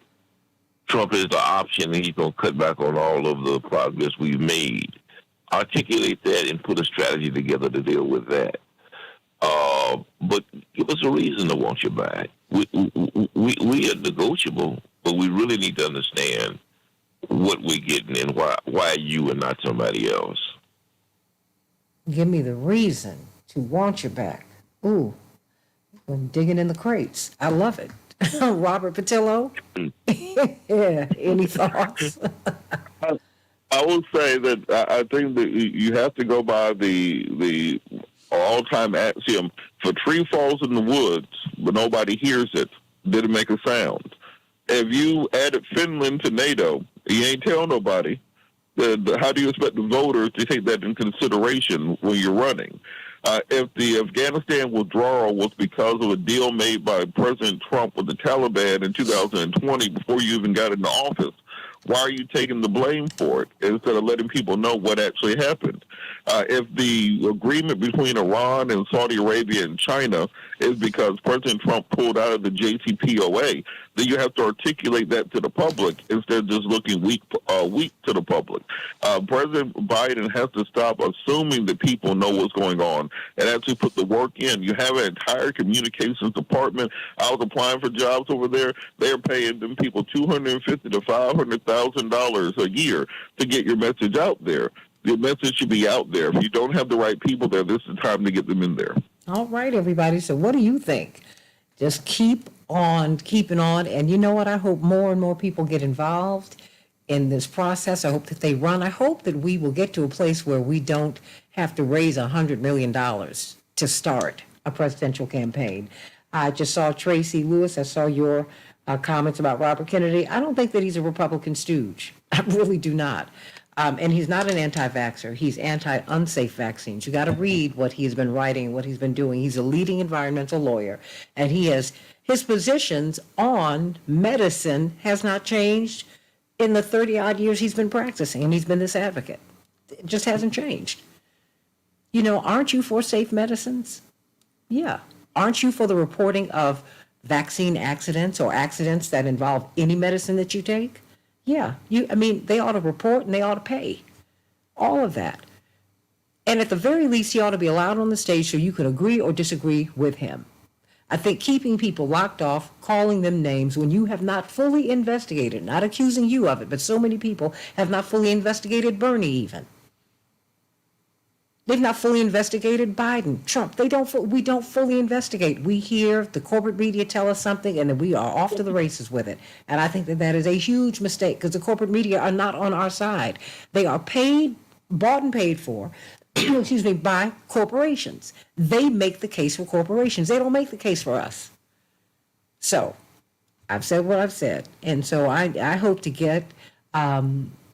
Trump is the option and he's going to cut back on all of the progress we've made, articulate that and put a strategy together to deal with that. But give us a reason to want you back. We are negotiable, but we really need to understand what we're getting and why you and not somebody else. Give me the reason to want you back. Ooh, when digging in the crates. I love it. Robert Patillo? Yeah, any thoughts? I will say that I think that you have to go by the all-time axiom: for tree falls in the woods, but nobody hears it. Didn't make a sound. If you added Finland to NATO, you ain't tell nobody. How do you expect the voters to take that in consideration when you're running? If the Afghanistan withdrawal was because of a deal made by President Trump with the Taliban in 2020 before you even got into office, why are you taking the blame for it instead of letting people know what actually happened? If the agreement between Iran and Saudi Arabia and China is because President Trump pulled out of the JCPOA, then you have to articulate that to the public instead of just looking weak to the public. President Biden has to stop assuming that people know what's going on and actually put the work in. You have an entire communications department. I was applying for jobs over there. They're paying them people $250,000 to $500,000 a year to get your message out there. Your message should be out there. If you don't have the right people there, this is the time to get them in there. All right, everybody. So what do you think? Just keep on keeping on. And you know what? I hope more and more people get involved in this process. I hope that they run. I hope that we will get to a place where we don't have to raise $100 million to start a presidential campaign. I just saw Tracy Lewis. I saw your comments about Robert Kennedy. I don't think that he's a Republican stooge. I really do not. And he's not an anti-vaxxer. He's anti-unsafe vaccines. You got to read what he's been writing, what he's been doing. He's a leading environmental lawyer, and his positions on medicine has not changed in the 30-odd years he's been practicing, and he's been this advocate. It just hasn't changed. You know, aren't you for safe medicines? Yeah. Aren't you for the reporting of vaccine accidents or accidents that involve any medicine that you take? Yeah, they ought to report and they ought to pay. All of that. And at the very least, he ought to be allowed on the stage so you can agree or disagree with him. I think keeping people locked off, calling them names when you have not fully investigated, not accusing you of it, but so many people have not fully investigated Bernie even. They've not fully investigated Biden, Trump. We don't fully investigate. We hear the corporate media tell us something, and then we are off to the races with it. And I think that is a huge mistake because the corporate media are not on our side. They are bought and paid for, by corporations. They make the case for corporations. They don't make the case for us. So I've said what I've said. And so I hope to get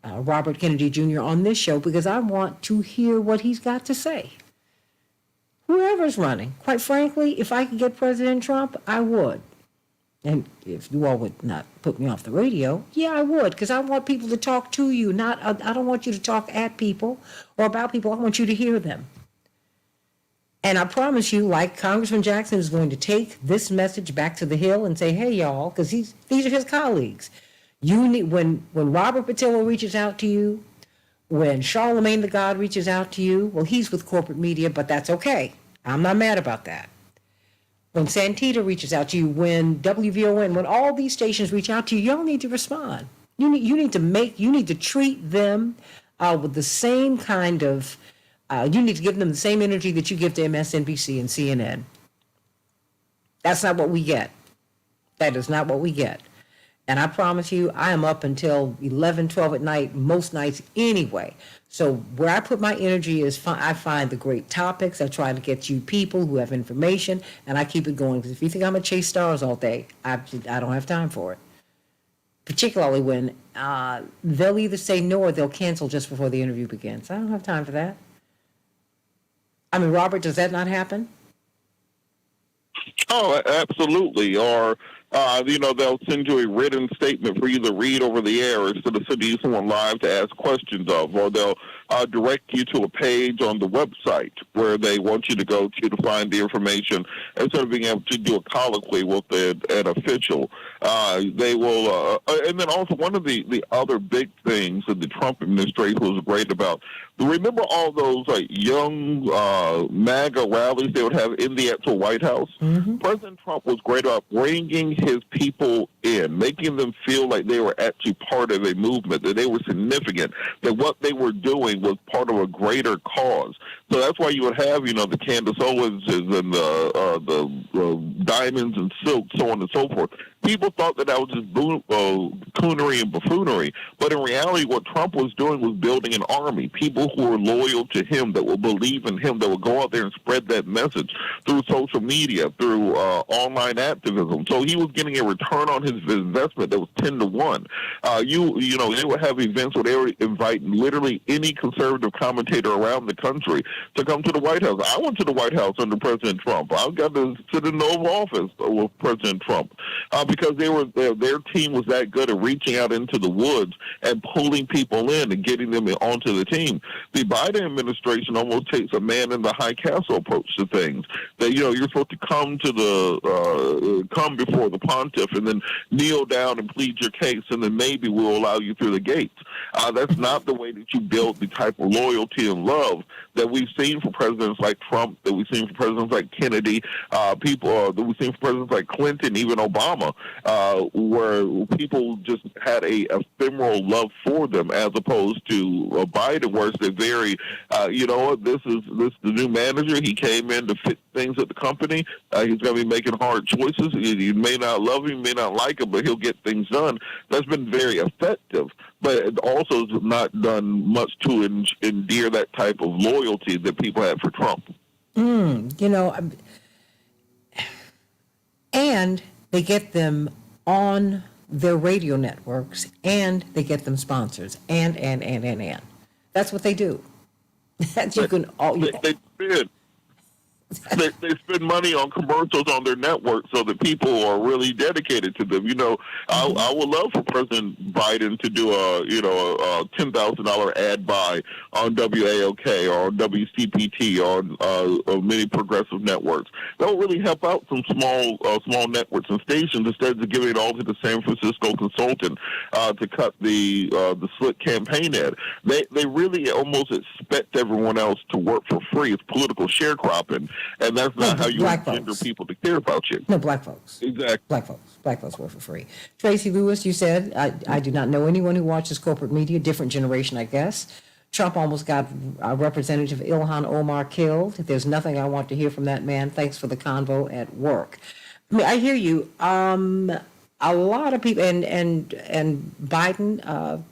Robert Kennedy Jr. on this show because I want to hear what he's got to say. Whoever's running, quite frankly, if I could get President Trump, I would. And if you all would not put me off the radio, yeah, I would, because I want people to talk to you. I don't want you to talk at people or about people. I want you to hear them. And I promise you, like Congressman Jackson is going to take this message back to the Hill and say, hey, y'all, because these are his colleagues. You need when Robert Patillo reaches out to you, when Charlemagne the God reaches out to you, well, he's with corporate media, but that's okay. I'm not mad about that. When Santita reaches out to you, when WVON, when all these stations reach out to you, y'all need to respond. You need to treat them with the same kind of, you need to give them the same energy that you give to MSNBC and CNN. That's not what we get. That is not what we get. And I promise you, I am up until 11, 12 at night, most nights anyway. So where I put my energy is I find the great topics. I try to get you people who have information, and I keep it going. Because if you think I'm going to chase stars all day, I don't have time for it. Particularly when they'll either say no or they'll cancel just before the interview begins. I don't have time for that. I mean, Robert, does that not happen? Oh, absolutely. Or, they'll send you a written statement for you to read over the air instead of sending you someone live to ask questions of. Or they'll direct you to a page on the website where they want you to go to find the information instead of being able to do a colloquy with an official. They will, and then also one of the other big things that the Trump administration was great about. Remember all those young MAGA rallies they would have in the actual White House? Mm-hmm. President Trump was great about bringing his people in, making them feel like they were actually part of a movement, that they were significant, that what they were doing was part of a greater cause. So that's why you would have, the Candace Owens and the Diamonds and Silk, so on and so forth. People thought that was just coonery and buffoonery. But in reality, what Trump was doing was building an army, people who were loyal to him, that will believe in him, that will go out there and spread that message through social media, through online activism. So he was getting a return on his investment that was 10 to 1. You know, they would have events where they would invite literally any conservative commentator around the country to come to the White House. I went to the White House under President Trump. I got to sit in the Oval Office with President Trump because their team was that good at reaching out into the woods and pulling people in and getting them onto the team. The Biden administration almost takes a man in the high castle approach to things. That, you know, you're supposed to come before the pontiff and then kneel down and plead your case, and then maybe we'll allow you through the gates. That's not the way that you build the type of loyalty and love that we've seen for presidents like Trump, that we've seen for presidents like Kennedy, that we've seen for presidents like Clinton, even Obama, where people just had a ephemeral love for them, as opposed to Biden, where it's a very, you know what, this is the new manager. He came in to fit things at the company. He's going to be making hard choices. You may not love him, you may not like him, but he'll get things done. That's been very effective, but it also has not done much to endear that type of loyalty that people had for Trump. You know, and they get them on their radio networks, and they get them sponsors, and. That's what they do. That you can all. They spend money on commercials on their network so that people are really dedicated to them. You know, I would love for President Biden to do a $10,000 ad buy on WAOK or on WCPT or on many progressive networks. That would really help out some small networks and stations, instead of giving it all to the San Francisco consultant to cut the slick campaign ad. They really almost expect everyone else to work for free. It's political sharecropping. And that's not how you engender people to care about you. No, black folks. Exactly. Black folks work for free. Tracy Lewis, you said, I do not know anyone who watches corporate media, different generation, I guess. Trump almost got Representative Ilhan Omar killed. There's nothing I want to hear from that man. Thanks for the convo at work. I mean, I hear you. A lot of people, and Biden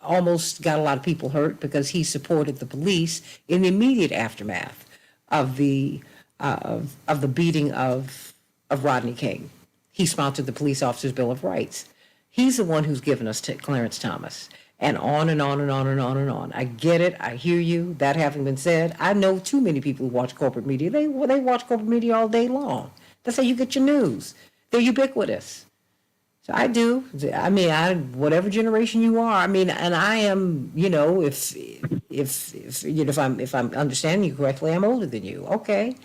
almost got a lot of people hurt because he supported the police in the immediate aftermath of the beating of Rodney King. He sponsored the Police Officers' Bill of Rights. He's the one who's given us Clarence Thomas, and on and on and on and on and on. I get it. I hear you. That having been said, I know too many people who watch corporate media. They watch corporate media all day long. That's how you get your news. They're ubiquitous. So I do. I mean, whatever generation you are. I mean, and I am. You know, if I'm understanding you correctly, I'm older than you. Okay,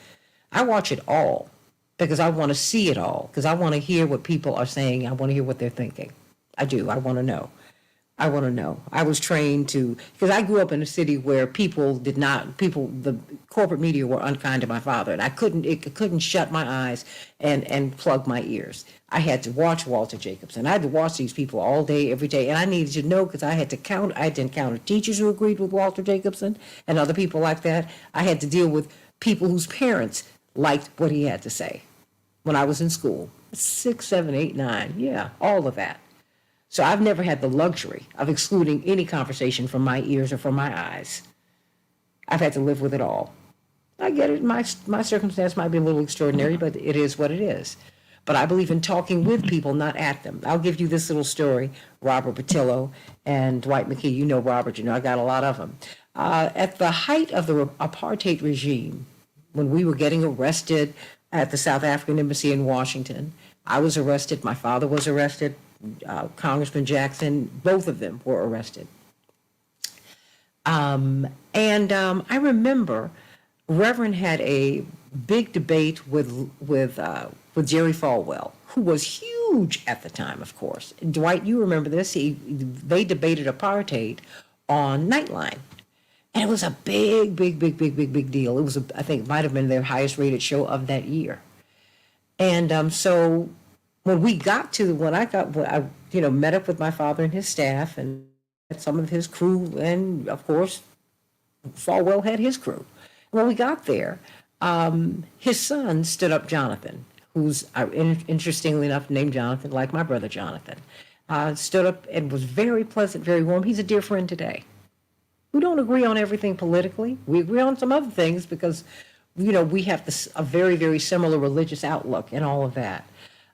I watch it all because I want to see it all, because I want to hear what people are saying. I want to hear what they're thinking. I do. I want to know. I was trained to, because I grew up in a city where the corporate media were unkind to my father, and I couldn't shut my eyes and plug my ears. I had to watch Walter Jacobson. I had to watch these people all day, every day, and I needed to know, because I had to encounter teachers who agreed with Walter Jacobson and other people like that. I had to deal with people whose parents liked what he had to say when I was in school. 6, 7, 8, 9, yeah, all of that. So I've never had the luxury of excluding any conversation from my ears or from my eyes. I've had to live with it all. I get it. My circumstance might be a little extraordinary, but it is what it is. But I believe in talking with people, not at them. I'll give you this little story. Robert Patillo and Dwight McKee. You know Robert. You know I got a lot of them. At the height of the apartheid regime, when we were getting arrested at the South African Embassy in Washington, I was arrested. My father was arrested. Congressman Jackson, both of them were arrested. I remember Reverend had a big debate with Jerry Falwell, who was huge at the time, of course. Dwight, you remember this? They debated apartheid on Nightline. And it was a big deal. It was, I think, it might have been their highest rated show of that year. And so when I met up with my father and his staff and some of his crew, and of course, Falwell had his crew. When we got there, his son stood up, Jonathan, who's interestingly enough named Jonathan, like my brother Jonathan, stood up and was very pleasant, very warm. He's a dear friend today. We don't agree on everything politically. We agree on some other things because, we have a very, very similar religious outlook and all of that.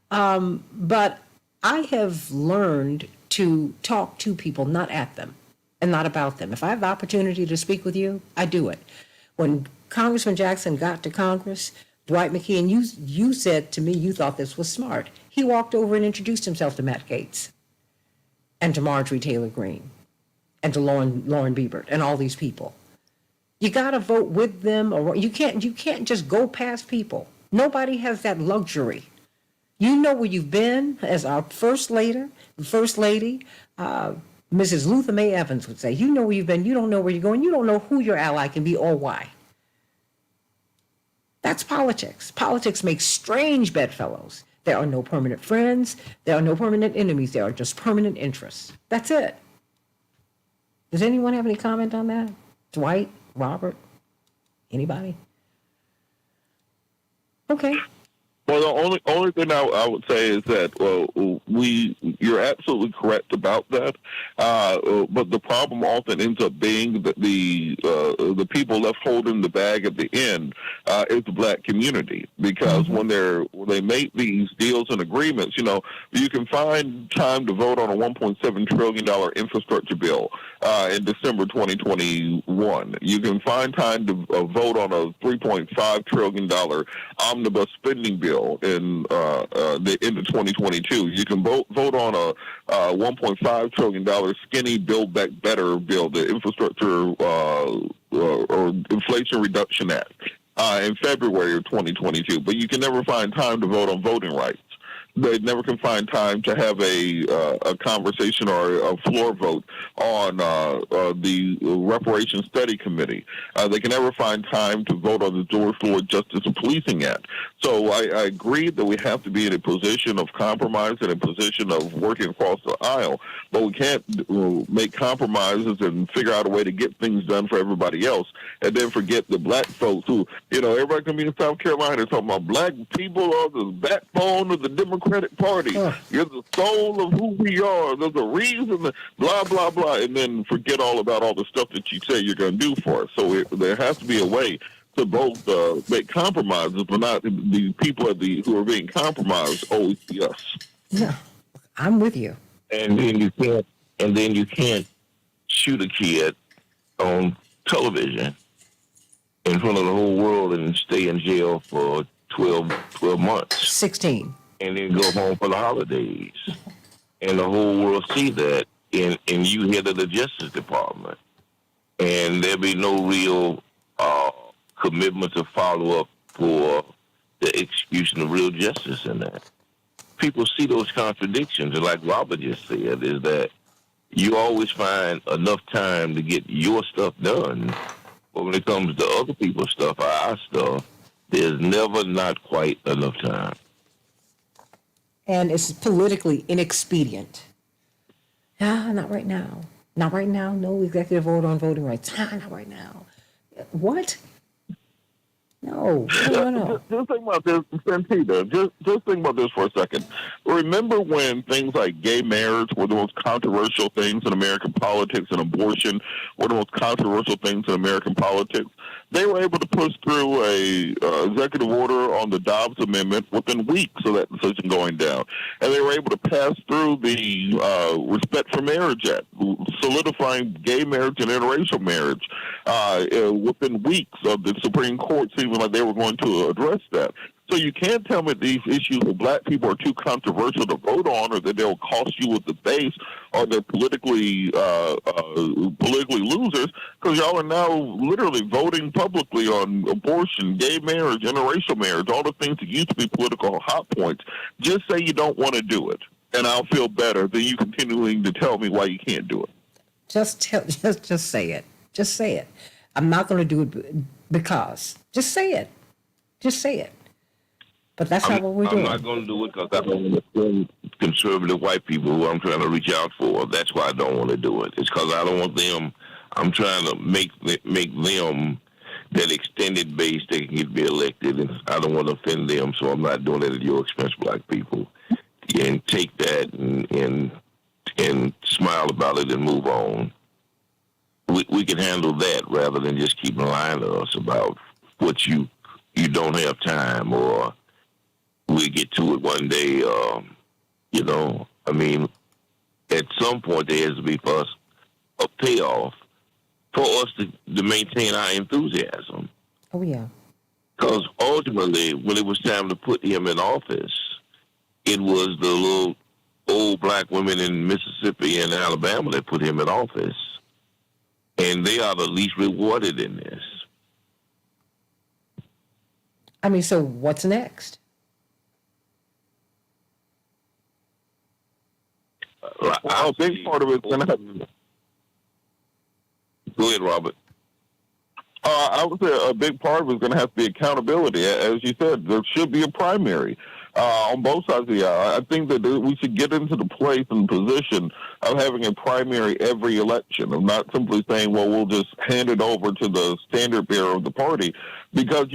But I have learned to talk to people, not at them and not about them. If I have the opportunity to speak with you, I do it. When Congressman Jackson got to Congress, Dwight McKeon, you said to me you thought this was smart. He walked over and introduced himself to Matt Gaetz and to Marjorie Taylor Greene and to Lauren Biebert and all these people. You got to vote with them, or you can't just go past people. Nobody has that luxury. You know where you've been, as our First Lady, Mrs. Luther May Evans would say. You know where you've been. You don't know where you're going. You don't know who your ally can be or why. That's politics. Politics makes strange bedfellows. There are no permanent friends. There are no permanent enemies. There are just permanent interests. That's it. Does anyone have any comment on that? Dwight? Robert? Anybody? Okay. Well, the only thing I would say is that you're absolutely correct about that. But the problem often ends up being that the people left holding the bag at the end is the black community, because when they make these deals and agreements, you can find time to vote on a $1.7 trillion infrastructure bill in December 2021. You can find time to vote on a $3.5 trillion omnibus spending bill in the end of 2022. You can vote on a $1.5 trillion skinny Build Back Better bill, the Infrastructure or Inflation Reduction Act, in February of 2022. But you can never find time to vote on voting rights. They never can find time to have a conversation or a floor vote on the Reparations Study Committee. They can never find time to vote on the George Floyd Justice and Policing Act. So I agree that we have to be in a position of compromise and a position of working across the aisle, but we can't make compromises and figure out a way to get things done for everybody else and then forget the black folks who, everybody can be in South Carolina talking about black people are the backbone of the Democratic Party. You're the soul of who we are. There's a reason, blah, blah, blah, and then forget all about all the stuff that you say you're going to do for us. So there has to be a way to both make compromises, but not the people who are being compromised always be us. Yeah, I'm with you. And then you can't shoot a kid on television in front of the whole world and stay in jail for 12 months. 16. And then go home for the holidays. And the whole world see that, and you head of the Justice Department. And there'll be no real commitment to follow up for the execution of real justice in that. People see those contradictions, and like Robert just said, is that you always find enough time to get your stuff done, but when it comes to other people's stuff, our stuff, there's never not quite enough time. And it's politically inexpedient. Not right now. Not right now. No executive order on voting rights. Not right now. What? No. Just think about this, Santita. Just think about this for a second. Remember when things like gay marriage were the most controversial things in American politics, and abortion were the most controversial things in American politics? They were able to push through a executive order on the Dobbs Amendment within weeks of that decision going down, and they were able to pass through the Respect for Marriage Act, solidifying gay marriage and interracial marriage within weeks of the Supreme Court seeming like they were going to address that. So you can't tell me these issues with black people are too controversial to vote on, or that they'll cost you with the base, or they're politically losers, because y'all are now literally voting publicly on abortion, gay marriage, interracial marriage, all the things that used to be political hot points. Just say you don't want to do it, and I'll feel better than you continuing to tell me why you can't do it. Just say it. Just say it. I'm not going to do it because. Just say it. Just say it. But that's not what we're doing. I'm not going to do it because I don't want to offend conservative white people who I'm trying to reach out for. That's why I don't want to do it. It's because I don't want them. I'm trying to make them that extended base that can be elected, and I don't want to offend them, so I'm not doing it at your expense, black people. And take that and smile about it and move on. We can handle that rather than just keep lying to us about what you don't have time, or we get to it one day. I mean, at some point there has to be for us a payoff for us to maintain our enthusiasm. Oh, yeah. Because ultimately, when it was time to put him in office, it was the little old black women in Mississippi and Alabama that put him in office. And they are the least rewarded in this. I mean, so what's next? A big part of it's going to have. Go ahead, Robert. I would say a big part of it is going to have to be accountability. As you said, there should be a primary on both sides of the aisle. I think that we should get into the place and position of having a primary every election, of not simply saying, well, we'll just hand it over to the standard bearer of the party, because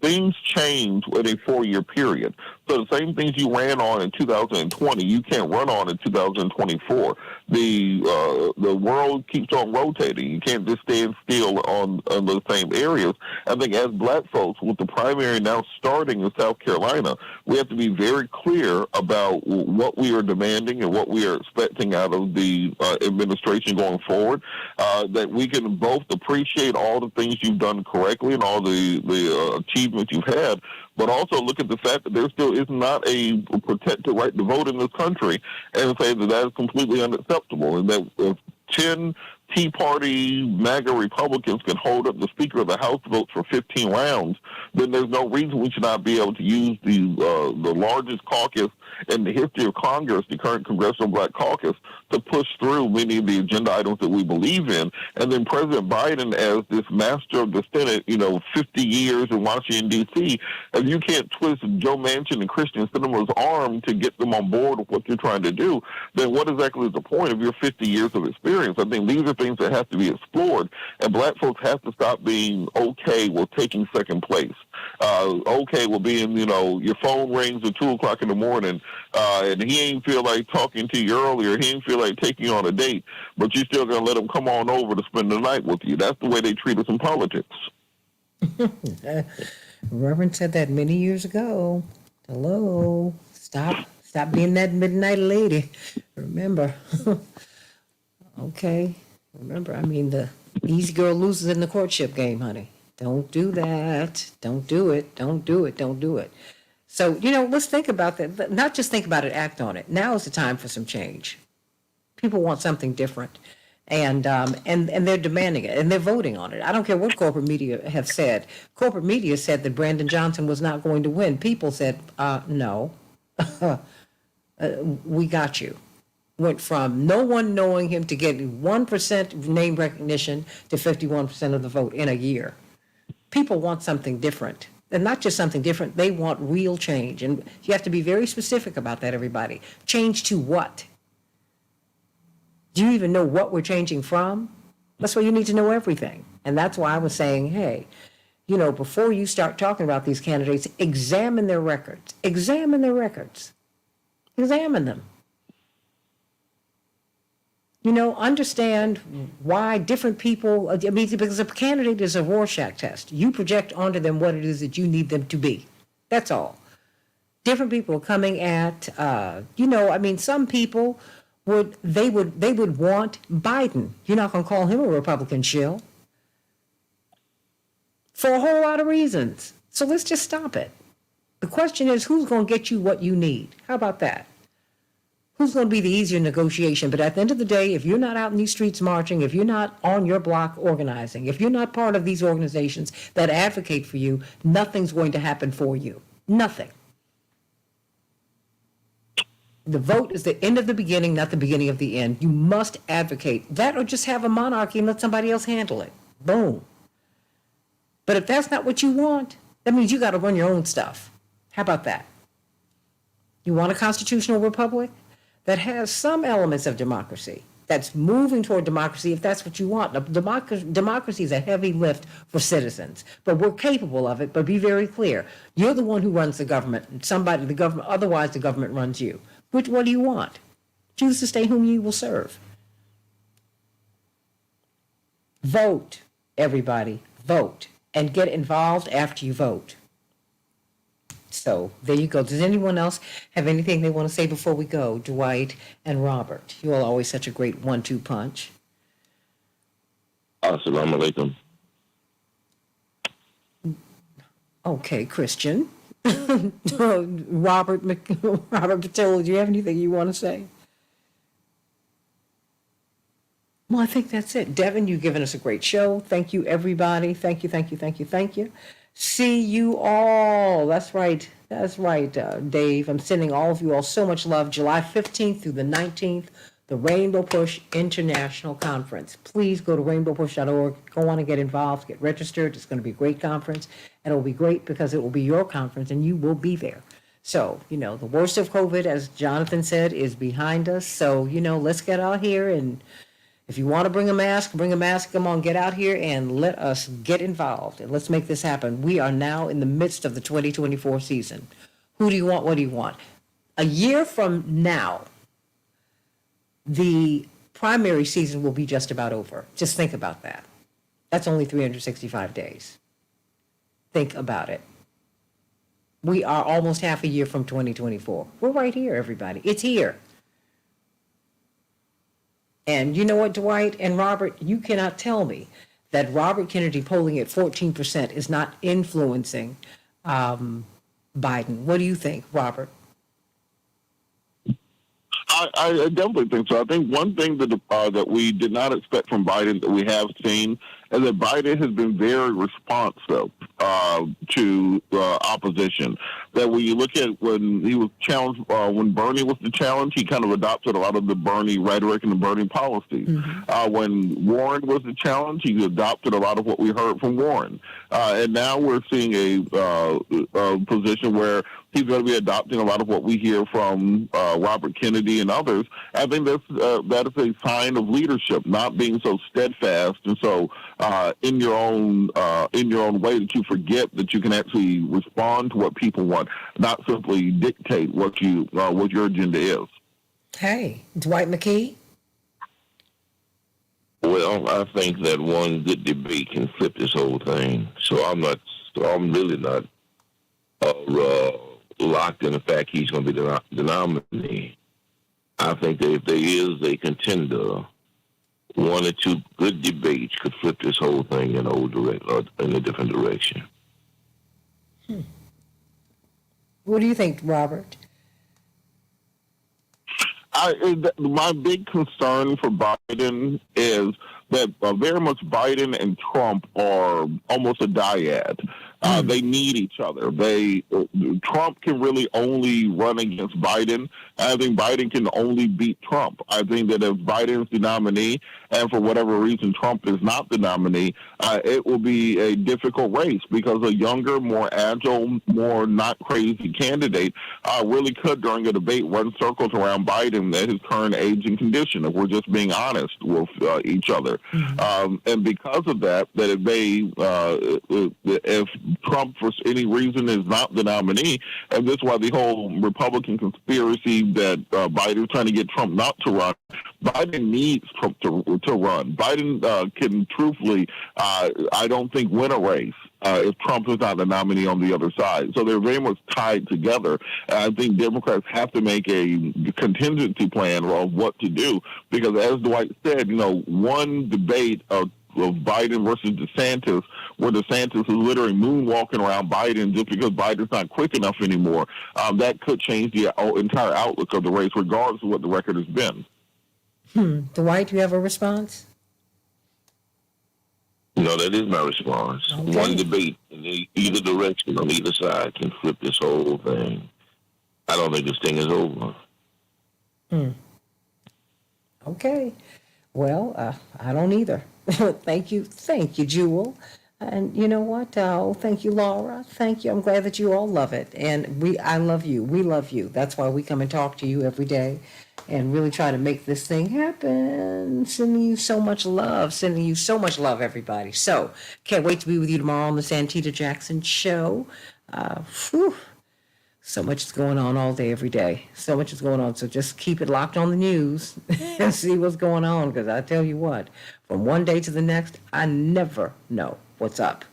things change in a 4-year period. So the same things you ran on in 2020, you can't run on in 2024. The world keeps on rotating. You can't just stand still on the same areas. I think as black folks, with the primary now starting in South Carolina, we have to be very clear about what we are demanding and what we are expecting out of the administration going forward, that we can both appreciate all the things you've done correctly and all the achievements you've had, but also look at the fact that there still is not a protected right to vote in this country, and say that is completely unacceptable, and that 10 Tea Party MAGA Republicans can hold up the Speaker of the House votes for 15 rounds, then there's no reason we should not be able to use the largest caucus in the history of Congress, the current Congressional Black Caucus, to push through many of the agenda items that we believe in. And then President Biden, as this master of the Senate, 50 years in Washington, D.C., if you can't twist Joe Manchin and Christian Sinema's arm to get them on board with what you're trying to do, then what exactly is the point of your 50 years of experience? I think these are things that have to be explored, and black folks have to stop being okay with taking second place, okay with being, your phone rings at 2 o'clock in the morning, and he ain't feel like talking to you earlier, he ain't feel like taking you on a date, but you still gonna let him come on over to spend the night with you. That's the way they treat us in politics. Reverend said that many years ago. Hello, stop being that midnight lady. Remember. Okay. Remember, I mean, the easy girl loses in the courtship game, honey. Don't do that. Don't do it. Don't do it. Don't do it. So, let's think about that. Not just think about it, act on it. Now is the time for some change. People want something different. And they're demanding it, and they're voting on it. I don't care what corporate media have said. Corporate media said that Brandon Johnson was not going to win. People said, no, we got you. Went from no one knowing him to getting 1% name recognition to 51% of the vote in a year. People want something different. And not just something different, they want real change. And you have to be very specific about that, everybody. Change to what? Do you even know what we're changing from? That's why you need to know everything. And that's why I was saying, hey, before you start talking about these candidates, examine their records. Examine their records. Examine them. Understand why different people, because a candidate is a Rorschach test. You project onto them what it is that you need them to be. That's all. Different people are coming at, some people would want Biden. You're not going to call him a Republican shill for a whole lot of reasons. So let's just stop it. The question is, who's going to get you what you need? How about that? Who's going to be the easier negotiation? But at the end of the day, if you're not out in these streets marching, if you're not on your block organizing, if you're not part of these organizations that advocate for you, nothing's going to happen for you. Nothing. The vote is the end of the beginning, not the beginning of the end. You must advocate that, or just have a monarchy and let somebody else handle it. Boom. But if that's not what you want, that means you got to run your own stuff. How about that? You want a constitutional republic that has some elements of democracy, that's moving toward democracy, if that's what you want. Democracy is a heavy lift for citizens, but we're capable of it. But be very clear: you're the one who runs the government. The government. Otherwise, the government runs you. What do you want? Choose to stay whom you will serve. Vote, everybody. Vote, and get involved after you vote. So there you go. Does anyone else have anything they want to say before we go? Dwight and Robert, you all are always such a great 1-2 punch. Assalamu alaikum. Okay, Christian. Robert Patel, do you have anything you want to say? Well, I think that's it. Devin, you've given us a great show. Thank you, everybody. Thank you. See you all. That's right, Dave. I'm sending all of you all so much love. July 15th through the 19th, the Rainbow Push International Conference. Please go to rainbowpush.org. Go on and get involved, get registered. It's going to be a great conference, and it will be great because it will be your conference, and you will be there. So, the worst of COVID, as Jonathan said, is behind us. So, let's get out here, and if you want to bring a mask. Come on, get out here and let us get involved, and let's make this happen. We are now in the midst of the 2024 season. Who do you want? What do you want? A year from now, the primary season will be just about over. Just think about that. That's only 365 days. Think about it. We are almost half a year from 2024. We're right here, everybody. It's here. And you know what, Dwight and Robert, you cannot tell me that Robert Kennedy polling at 14% is not influencing Biden. What do you think, Robert? I definitely think so. I think one thing that we did not expect from Biden that we have seen is that Biden has been very responsive to opposition. That when you look at when he was challenged, when Bernie was the challenge, he kind of adopted a lot of the Bernie rhetoric and the Bernie policies. Mm-hmm. When Warren was the challenge, he adopted a lot of what we heard from Warren. And now we're seeing a position where he's going to be adopting a lot of what we hear from Robert Kennedy and others. I think that is a sign of leadership, not being so steadfast and so in your own way that you forget that you can actually respond to what people want, not simply dictate what your agenda is. Hey, Dwight McKee. Well, I think that one good debate can flip this whole thing. So I'm really not locked in the fact he's going to be the nominee. I think that if there is a contender, one or two good debates could flip this whole thing in a different direction. What do you think, Robert? My big concern for Biden is that very much Biden and Trump are almost a dyad. They need each other. Trump can really only run against Biden. I think Biden can only beat Trump. I think that if Biden's the nominee, and for whatever reason Trump is not the nominee, it will be a difficult race because a younger, more agile, more not crazy candidate really could, during a debate, run circles around Biden at his current age and condition, if we're just being honest with each other. Mm-hmm. And because of that if Trump, for any reason, is not the nominee, and this is why the whole Republican conspiracy that Biden's trying to get Trump not to run. Biden needs Trump to run. Biden can truthfully, I don't think, win a race if Trump is not the nominee on the other side. So they're very much tied together. And I think Democrats have to make a contingency plan of what to do because, as Dwight said, one debate of Biden versus DeSantis, where DeSantis is literally moonwalking around Biden just because Biden's not quick enough anymore, that could change the entire outlook of the race, regardless of what the record has been. Dwight, do you have a response? No, that is my response. Okay. One debate in either direction on either side can flip this whole thing. I don't think this thing is over. Okay. Well, I don't either. Thank you, Jewel. And you know what? Thank you, Laura. Thank you. I'm glad that you all love it. And I love you. We love you. That's why we come and talk to you every day. and really try to make this thing happen. Sending you so much love. Sending you so much love, everybody. So, can't wait to be with you tomorrow on the Santita Jackson Show. Whew. So much is going on all day, every day. So much is going on. So just keep it locked on the news and see what's going on. Because I tell you what, from one day to the next, I never know what's up.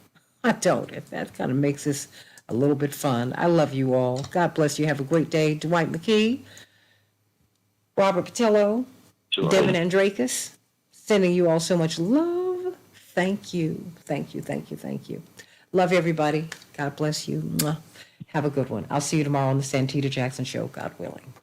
I don't. If that kind of makes this a little bit fun. I love you all. God bless you. Have a great day. Dwight McKee, Robert Patillo, Devin Andrakis, sending you all so much love. Thank you. Thank you. Thank you. Thank you. Love everybody. God bless you. Mwah. Have a good one. I'll see you tomorrow on the Santita Jackson Show, God willing.